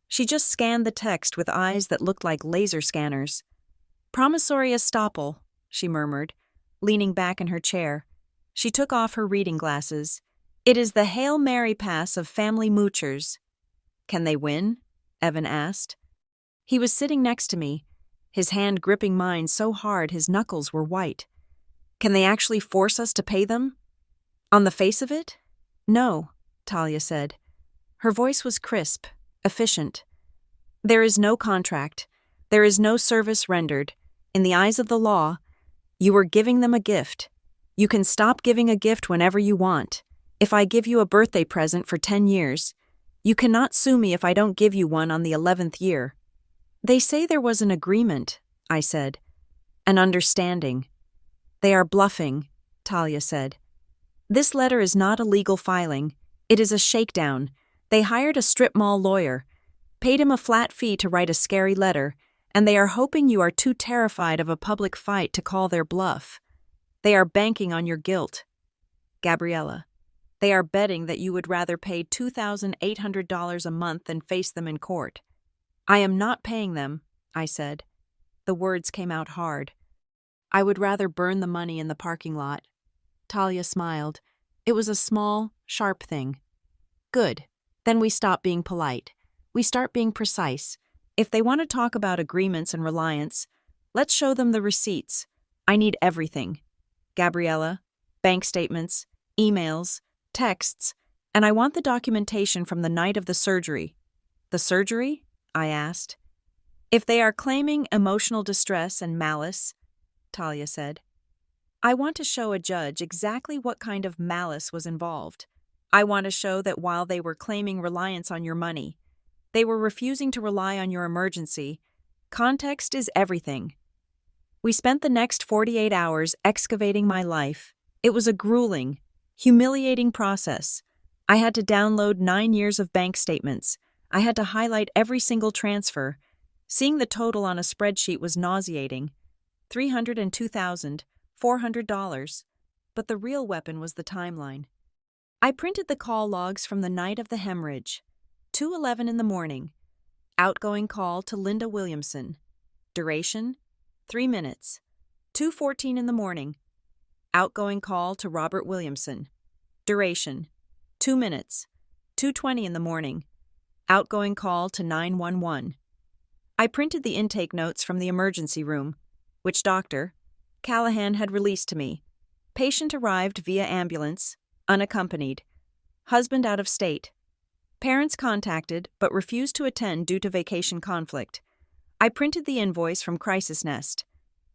A: She just scanned the text with eyes that looked like laser scanners. "Promissory estoppel," she murmured, leaning back in her chair. She took off her reading glasses. "It is the Hail Mary pass of family moochers." "Can they win?" Evan asked. He was sitting next to me, his hand gripping mine so hard his knuckles were white. "Can they actually force us to pay them?" "On the face of it? No," Talia said. Her voice was crisp, efficient. "There is no contract. There is no service rendered. In the eyes of the law, you are giving them a gift. You can stop giving a gift whenever you want. If I give you a birthday present for 10 years, you cannot sue me if I don't give you one on the 11th year." "They say there was an agreement," I said. "An understanding." "They are bluffing," Talia said. "This letter is not a legal filing. It is a shakedown. They hired a strip mall lawyer, paid him a flat fee to write a scary letter, and they are hoping you are too terrified of a public fight to call their bluff. They are banking on your guilt. Gabriella." They are betting that you would rather pay $2,800 a month than face them in court. I am not paying them, I said. The words came out hard. I would rather burn the money in the parking lot. Talia smiled. It was a small, sharp thing. Good. Then we stop being polite. We start being precise. If they want to talk about agreements and reliance, let's show them the receipts. I need everything. Gabriella, bank statements, emails, texts, and I want the documentation from the night of the surgery. The surgery? I asked. If they are claiming emotional distress and malice, Talia said, I want to show a judge exactly what kind of malice was involved. I want to show that while they were claiming reliance on your money, they were refusing to rely on your emergency. Context is everything. We spent the next 48 hours excavating my life. It was a grueling, humiliating process. I had to download 9 years of bank statements. I had to highlight every single transfer. Seeing the total on a spreadsheet was nauseating. $302,400. But the real weapon was the timeline. I printed the call logs from the night of the hemorrhage. 2:11 in the morning. Outgoing call to Linda Williamson. Duration, 3 minutes. 2:14 in the morning. Outgoing call to Robert Williamson. Duration, 2 minutes. 2:20 in the morning. Outgoing call to 911. I printed the intake notes from the emergency room. Which doctor? Callahan had released to me. Patient arrived via ambulance, unaccompanied. Husband out of state. Parents contacted but refused to attend due to vacation conflict. I printed the invoice from Crisis Nest.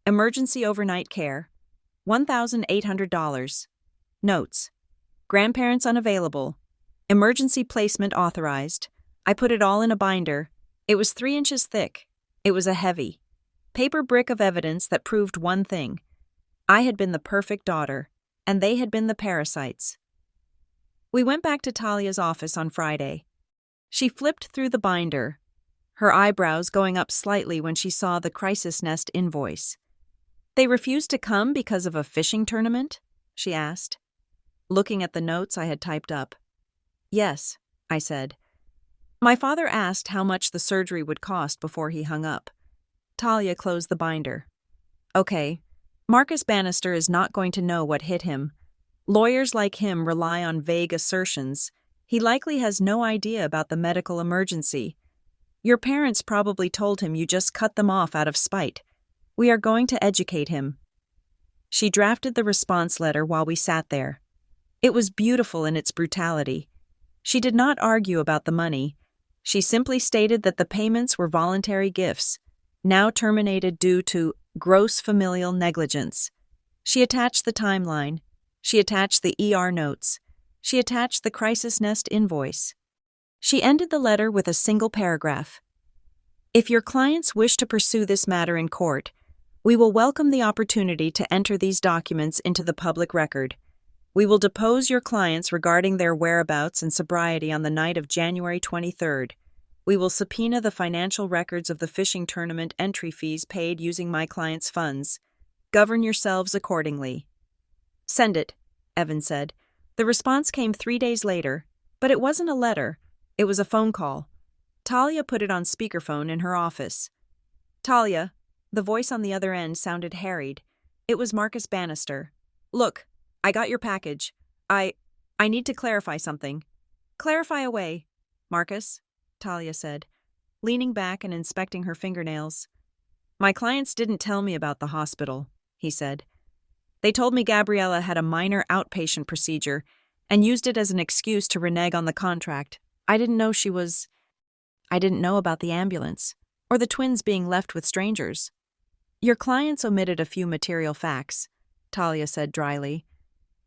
A: Emergency overnight care, $1,800. Notes. Grandparents unavailable. Emergency placement authorized. I put it all in a binder. It was 3 inches thick. It was a heavy paper brick of evidence that proved one thing. I had been the perfect daughter, and they had been the parasites. We went back to Talia's office on Friday. She flipped through the binder, her eyebrows going up slightly when she saw the Crisis Nest invoice. They refused to come because of a fishing tournament? She asked, looking at the notes I had typed up. Yes, I said. My father asked how much the surgery would cost before he hung up. Talia closed the binder. Okay, Marcus Bannister is not going to know what hit him. Lawyers like him rely on vague assertions. He likely has no idea about the medical emergency. Your parents probably told him you just cut them off out of spite. We are going to educate him. She drafted the response letter while we sat there. It was beautiful in its brutality. She did not argue about the money. She simply stated that the payments were voluntary gifts, now terminated due to gross familial negligence. She attached the timeline. She attached the ER notes. She attached the Crisis Nest invoice. She ended the letter with a single paragraph. If your clients wish to pursue this matter in court, we will welcome the opportunity to enter these documents into the public record. We will depose your clients regarding their whereabouts and sobriety on the night of January 23rd. We will subpoena the financial records of the fishing tournament entry fees paid using my client's funds. Govern yourselves accordingly. Send it, Evan said. The response came 3 days later, but it wasn't a letter. It was a phone call. Talia put it on speakerphone in her office. Talia, the voice on the other end sounded harried. It was Marcus Bannister. Look, I got your package. I need to clarify something. Clarify away, Marcus, Talia said, leaning back and inspecting her fingernails. My clients didn't tell me about the hospital, he said. They told me Gabriella had a minor outpatient procedure and used it as an excuse to renege on the contract. I didn't know about the ambulance or the twins being left with strangers. Your clients omitted a few material facts, Talia said dryly,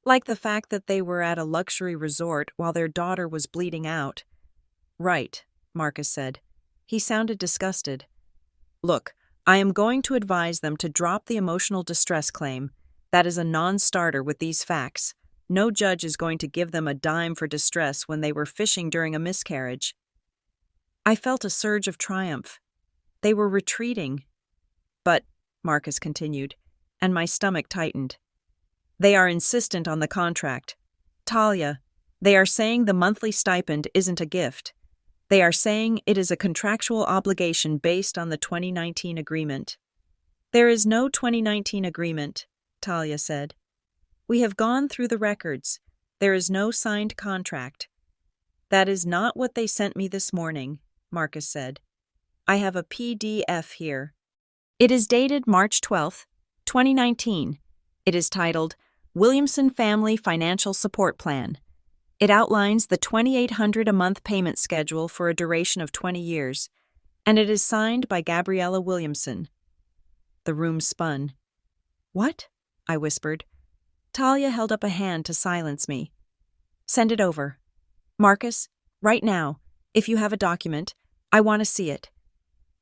A: like the fact that they were at a luxury resort while their daughter was bleeding out. Right, Marcus said. He sounded disgusted. Look, I am going to advise them to drop the emotional distress claim. That is a non-starter with these facts. No judge is going to give them a dime for distress when they were fishing during a miscarriage. I felt a surge of triumph. They were retreating. But, Marcus continued, and my stomach tightened. They are insistent on the contract. Talia, They are saying the monthly stipend isn't a gift. They are saying it is a contractual obligation based on the 2019 agreement. There is no 2019 agreement, Talia said. We have gone through the records. There is no signed contract. That is not what they sent me this morning, Marcus said. I have a PDF here. It is dated March 12, 2019. It is titled Williamson Family Financial Support Plan. It outlines the $2,800 a month payment schedule for a duration of 20 years, and it is signed by Gabriella Williamson. The room spun. What? I whispered. Talia held up a hand to silence me. Send it over. Marcus, right now, if you have a document, I want to see it.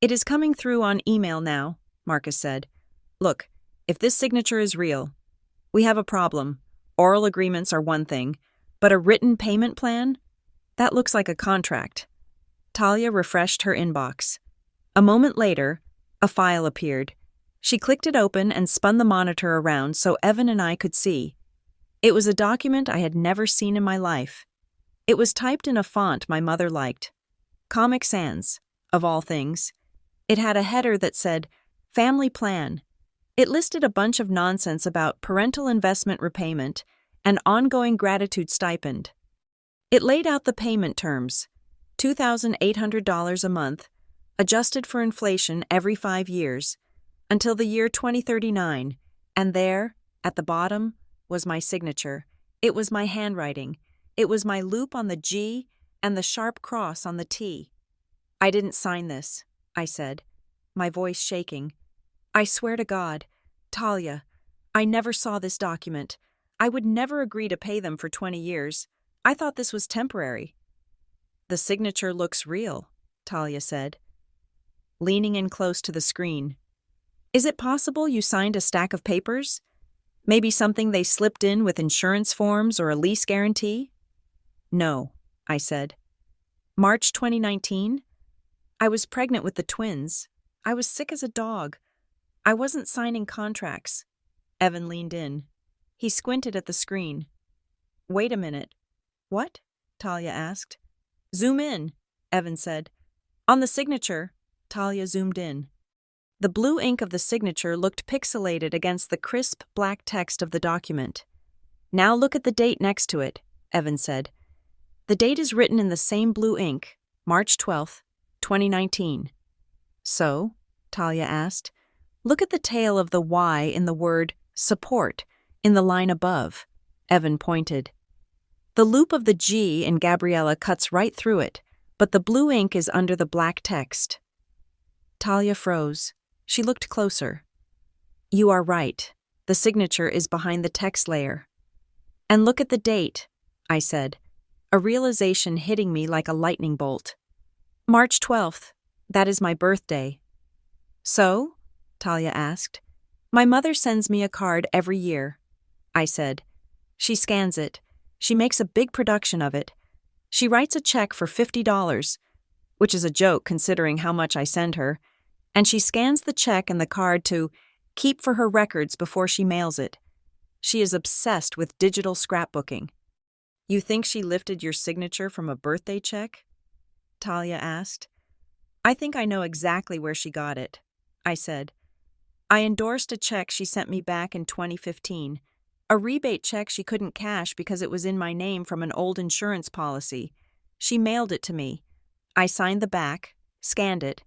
A: It is coming through on email now, Marcus said. Look, if this signature is real, we have a problem. Oral agreements are one thing, but a written payment plan? That looks like a contract. Talia refreshed her inbox. A moment later, a file appeared. She clicked it open and spun the monitor around so Evan and I could see. It was a document I had never seen in my life. It was typed in a font my mother liked. Comic Sans, of all things. It had a header that said, Family Plan. It listed a bunch of nonsense about parental investment repayment and ongoing gratitude stipend. It laid out the payment terms, $2,800 a month, adjusted for inflation every 5 years, until the year 2039, and there, at the bottom, was my signature. It was my handwriting. It was my loop on the G and the sharp cross on the T. I didn't sign this, I said, my voice shaking. I swear to God, Talia, I never saw this document. I would never agree to pay them for 20 years. I thought this was temporary. The signature looks real, Talia said, leaning in close to the screen. Is it possible you signed a stack of papers? Maybe something they slipped in with insurance forms or a lease guarantee? No, I said. March 2019? I was pregnant with the twins. I was sick as a dog. I wasn't signing contracts. Evan leaned in. He squinted at the screen. Wait a minute. What? Talia asked. Zoom in, Evan said. On the signature, Talia zoomed in. The blue ink of the signature looked pixelated against the crisp black text of the document. Now look at the date next to it, Evan said. The date is written in the same blue ink, March 12, 2019. So, Talia asked, look at the tail of the Y in the word support in the line above. Evan pointed. The loop of the G in Gabriella cuts right through it, but the blue ink is under the black text. Talia froze. She looked closer. You are right. The signature is behind the text layer. And look at the date, I said, a realization hitting me like a lightning bolt. March 12th. That is my birthday. So? Talia asked. My mother sends me a card every year, I said. She scans it. She makes a big production of it. She writes a check for $50, which is a joke considering how much I send her, and she scans the check and the card to keep for her records before she mails it. She is obsessed with digital scrapbooking. You think she lifted your signature from a birthday check? Talia asked. I think I know exactly where she got it, I said. I endorsed a check she sent me back in 2015, a rebate check she couldn't cash because it was in my name from an old insurance policy. She mailed it to me. I signed the back, scanned it,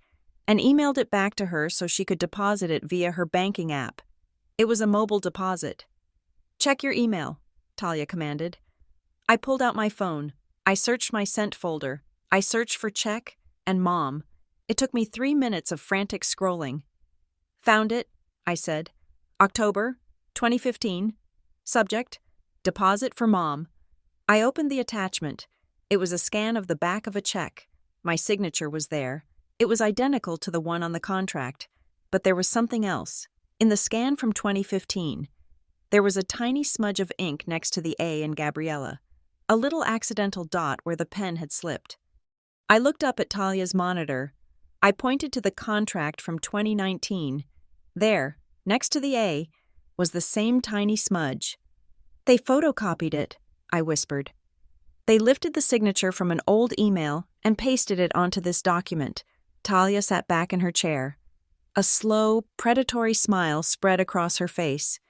A: and emailed it back to her so she could deposit it via her banking app. It was a mobile deposit. Check your email, Talia commanded. I pulled out my phone. I searched my sent folder. I searched for check and mom. It took me 3 minutes of frantic scrolling. Found it, I said. October, 2015. Subject, deposit for mom. I opened the attachment. It was a scan of the back of a check. My signature was there. It was identical to the one on the contract, but there was something else. In the scan from 2015, there was a tiny smudge of ink next to the A in Gabriella, a little accidental dot where the pen had slipped. I looked up at Talia's monitor. I pointed to the contract from 2019. There, next to the A, was the same tiny smudge. They photocopied it, I whispered. They lifted the signature from an old email and pasted it onto this document. Talia sat back in her chair. A slow, predatory smile spread across her face.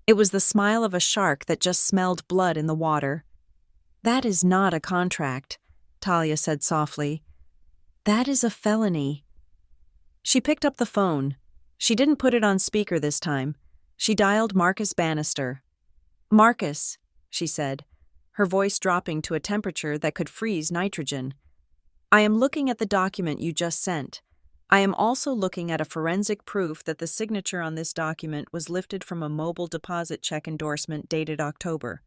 A: It was the smile of a shark that just smelled blood in the water. "That is not a contract," Talia said softly. "That is a felony." She picked up the phone. She didn't put it on speaker this time. She dialed Marcus Bannister. "Marcus," she said, her voice dropping to a temperature that could freeze nitrogen. "I am looking at the document you just sent. I am also looking at a forensic proof that the signature on this document was lifted from a mobile deposit check endorsement dated October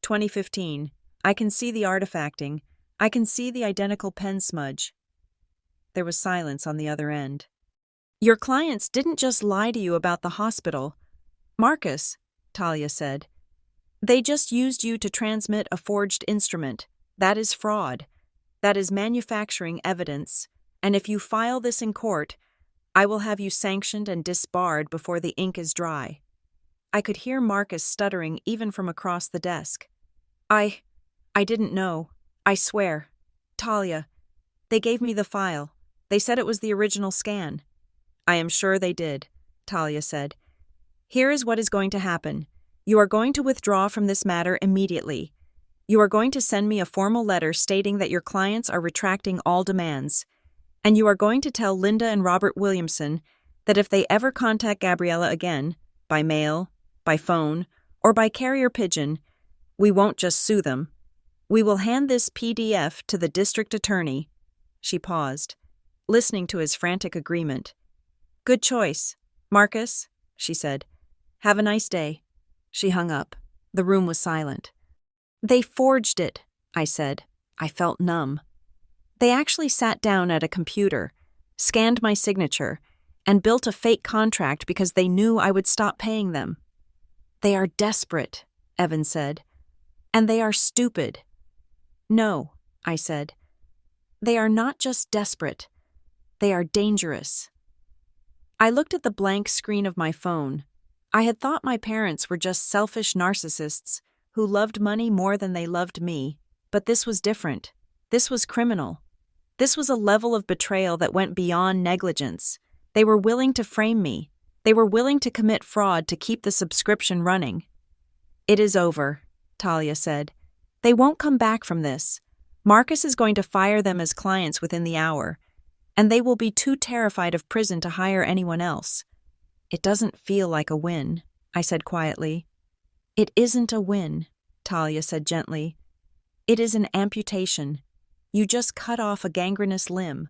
A: 2015. I can see the artifacting. I can see the identical pen smudge." There was silence on the other end. "Your clients didn't just lie to you about the hospital, Marcus," Talia said. "They just used you to transmit a forged instrument. That is fraud. That is manufacturing evidence. And if you file this in court, I will have you sanctioned and disbarred before the ink is dry." I could hear Marcus stuttering even from across the desk. I didn't know. I swear. Talia, they gave me the file. They said it was the original scan." "I am sure they did," Talia said. "Here is what is going to happen. You are going to withdraw from this matter immediately. You are going to send me a formal letter stating that your clients are retracting all demands. And you are going to tell Linda and Robert Williamson that if they ever contact Gabriella again, by mail, by phone, or by carrier pigeon, we won't just sue them. We will hand this PDF to the district attorney." She paused, listening to his frantic agreement. "Good choice, Marcus," she said. "Have a nice day." She hung up. The room was silent. "They forged it," I said. I felt numb. "They actually sat down at a computer, scanned my signature, and built a fake contract because they knew I would stop paying them." "They are desperate," Evan said. "And they are stupid." "No," I said. "They are not just desperate. They are dangerous." I looked at the blank screen of my phone. I had thought my parents were just selfish narcissists who loved money more than they loved me, but this was different. This was criminal. This was a level of betrayal that went beyond negligence. They were willing to frame me. They were willing to commit fraud to keep the subscription running. "It is over," Talia said. "They won't come back from this. Marcus is going to fire them as clients within the hour, and they will be too terrified of prison to hire anyone else." "It doesn't feel like a win," I said quietly. "It isn't a win," Talia said gently. "It is an amputation. You just cut off a gangrenous limb.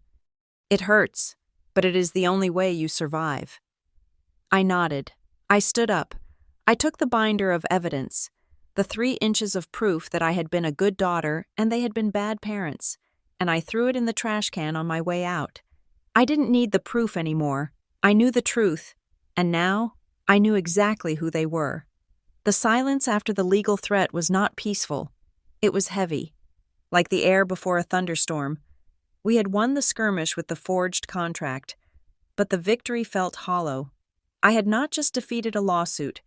A: It hurts, but it is the only way you survive." I nodded. I stood up. I took the binder of evidence, the 3 inches of proof that I had been a good daughter and they had been bad parents, and I threw it in the trash can on my way out. I didn't need the proof anymore. I knew the truth, and now I knew exactly who they were. The silence after the legal threat was not peaceful. It was heavy, like the air before a thunderstorm. We had won the skirmish with the forged contract, but the victory felt hollow. I had not just defeated a lawsuit.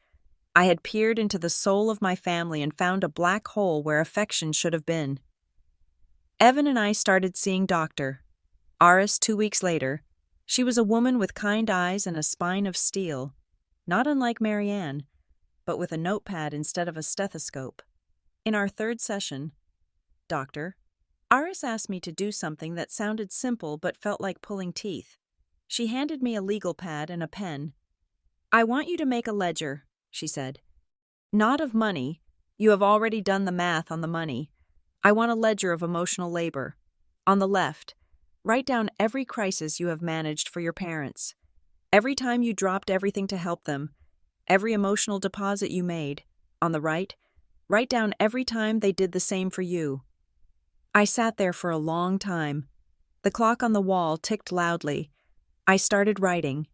A: I had peered into the soul of my family and found a black hole where affection should have been. Evan and I started seeing Dr. Aris 2 weeks later. She was a woman with kind eyes and a spine of steel, not unlike Marianne, but with a notepad instead of a stethoscope. In our 3rd session, Dr. Aris asked me to do something that sounded simple but felt like pulling teeth. She handed me a legal pad and a pen. "I want you to make a ledger," she said. "Not of money. You have already done the math on the money. I want a ledger of emotional labor. On the left, write down every crisis you have managed for your parents. Every time you dropped everything to help them. Every emotional deposit you made. On the right, write down every time they did the same for you." I sat there for a long time. The clock on the wall ticked loudly. I started writing.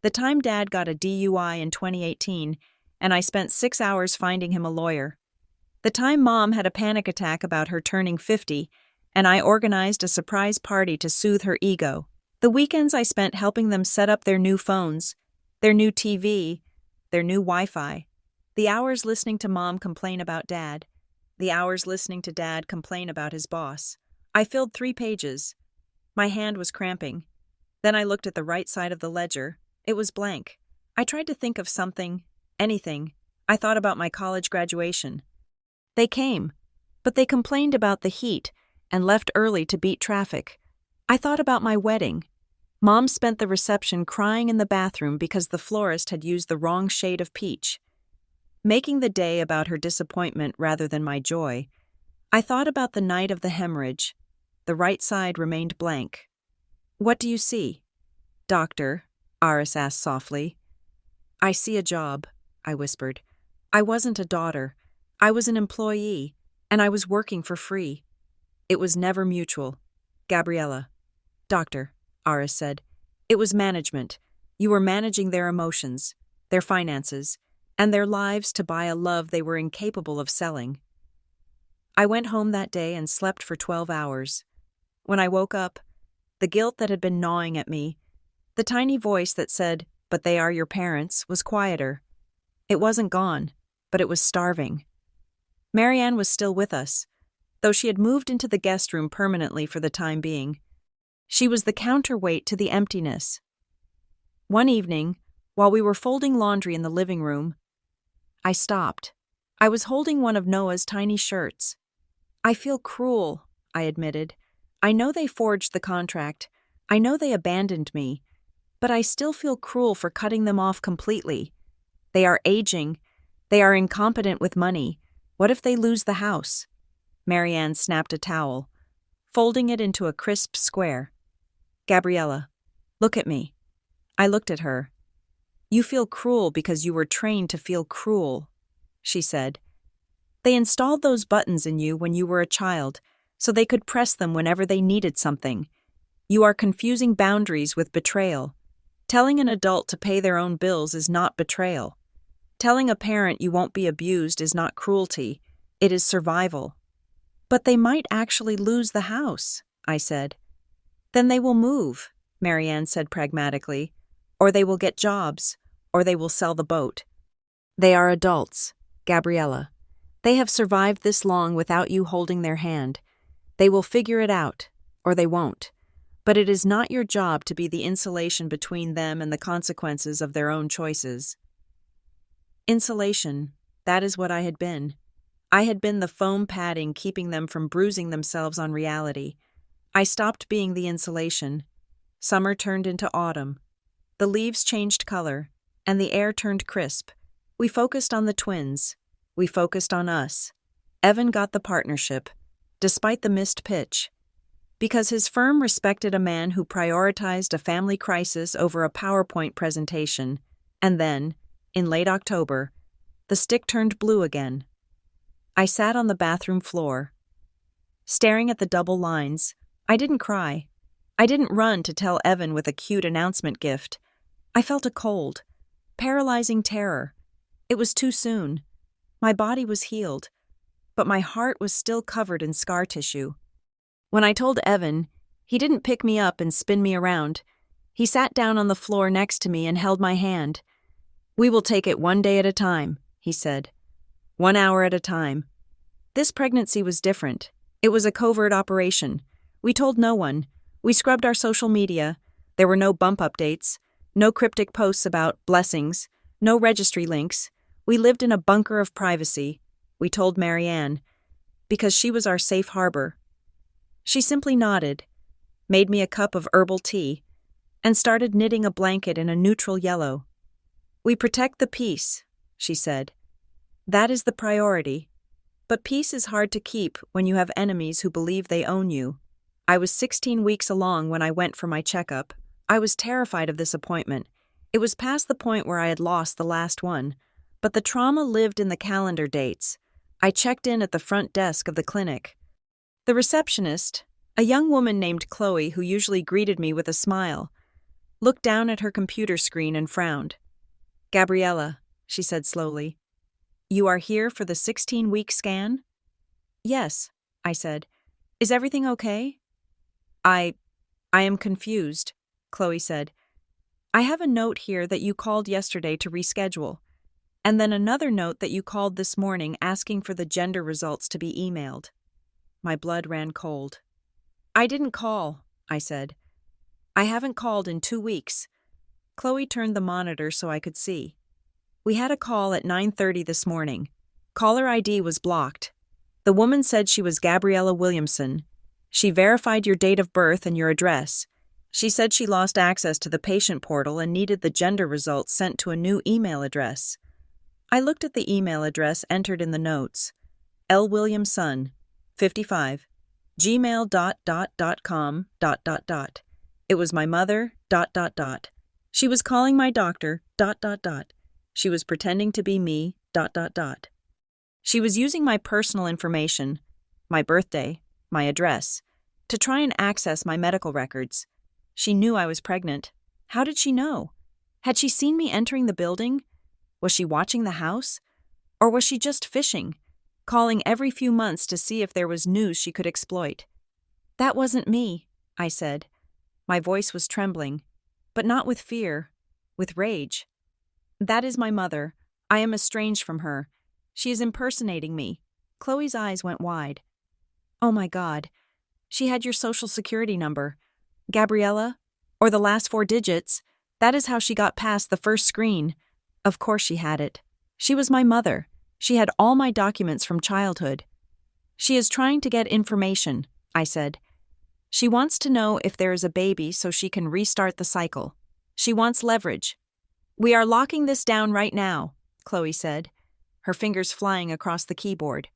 A: The time Dad got a DUI in 2018, and I spent 6 hours finding him a lawyer. The time Mom had a panic attack about her turning 50, and I organized a surprise party to soothe her ego. The weekends I spent helping them set up their new phones, their new TV, their new Wi-Fi. The hours listening to Mom complain about Dad. the hours listening to Dad complain about his boss. I filled 3 pages. My hand was cramping. Then I looked at the right side of the ledger. It was blank. I tried to think of something, anything. I thought about my college graduation. They came, but they complained about the heat and left early to beat traffic. I thought about my wedding. Mom spent the reception crying in the bathroom because the florist had used the wrong shade of peach. Making the day about her disappointment rather than my joy, I thought about the night of the hemorrhage. The right side remained blank. "What do you see?" "Doctor," Aris asked softly. "I see a job," I whispered. I wasn't a daughter. I was an employee, and I was working for free. It was never mutual. "Gabriella." "Doctor," Aris said. "It was management. You were managing their emotions, their finances, and their lives to buy a love they were incapable of selling." I went home that day and slept for 12 hours. When I woke up, the guilt that had been gnawing at me, the tiny voice that said, "But they are your parents," was quieter. It wasn't gone, but it was starving. Marianne was still with us, though she had moved into the guest room permanently for the time being. She was the counterweight to the emptiness. One evening, while we were folding laundry in the living room, I stopped. I was holding one of Noah's tiny shirts. "I feel cruel," I admitted. "I know they forged the contract. I know they abandoned me. But I still feel cruel for cutting them off completely. They are aging. They are incompetent with money. What if they lose the house?" Marianne snapped a towel, folding it into a crisp square. "Gabriella, look at me." I looked at her. "You feel cruel because you were trained to feel cruel," she said. "They installed those buttons in you when you were a child, so they could press them whenever they needed something. You are confusing boundaries with betrayal. Telling an adult to pay their own bills is not betrayal. Telling a parent you won't be abused is not cruelty, it is survival." "But they might actually lose the house," I said. "Then they will move," Marianne said pragmatically. "Or they will get jobs, or they will sell the boat. They are adults, Gabriella. They have survived this long without you holding their hand. They will figure it out, or they won't. But it is not your job to be the insulation between them and the consequences of their own choices." Insulation, that is what I had been. I had been the foam padding keeping them from bruising themselves on reality. I stopped being the insulation. Summer turned into autumn. The leaves changed color, and the air turned crisp. We focused on the twins. We focused on us. Evan got the partnership, despite the missed pitch. Because his firm respected a man who prioritized a family crisis over a PowerPoint presentation, and then, in late October, the stick turned blue again. I sat on the bathroom floor. Staring at the double lines, I didn't cry. I didn't run to tell Evan with a cute announcement gift. I felt a cold, paralyzing terror. It was too soon. My body was healed, but my heart was still covered in scar tissue. When I told Evan, he didn't pick me up and spin me around. He sat down on the floor next to me and held my hand. "We will take it one day at a time," he said. 1 hour at a time. This pregnancy was different. It was a covert operation. We told no one. We scrubbed our social media. There were no bump updates, no cryptic posts about blessings, no registry links. We lived in a bunker of privacy. We told Marianne, because she was our safe harbor. She simply nodded, made me a cup of herbal tea, and started knitting a blanket in a neutral yellow. "We protect the peace," she said. "That is the priority. But peace is hard to keep when you have enemies who believe they own you." I was 16 weeks along when I went for my checkup. I was terrified of this appointment. It was past the point where I had lost the last one, but the trauma lived in the calendar dates. I checked in at the front desk of the clinic. The receptionist, a young woman named Chloe who usually greeted me with a smile, looked down at her computer screen and frowned. "Gabriella," she said slowly, "you are here for the 16-week scan?" "Yes," I said. "Is everything okay?" I am confused," Chloe said. "I have a note here that you called yesterday to reschedule. And then another note that you called this morning asking for the gender results to be emailed. My blood ran cold. I didn't call, I said. I haven't called in 2 weeks. Chloe turned the monitor so I could see. We had a call at 9:30 this morning. Caller ID was blocked. The woman said she was Gabriella Williamson. She verified your date of birth and your address. She said she lost access to the patient portal and needed the gender results sent to a new email address. I looked at the email address entered in the notes. L. Williamson, 55, gmail.com. It was my mother, She was calling my doctor, She was pretending to be me, She was using my personal information, my birthday, my address, to try and access my medical records. She knew I was pregnant. How did she know? Had she seen me entering the building? Was she watching the house? Or was she just fishing, calling every few months to see if there was news she could exploit? That wasn't me, I said. My voice was trembling, but not with fear, with rage. That is my mother. I am estranged from her. She is impersonating me. Chloe's eyes went wide. Oh my God. She had your social security number. Gabriella? Or the last 4 digits. That is how she got past the first screen. Of course she had it. She was my mother. She had all my documents from childhood. She is trying to get information, I said. She wants to know if there is a baby so she can restart the cycle. She wants leverage. We are locking this down right now, Chloe said, her fingers flying across the keyboard.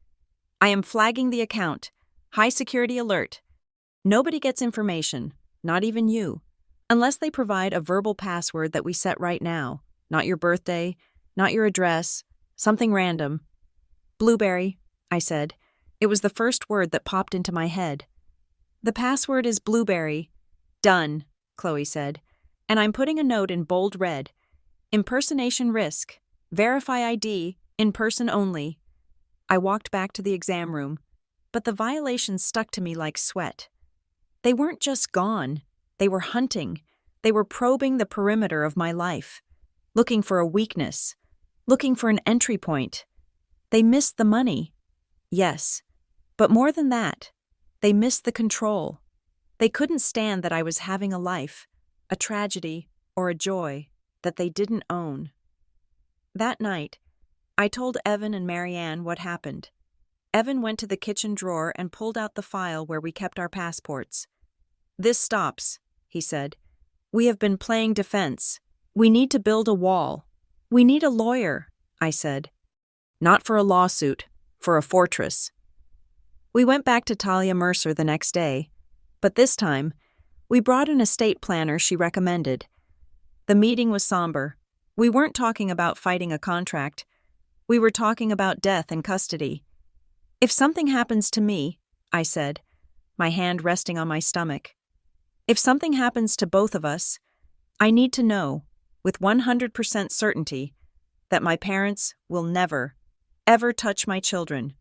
A: I am flagging the account. High security alert. Nobody gets information, not even you, unless they provide a verbal password that we set right now. Not your birthday, not your address, something random. Blueberry, I said. It was the first word that popped into my head. The password is blueberry. Done, Chloe said. And I'm putting a note in bold red. Impersonation risk. Verify ID. In person only. I walked back to the exam room, but the violations stuck to me like sweat. They weren't just gone. They were hunting. They were probing the perimeter of my life, looking for a weakness, looking for an entry point. They missed the money. Yes, but more than that, they missed the control. They couldn't stand that I was having a life, a tragedy, or a joy that they didn't own. That night, I told Evan and Marianne what happened. Evan went to the kitchen drawer and pulled out the file where we kept our passports. This stops, he said. We have been playing defense. We need to build a wall. We need a lawyer, I said. Not for a lawsuit, for a fortress. We went back to Talia Mercer the next day, but this time, we brought an estate planner she recommended. The meeting was somber. We weren't talking about fighting a contract. We were talking about death and custody. If something happens to me, I said, my hand resting on my stomach, if something happens to both of us, I need to know, with 100% certainty, that my parents will never, ever touch my children.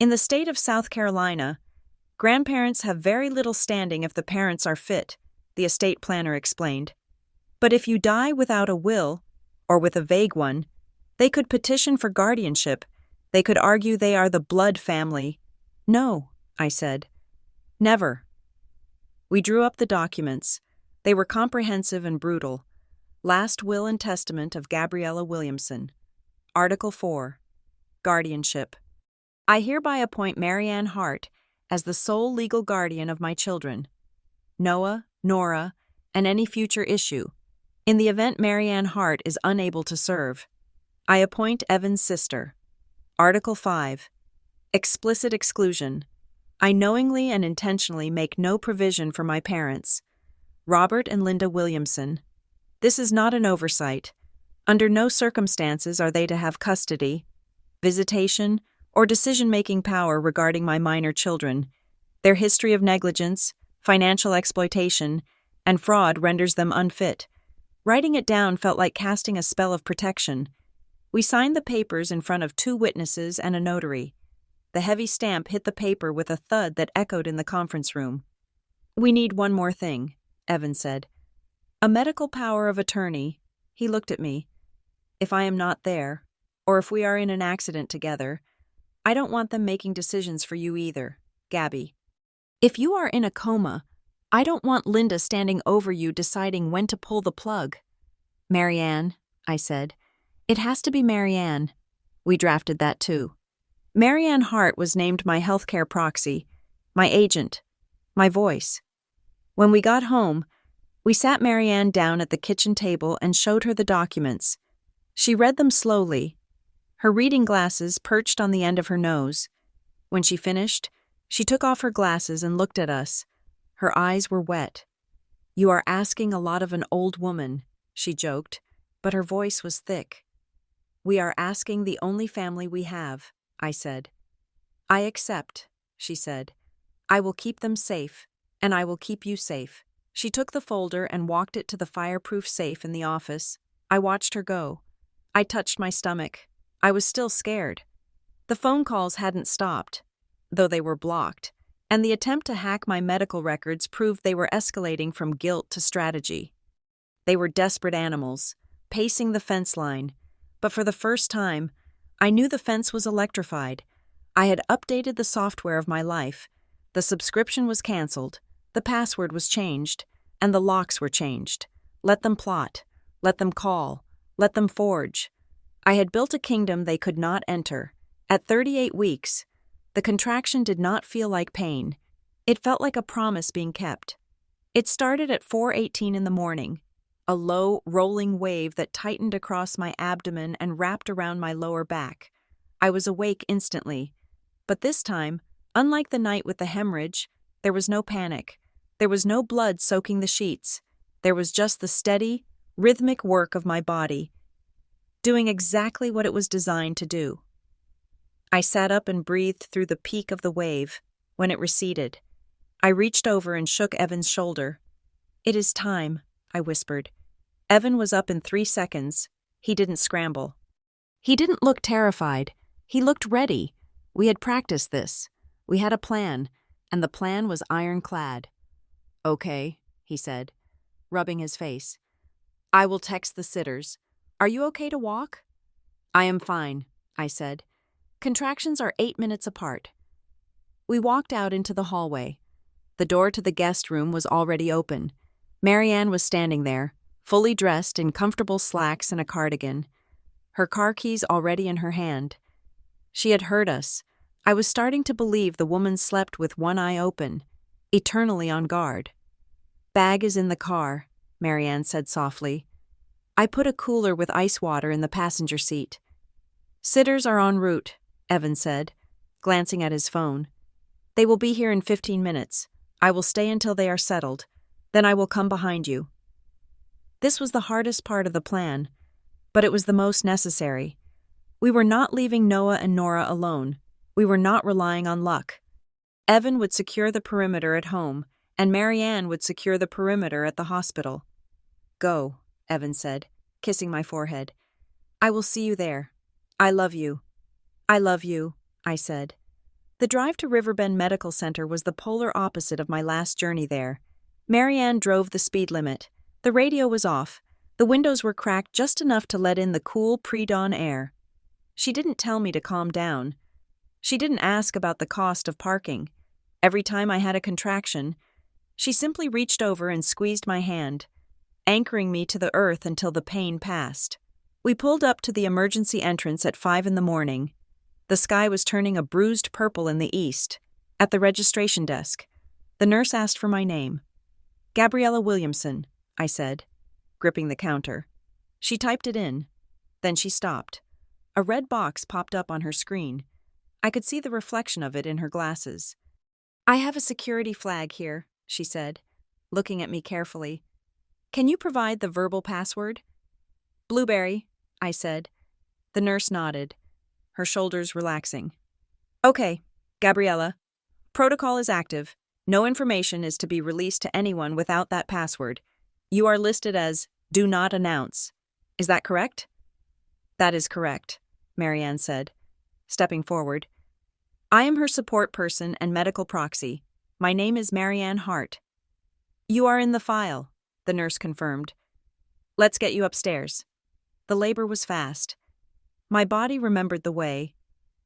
A: In the state of South Carolina, grandparents have very little standing if the parents are fit, the estate planner explained. But if you die without a will, or with a vague one, they could petition for guardianship. They could argue they are the blood family. No, I said. Never. We drew up the documents. They were comprehensive and brutal. Last Will and Testament of Gabriella Williamson. Article 4. Guardianship. I hereby appoint Marianne Hart as the sole legal guardian of my children, Noah, Nora, and any future issue. In the event Marianne Hart is unable to serve, I appoint Evan's sister. Article 5. Explicit exclusion. I knowingly and intentionally make no provision for my parents, Robert and Linda Williamson. This is not an oversight. Under no circumstances are they to have custody, visitation, or decision-making power regarding my minor children. Their history of negligence, financial exploitation, and fraud renders them unfit. Writing it down felt like casting a spell of protection. We signed the papers in front of 2 witnesses and a notary. The heavy stamp hit the paper with a thud that echoed in the conference room. We need one more thing, Evan said. A medical power of attorney. He looked at me. If I am not there, or if we are in an accident together. I don't want them making decisions for you either, Gabby. If you are in a coma, I don't want Linda standing over you deciding when to pull the plug. Marianne, I said. It has to be Marianne. We drafted that too. Marianne Hart was named my healthcare proxy, my agent, my voice. When we got home, we sat Marianne down at the kitchen table and showed her the documents. She read them slowly, her reading glasses perched on the end of her nose. When she finished, she took off her glasses and looked at us. Her eyes were wet. You are asking a lot of an old woman, she joked, but her voice was thick. We are asking the only family we have, I said. I accept, she said. I will keep them safe, and I will keep you safe. She took the folder and walked it to the fireproof safe in the office. I watched her go. I touched my stomach. I was still scared. The phone calls hadn't stopped, though they were blocked, and the attempt to hack my medical records proved they were escalating from guilt to strategy. They were desperate animals, pacing the fence line, but for the first time, I knew the fence was electrified. I had updated the software of my life. The subscription was canceled, the password was changed, and the locks were changed. Let them plot, let them call, let them forge. I had built a kingdom they could not enter. At 38 weeks, the contraction did not feel like pain. It felt like a promise being kept. It started at 4:18 in the morning, a low, rolling wave that tightened across my abdomen and wrapped around my lower back. I was awake instantly. But this time, unlike the night with the hemorrhage, there was no panic. There was no blood soaking the sheets. There was just the steady, rhythmic work of my body, doing exactly what it was designed to do. I sat up and breathed through the peak of the wave. When it receded, I reached over and shook Evan's shoulder. It is time, I whispered. Evan was up in 3 seconds. He didn't scramble. He didn't look terrified. He looked ready. We had practiced this. We had a plan, and the plan was ironclad. Okay, he said, rubbing his face. I will text the sitters. Are you okay to walk? I am fine, I said. Contractions are 8 minutes apart. We walked out into the hallway. The door to the guest room was already open. Marianne was standing there, fully dressed in comfortable slacks and a cardigan, her car keys already in her hand. She had heard us. I was starting to believe the woman slept with one eye open, eternally on guard. Bag is in the car, Marianne said softly. I put a cooler with ice water in the passenger seat. Sitters are en route, Evan said, glancing at his phone. They will be here in 15 minutes. I will stay until they are settled. Then I will come behind you. This was the hardest part of the plan, but it was the most necessary. We were not leaving Noah and Nora alone. We were not relying on luck. Evan would secure the perimeter at home, and Marianne would secure the perimeter at the hospital. Go, Evan said, kissing my forehead. I will see you there. I love you. I love you, I said. The drive to Riverbend Medical Center was the polar opposite of my last journey there. Marianne drove the speed limit. The radio was off. The windows were cracked just enough to let in the cool pre-dawn air. She didn't tell me to calm down. She didn't ask about the cost of parking. Every time I had a contraction, she simply reached over and squeezed my hand, anchoring me to the earth until the pain passed. We pulled up to the emergency entrance at 5 in the morning. The sky was turning a bruised purple in the east. At the registration desk, the nurse asked for my name. Gabriella Williamson, I said, gripping the counter. She typed it in. Then she stopped. A red box popped up on her screen. I could see the reflection of it in her glasses. I have a security flag here, she said, looking at me carefully. Can you provide the verbal password? Blueberry, I said. The nurse nodded, her shoulders relaxing. Okay, Gabriella. Protocol is active. No information is to be released to anyone without that password. You are listed as Do Not Announce. Is that correct? That is correct, Marianne said, stepping forward. I am her support person and medical proxy. My name is Marianne Hart. You are in the file, the nurse confirmed. Let's get you upstairs. The labor was fast. My body remembered the way.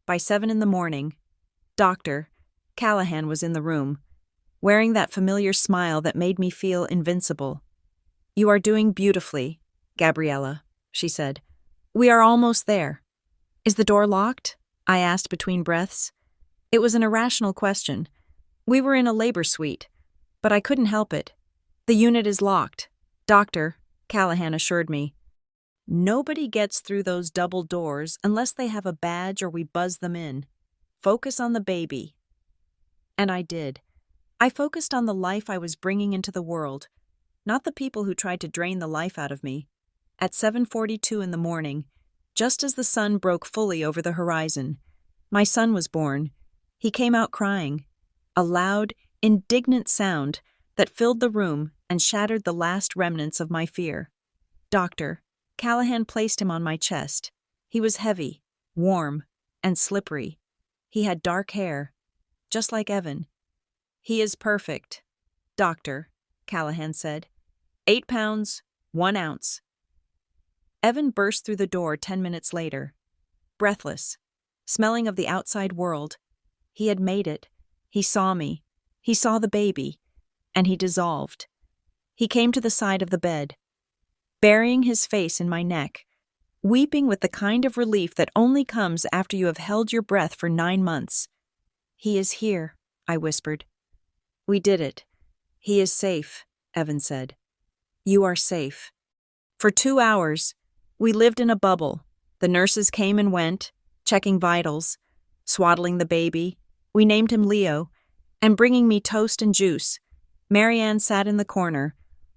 A: By 7 in the morning, Dr. Callahan was in the room, wearing that familiar smile that made me feel invincible. "You are doing beautifully, Gabriella," she said. "We are almost there." "Is the door locked?" I asked between breaths. It was an irrational question. We were in a labor suite, but I couldn't help it. "The unit is locked," Dr. Callahan assured me. "Nobody gets through those double doors unless they have a badge or we buzz them in. Focus on the baby." And I did. I focused on the life I was bringing into the world, not the people who tried to drain the life out of me. At 7:42 in the morning, just as the sun broke fully over the horizon, my son was born. He came out crying, a loud, indignant sound that filled the room and shattered the last remnants of my fear. Dr. Callahan placed him on my chest. He was heavy, warm, and slippery. He had dark hair, just like Evan. "He is perfect," Dr. Callahan said. 8 pounds, 1 ounce. Evan burst through the door 10 minutes later. Breathless, smelling of the outside world. He had made it. He saw me. He saw the baby. And he dissolved. He came to the side of the bed, burying his face in my neck, weeping with the kind of relief that only comes after you have held your breath for 9 months. "He is here," I whispered. "We did it. He is safe," Evan said. "You are safe." For 2 hours, we lived in a bubble. The nurses came and went, checking vitals, swaddling the baby. We named him Leo, and bringing me toast and juice. Marianne sat in the corner,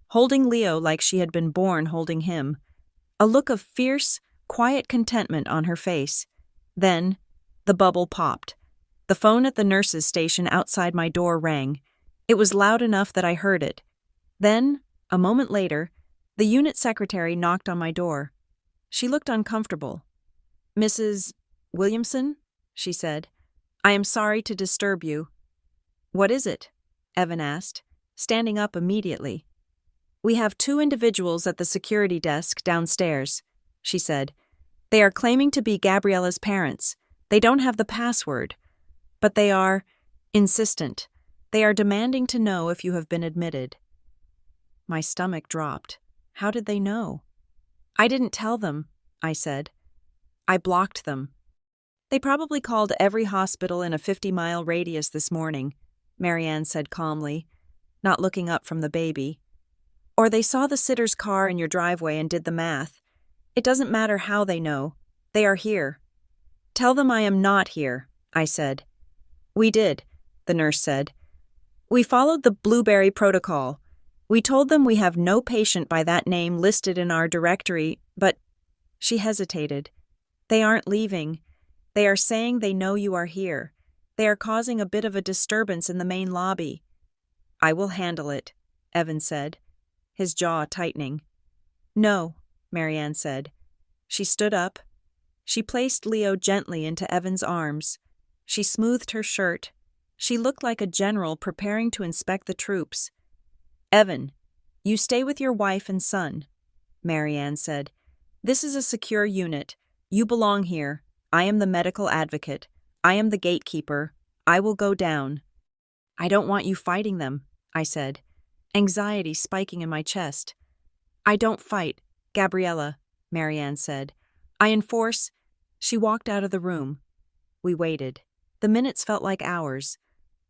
A: holding Leo like she had been born holding him, a look of fierce, quiet contentment on her face. Then, the bubble popped. The phone at the nurses' station outside my door rang. It was loud enough that I heard it. Then, a moment later, the unit secretary knocked on my door. She looked uncomfortable. "Mrs. Williamson?" she said. "I am sorry to disturb you." "What is it?" Evan asked, standing up immediately. "We have 2 individuals at the security desk downstairs," she said. "They are claiming to be Gabriella's parents. They don't have the password, but they are insistent. They are demanding to know if you have been admitted." My stomach dropped. How did they know? "I didn't tell them," I said. "I blocked them." "They probably called every hospital in a 50-mile radius this morning," Marianne said calmly, not looking up from the baby. "Or they saw the sitter's car in your driveway and did the math. It doesn't matter how they know. They are here." "Tell them I am not here," I said. "We did," the nurse said. "We followed the Blueberry Protocol. We told them we have no patient by that name listed in our directory, but—" She hesitated. "They aren't leaving. They are saying they know you are here. They are causing a bit of a disturbance in the main lobby." "I will handle it," Evan said, his jaw tightening. "No," Marianne said. She stood up. She placed Leo gently into Evan's arms. She smoothed her shirt. She looked like a general preparing to inspect the troops. "Evan, you stay with your wife and son," Marianne said. "This is a secure unit. You belong here. I am the medical advocate. I am the gatekeeper. I will go down." "I don't want you fighting them," I said, anxiety spiking in my chest. "I don't fight, Gabriella," Marianne said. "I enforce—" She walked out of the room. We waited. The minutes felt like hours.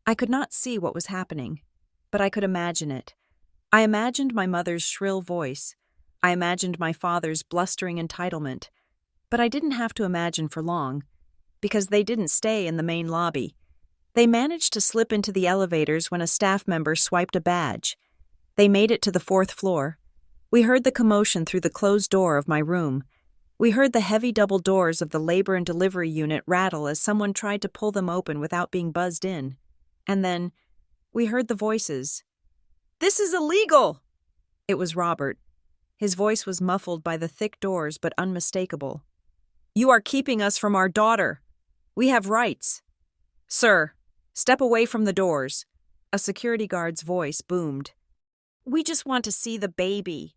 A: I could not see what was happening, but I could imagine it. I imagined my mother's shrill voice. I imagined my father's blustering entitlement. But I didn't have to imagine for long, because they didn't stay in the main lobby. They managed to slip into the elevators when a staff member swiped a badge. They made it to the 4th floor. We heard the commotion through the closed door of my room. We heard the heavy double doors of the labor and delivery unit rattle as someone tried to pull them open without being buzzed in. And then, we heard the voices. "This is illegal!" It was Robert. His voice was muffled by the thick doors but unmistakable. "You are keeping us from our daughter. We have rights." "Sir, step away from the doors," a security guard's voice boomed. "We just want to see the baby."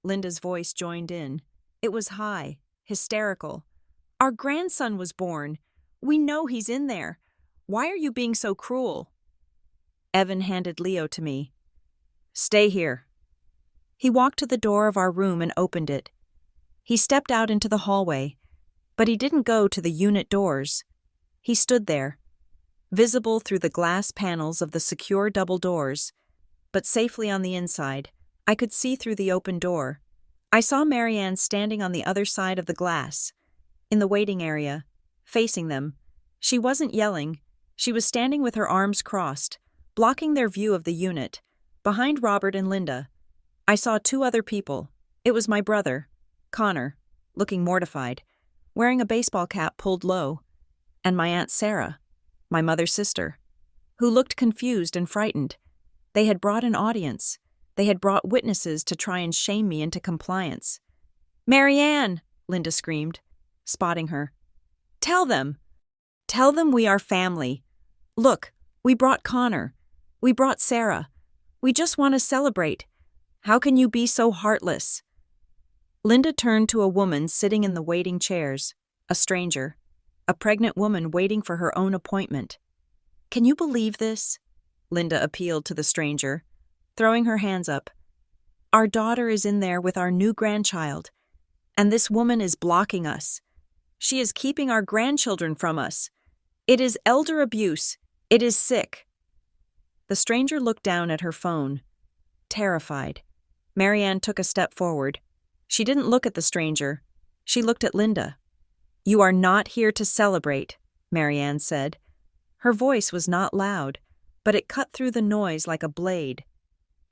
A: Linda's voice joined in. It was high, hysterical. Our grandson was born. We know he's in there. Why are you being so cruel?" Evan handed Leo to me. "Stay here." He walked to the door of our room and opened it. He stepped out into the hallway, but he didn't go to the unit doors. He stood there, visible through the glass panels of the secure double doors, but safely on the inside. I could see through the open door. I saw Marianne standing on the other side of the glass, in the waiting area, facing them. She wasn't yelling. She was standing with her arms crossed, blocking their view of the unit, behind Robert and Linda. I saw two other people. It was my brother, Connor, looking mortified, wearing a baseball cap pulled low, and my Aunt Sarah, my mother's sister, who looked confused and frightened. They had brought an audience. They had brought witnesses to try and shame me into compliance. "Marianne!" Linda screamed, spotting her. Tell them we are family. Look, we brought Connor. We brought Sarah. We just want to celebrate. How can you be so heartless?" Linda turned to a woman sitting in the waiting chairs, a stranger, a pregnant woman waiting for her own appointment. "Can you believe this?" Linda appealed to the stranger, throwing her hands up. "Our daughter is in there with our new grandchild, and this woman is blocking us. She is keeping our grandchildren from us. It is elder abuse. It is sick." The stranger looked down at her phone, terrified. Marianne took a step forward. She didn't look at the stranger. She looked at Linda. "You are not here to celebrate," Marianne said. Her voice was not loud, but it cut through the noise like a blade.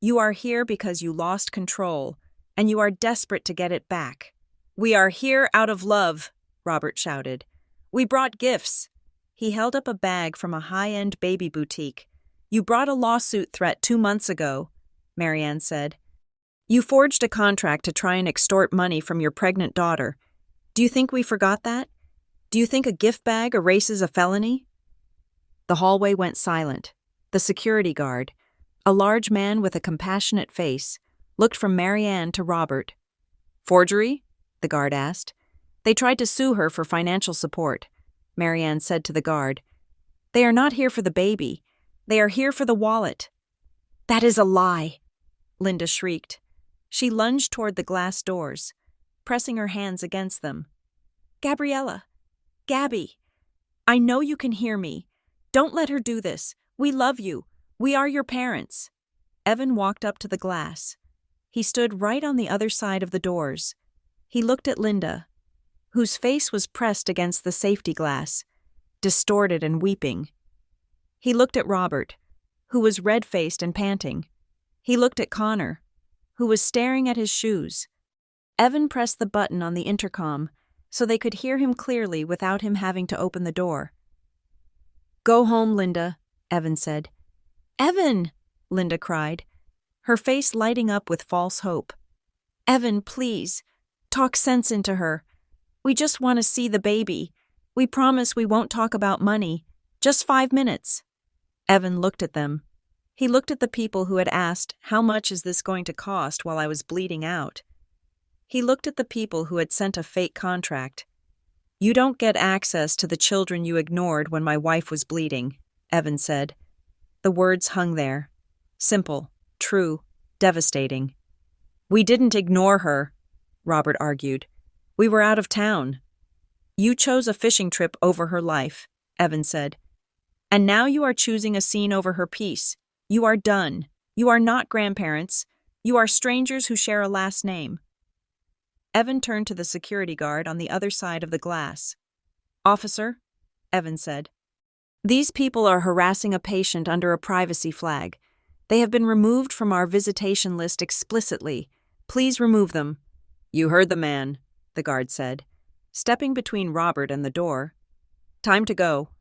A: "You are here because you lost control, and you are desperate to get it back." "We are here out of love," Robert shouted. "We brought gifts." He held up a bag from a high-end baby boutique. "You brought a lawsuit threat 2 months ago," Marianne said. "You forged a contract to try and extort money from your pregnant daughter. Do you think we forgot that? Do you think a gift bag erases a felony?" The hallway went silent. The security guard, a large man with a compassionate face, looked from Marianne to Robert. "Forgery?" the guard asked. "They tried to sue her for financial support," Marianne said to the guard. "They are not here for the baby. They are here for the wallet." "That is a lie," Linda shrieked. She lunged toward the glass doors, pressing her hands against them. "Gabriella! Gabby! I know you can hear me. Don't let her do this. We love you. We are your parents." Evan walked up to the glass. He stood right on the other side of the doors. He looked at Linda, whose face was pressed against the safety glass, distorted and weeping. He looked at Robert, who was red-faced and panting. He looked at Connor, who was staring at his shoes. Evan pressed the button on the intercom so they could hear him clearly without him having to open the door. "Go home, Linda," Evan said. "Evan!" Linda cried, her face lighting up with false hope. "Evan, please, talk sense into her. We just want to see the baby. We promise we won't talk about money. Just 5 minutes." Evan looked at them. He looked at the people who had asked, "How much is this going to cost?" while I was bleeding out. He looked at the people who had sent a fake contract. "You don't get access to the children you ignored when my wife was bleeding," Evan said. The words hung there. Simple, true, devastating. "We didn't ignore her," Robert argued. "We were out of town." "You chose a fishing trip over her life," Evan said. "And now you are choosing a scene over her peace. You are done. You are not grandparents. You are strangers who share a last name." Evan turned to the security guard on the other side of the glass. "Officer," Evan said, "these people are harassing a patient under a privacy flag. They have been removed from our visitation list explicitly. Please remove them." "You heard the man," the guard said, stepping between Robert and the door. "Time to go."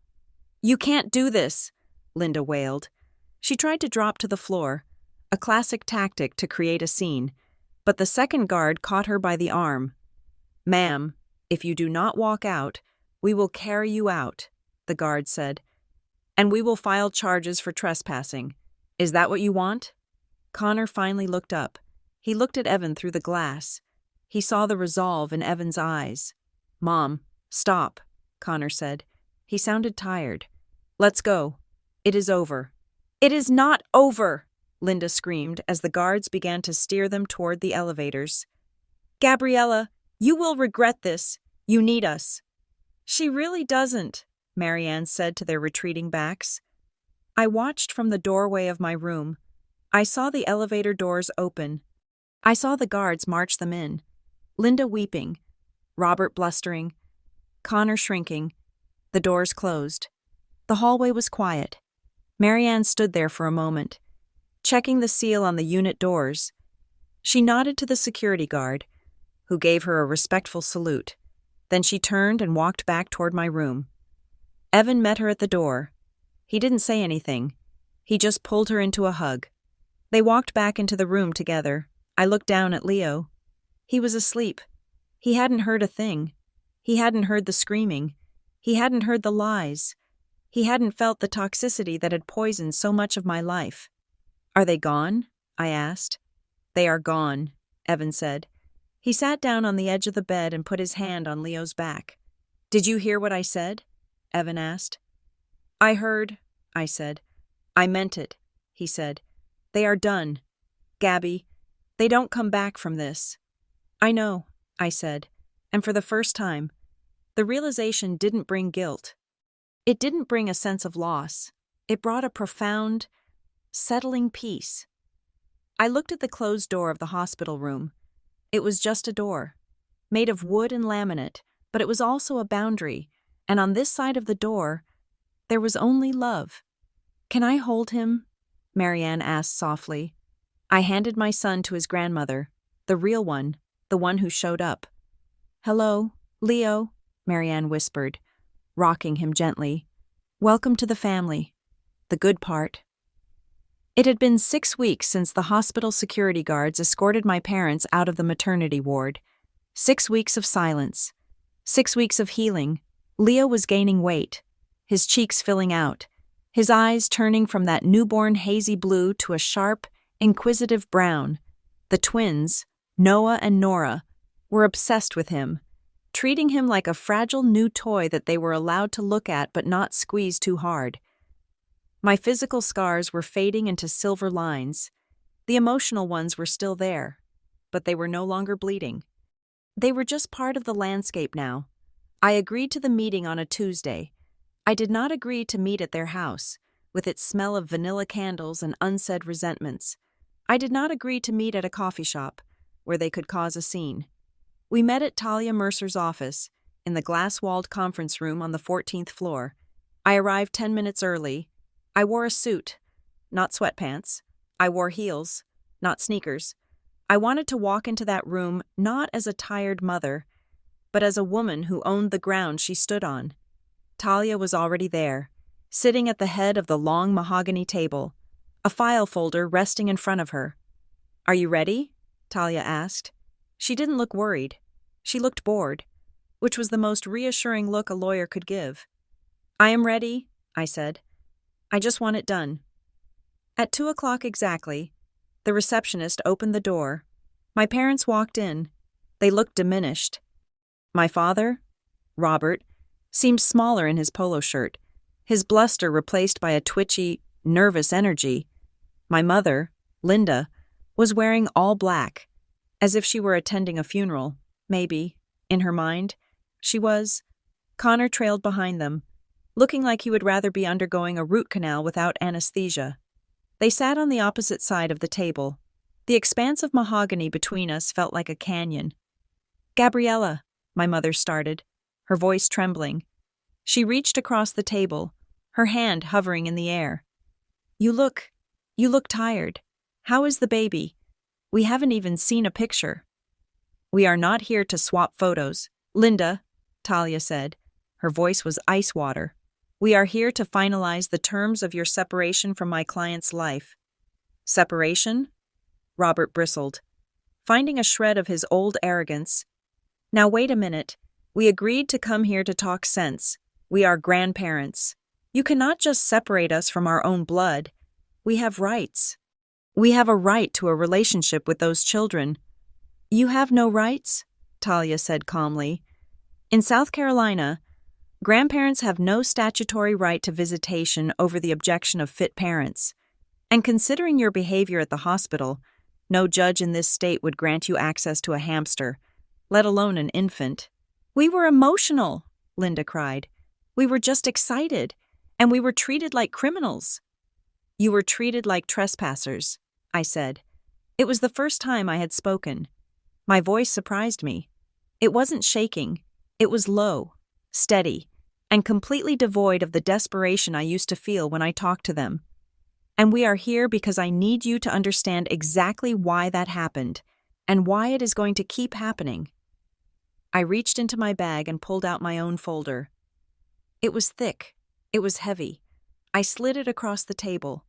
A: "You can't do this," Linda wailed. She tried to drop to the floor, a classic tactic to create a scene, but the second guard caught her by the arm. "Ma'am, if you do not walk out, we will carry you out," the guard said, "and we will file charges for trespassing. Is that what you want?" Connor finally looked up. He looked at Evan through the glass. He saw the resolve in Evan's eyes. "Mom, Stop, Connor said. He sounded tired. Let's go. It is over. It is not over, Linda screamed as the guards began to steer them toward the elevators. Gabriella, you will regret this. You need us. She really doesn't, Marianne said to their retreating backs. I watched from the doorway of my room. I saw the elevator doors open. I saw the guards march them in. Linda weeping, Robert blustering, Connor shrinking. The doors closed. The hallway was quiet. Marianne stood there for a moment, checking the seal on the unit doors. She nodded to the security guard, who gave her a respectful salute. Then she turned and walked back toward my room. Evan met her at the door. He didn't say anything. He just pulled her into a hug. They walked back into the room together. I looked down at Leo. He was asleep. He hadn't heard a thing. He hadn't heard the screaming. He hadn't heard the lies. He hadn't felt the toxicity that had poisoned so much of my life. Are they gone? I asked. They are gone, Evan said. He sat down on the edge of the bed and put his hand on Leo's back. Did you hear what I said? Evan asked. I heard, I said. I meant it, he said. They are done. Gabby, they don't come back from this. I know, I said, and for the first time, the realization didn't bring guilt. It didn't bring a sense of loss. It brought a profound, settling peace. I looked at the closed door of the hospital room. It was just a door, made of wood and laminate, but it was also a boundary, and on this side of the door, there was only love. Can I hold him? Marianne asked softly. I handed my son to his grandmother, the real one, the one who showed up. Hello, Leo, Marianne whispered, rocking him gently. Welcome to the family. The good part. It had been 6 weeks since the hospital security guards escorted my parents out of the maternity ward. 6 weeks of silence. 6 weeks of healing. Leo was gaining weight, his cheeks filling out, his eyes turning from that newborn hazy blue to a sharp, inquisitive brown. The twins, Noah and Nora, were obsessed with him, treating him like a fragile new toy that they were allowed to look at but not squeeze too hard. My physical scars were fading into silver lines. The emotional ones were still there, but they were no longer bleeding. They were just part of the landscape now. I agreed to the meeting on a Tuesday. I did not agree to meet at their house, with its smell of vanilla candles and unsaid resentments. I did not agree to meet at a coffee shop, where they could cause a scene. We met at Talia Mercer's office, in the glass-walled conference room on the 14th floor. I arrived 10 minutes early. I wore a suit, not sweatpants. I wore heels, not sneakers. I wanted to walk into that room not as a tired mother, but as a woman who owned the ground she stood on. Talia was already there, sitting at the head of the long mahogany table, a file folder resting in front of her. Are you ready? Talia asked. She didn't look worried. She looked bored, which was the most reassuring look a lawyer could give. I am ready, I said. I just want it done. At 2 o'clock exactly, the receptionist opened the door. My parents walked in. They looked diminished. My father, Robert, seemed smaller in his polo shirt, his bluster replaced by a twitchy, nervous energy. My mother, Linda, was wearing all black, as if she were attending a funeral. Maybe, in her mind, she was. Connor trailed behind them, looking like he would rather be undergoing a root canal without anesthesia. They sat on the opposite side of the table. The expanse of mahogany between us felt like a canyon. Gabriella, my mother started, her voice trembling. She reached across the table, her hand hovering in the air. You look tired. How is the baby? We haven't even seen a picture. We are not here to swap photos, Linda, Talia said. Her voice was ice water. We are here to finalize the terms of your separation from my client's life. Separation? Robert bristled, finding a shred of his old arrogance. Now wait a minute. We agreed to come here to talk sense. We are grandparents. You cannot just separate us from our own blood. We have rights. We have a right to a relationship with those children. You have no rights? Talia said calmly. In South Carolina, grandparents have no statutory right to visitation over the objection of fit parents. And considering your behavior at the hospital, no judge in this state would grant you access to a hamster, let alone an infant. We were emotional, Linda cried. We were just excited, and we were treated like criminals. You were treated like trespassers, I said. It was the first time I had spoken. My voice surprised me. It wasn't shaking. It was low, steady, and completely devoid of the desperation I used to feel when I talked to them. And we are here because I need you to understand exactly why that happened, and why it is going to keep happening. I reached into my bag and pulled out my own folder. It was thick. It was heavy. I slid it across the table.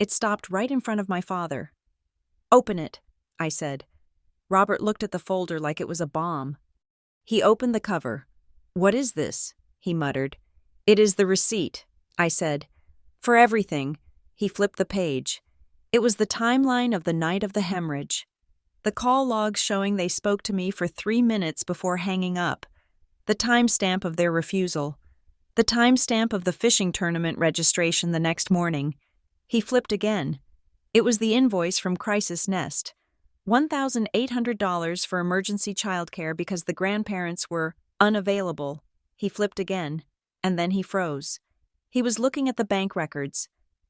A: It stopped right in front of my father. Open it, I said. Robert looked at the folder like it was a bomb. He opened the cover. What is this? He muttered. It is the receipt, I said. For everything. He flipped the page. It was the timeline of the night of the hemorrhage. The call logs showing they spoke to me for 3 minutes before hanging up. The timestamp of their refusal. The timestamp of the fishing tournament registration the next morning. He flipped again. It was the invoice from Crisis Nest. $1,800 for emergency childcare because the grandparents were unavailable. He flipped again, and then he froze. He was looking at the bank records.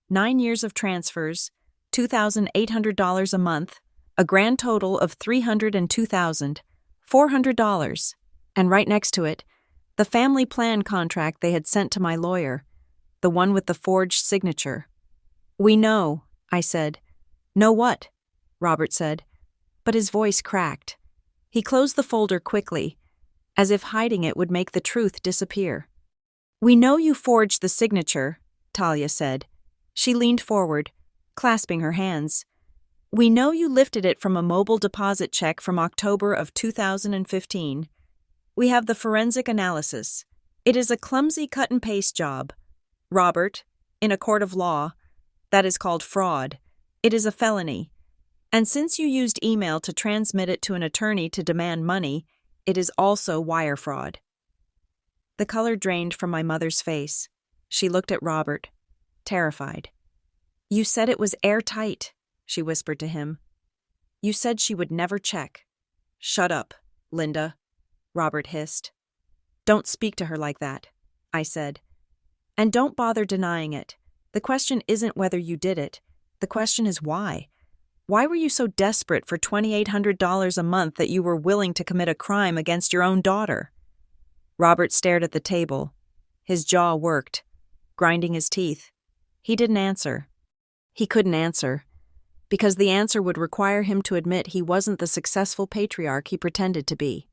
A: 9 years of transfers, $2,800 a month, a grand total of $302,400. And right next to it, the family plan contract they had sent to my lawyer, the one with the forged signature. We know, I said. Know what? Robert said, but his voice cracked. He closed the folder quickly, as if hiding it would make the truth disappear. We know you forged the signature, Talia said. She leaned forward, clasping her hands. We know you lifted it from a mobile deposit check from October of 2015. We have the forensic analysis. It is a clumsy cut-and-paste job. Robert, in a court of law, that is called fraud. It is a felony. And since you used email to transmit it to an attorney to demand money, it is also wire fraud. The color drained from my mother's face. She looked at Robert, terrified. You said it was airtight, she whispered to him. You said she would never check. Shut up, Linda, Robert hissed. Don't speak to her like that, I said. And don't bother denying it. The question isn't whether you did it. The question is why. Why were you so desperate for $2,800 a month that you were willing to commit a crime against your own daughter? Robert stared at the table. His jaw worked, grinding his teeth. He didn't answer. He couldn't answer, because the answer would require him to admit he wasn't the successful patriarch he pretended to be.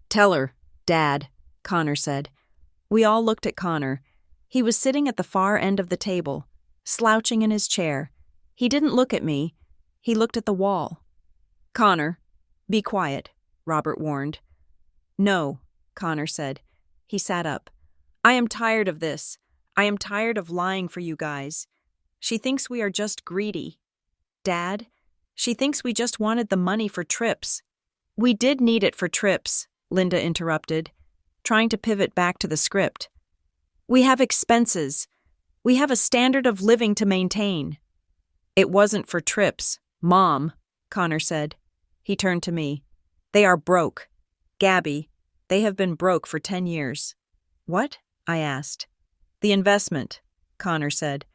A: Tell her, Dad, Connor said. We all looked at Connor. He was sitting at the far end of the table, slouching in his chair. He didn't look at me. He looked at the wall. Connor, be quiet, Robert warned. No, Connor said. He sat up. I am tired of this. I am tired of lying for you guys. She thinks we are just greedy. Dad, she thinks we just wanted the money for trips. We did need it for trips, Linda interrupted, trying to pivot back to the script. We have expenses. We have a standard of living to maintain. It wasn't for trips, Mom, Connor said. He turned to me. They are broke. Gabby, they have been broke for 10 years. What? I asked. The investment, Connor said.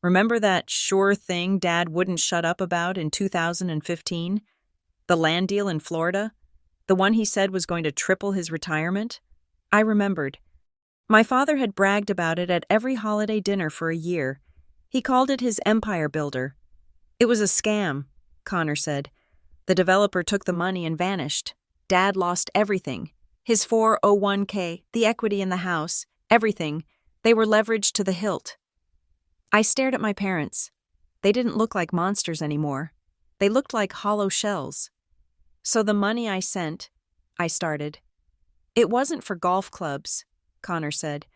A: Remember that sure thing Dad wouldn't shut up about in 2015? The land deal in Florida? The one he said was going to triple his retirement? I remembered. My father had bragged about it at every holiday dinner for a year. He called it his empire builder. It was a scam, Connor said. The developer took the money and vanished. Dad lost everything. His 401k, the equity in the house, everything. They were leveraged to the hilt. I stared at my parents. They didn't look like monsters anymore. They looked like hollow shells. So the money I sent, I started. It wasn't for golf clubs, Connor said.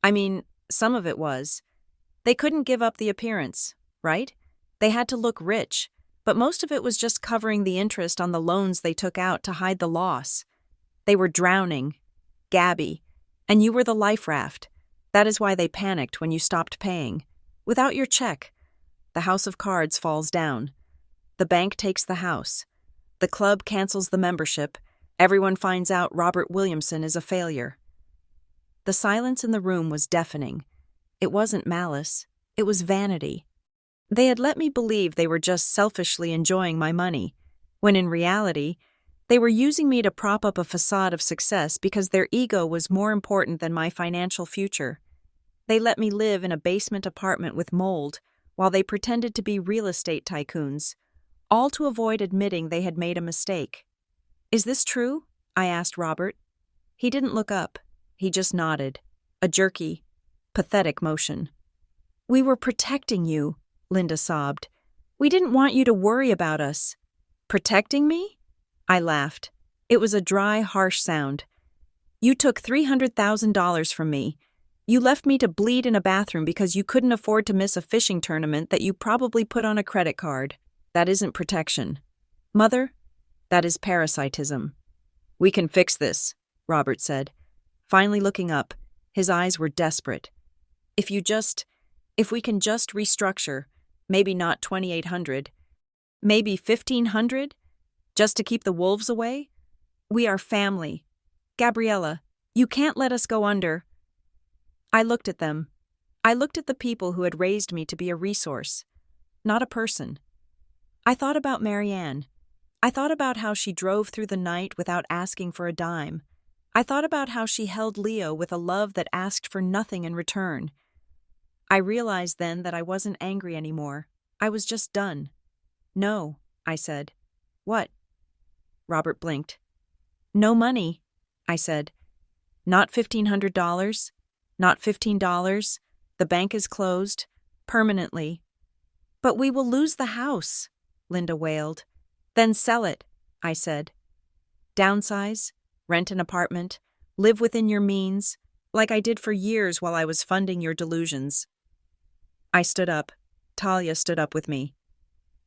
A: I mean, some of it was. They couldn't give up the appearance, right? They had to look rich, but most of it was just covering the interest on the loans they took out to hide the loss. They were drowning. Gabby. And you were the life raft. That is why they panicked when you stopped paying. Without your check, the house of cards falls down. The bank takes the house. The club cancels the membership. Everyone finds out Robert Williamson is a failure. The silence in the room was deafening. It wasn't malice. It was vanity. They had let me believe they were just selfishly enjoying my money, when in reality, they were using me to prop up a facade of success because their ego was more important than my financial future. They let me live in a basement apartment with mold while they pretended to be real estate tycoons, all to avoid admitting they had made a mistake. "Is this true?" I asked Robert. He didn't look up. He just nodded, a jerky, pathetic motion. "We were protecting you," Linda sobbed. "We didn't want you to worry about us." "Protecting me?" I laughed. It was a dry, harsh sound. "You took $300,000 from me. You left me to bleed in a bathroom because you couldn't afford to miss a fishing tournament that you probably put on a credit card. That isn't protection. Mother, that is parasitism." "We can fix this," Robert said, finally looking up. His eyes were desperate. If we can just restructure, maybe not 2,800, maybe 1,500, just to keep the wolves away? We are family. Gabriella, you can't let us go under." I looked at them. I looked at the people who had raised me to be a resource, not a person. I thought about Marianne. I thought about how she drove through the night without asking for a dime. I thought about how she held Leo with a love that asked for nothing in return. I realized then that I wasn't angry anymore. I was just done. "No," I said. "What?" Robert blinked. "No money," I said. "Not $1,500, not $15. The bank is closed, permanently." "But we will lose the house," Linda wailed. "Then sell it," I said. "Downsize, rent an apartment, live within your means, like I did for years while I was funding your delusions." I stood up. Talia stood up with me.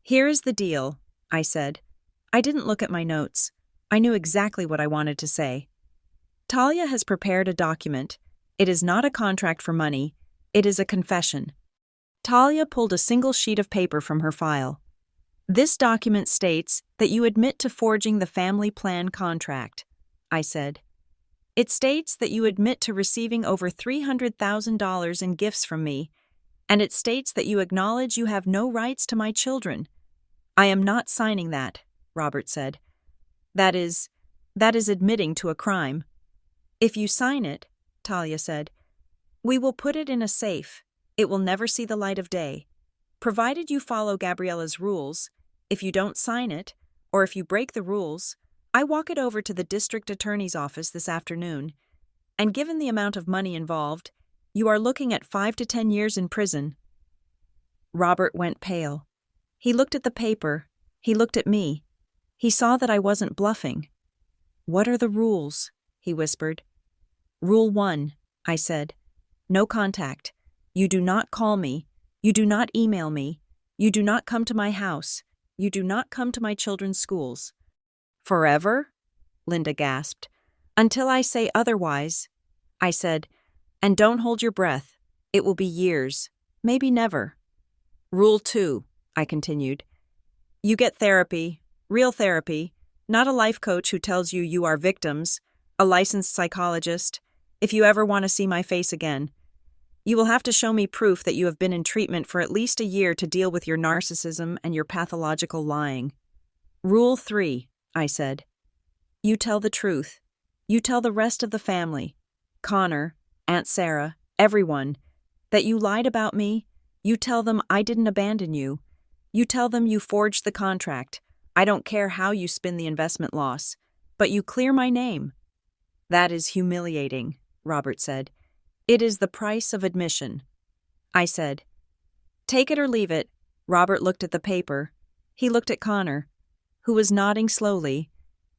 A: "Here is the deal," I said. I didn't look at my notes. I knew exactly what I wanted to say. "Talia has prepared a document. It is not a contract for money. It is a confession." Talia pulled a single sheet of paper from her file. "This document states that you admit to forging the family plan contract," I said. "It states that you admit to receiving over $300,000 in gifts from me, and it states that you acknowledge you have no rights to my children." "I am not signing that," Robert said. That is admitting to a crime." "If you sign it," Talia said, "we will put it in a safe. It will never see the light of day. Provided you follow Gabriella's rules, if you don't sign it, or if you break the rules, I walk it over to the district attorney's office this afternoon. And given the amount of money involved, you are looking at 5 to 10 years in prison." Robert went pale. He looked at the paper. He looked at me. He saw that I wasn't bluffing. "What are the rules?" he whispered. "Rule 1, I said. "No contact. You do not call me. You do not email me. You do not come to my house. You do not come to my children's schools." "Forever?" Linda gasped. "Until I say otherwise," I said. "And don't hold your breath. It will be years. Maybe never." "Rule 2, I continued. "You get therapy, real therapy, not a life coach who tells you you are victims, a licensed psychologist, if you ever want to see my face again. You will have to show me proof that you have been in treatment for at least a year to deal with your narcissism and your pathological lying." "Rule 3, I said. "You tell the truth. You tell the rest of the family, Connor, Aunt Sarah, everyone, that you lied about me. You tell them I didn't abandon you. You tell them you forged the contract. I don't care how you spin the investment loss, but you clear my name." "That is humiliating," Robert said. "It is the price of admission." I said. "Take it or leave it." Robert looked at the paper. He looked at Connor, who was nodding slowly.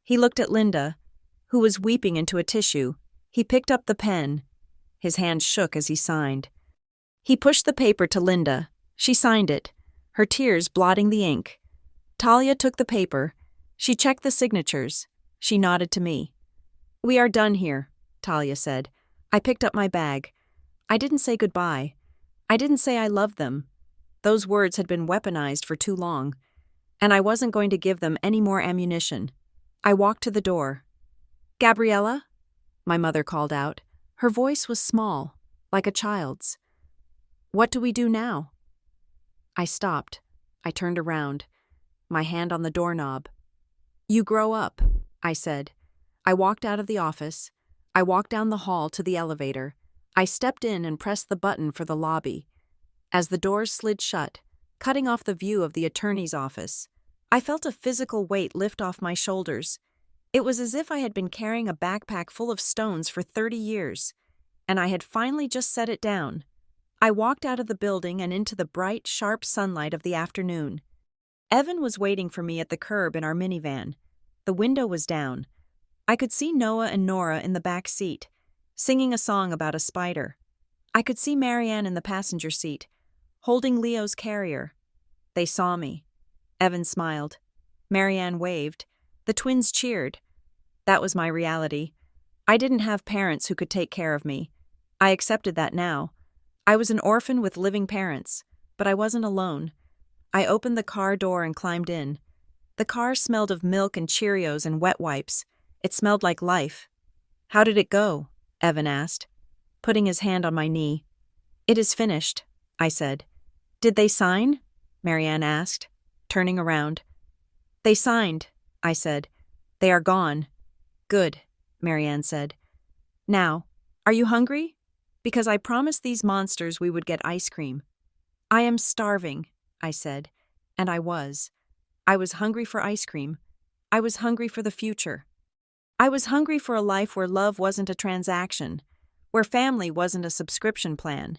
A: He looked at Linda, who was weeping into a tissue. He picked up the pen. His hand shook as he signed. He pushed the paper to Linda. She signed it, her tears blotting the ink. Talia took the paper. She checked the signatures. She nodded to me. "We are done here," Talia said. I picked up my bag. I didn't say goodbye. I didn't say I loved them. Those words had been weaponized for too long, and I wasn't going to give them any more ammunition. I walked to the door. Gabriella? My mother called out. Her voice was small, like a child's. What do we do now? I stopped. I turned around, my hand on the doorknob. You grow up, I said. I walked out of the office. I walked down the hall to the elevator. I stepped in and pressed the button for the lobby. As the doors slid shut, cutting off the view of the attorney's office, I felt a physical weight lift off my shoulders. It was as if I had been carrying a backpack full of stones for 30 years, and I had finally just set it down. I walked out of the building and into the bright, sharp sunlight of the afternoon. Evan was waiting for me at the curb in our minivan. The window was down. I could see Noah and Nora in the back seat, singing a song about a spider. I could see Marianne in the passenger seat, holding Leo's carrier. They saw me. Evan smiled. Marianne waved. The twins cheered. That was my reality. I didn't have parents who could take care of me. I accepted that now. I was an orphan with living parents, but I wasn't alone. I opened the car door and climbed in. The car smelled of milk and Cheerios and wet wipes. It smelled like life. How did it go? Evan asked, putting his hand on my knee. It is finished, I said. Did they sign? Marianne asked, turning around. They signed, I said. They are gone. Good, Marianne said. Now, are you hungry? Because I promised these monsters we would get ice cream. I am starving, I said, and I was. I was hungry for ice cream. I was hungry for the future. I was hungry for a life where love wasn't a transaction, where family wasn't a subscription plan,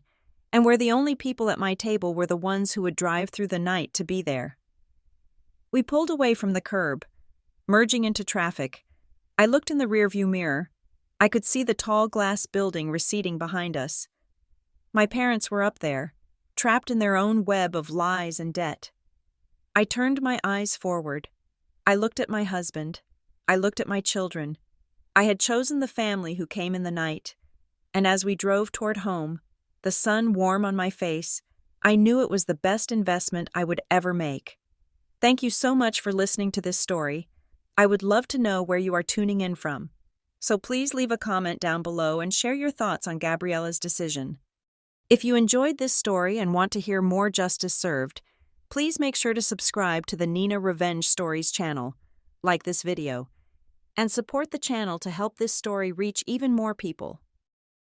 A: and where the only people at my table were the ones who would drive through the night to be there. We pulled away from the curb, merging into traffic. I looked in the rearview mirror. I could see the tall glass building receding behind us. My parents were up there, trapped in their own web of lies and debt. I turned my eyes forward. I looked at my husband. I looked at my children. I had chosen the family who came in the night, and as we drove toward home, the sun warm on my face, I knew it was the best investment I would ever make. Thank you so much for listening to this story. I would love to know where you are tuning in from. So please leave a comment down below and share your thoughts on Gabriella's decision. If you enjoyed this story and want to hear more justice served, please make sure to subscribe to the Nina Revenge Stories channel, like this video, and support the channel to help this story reach even more people.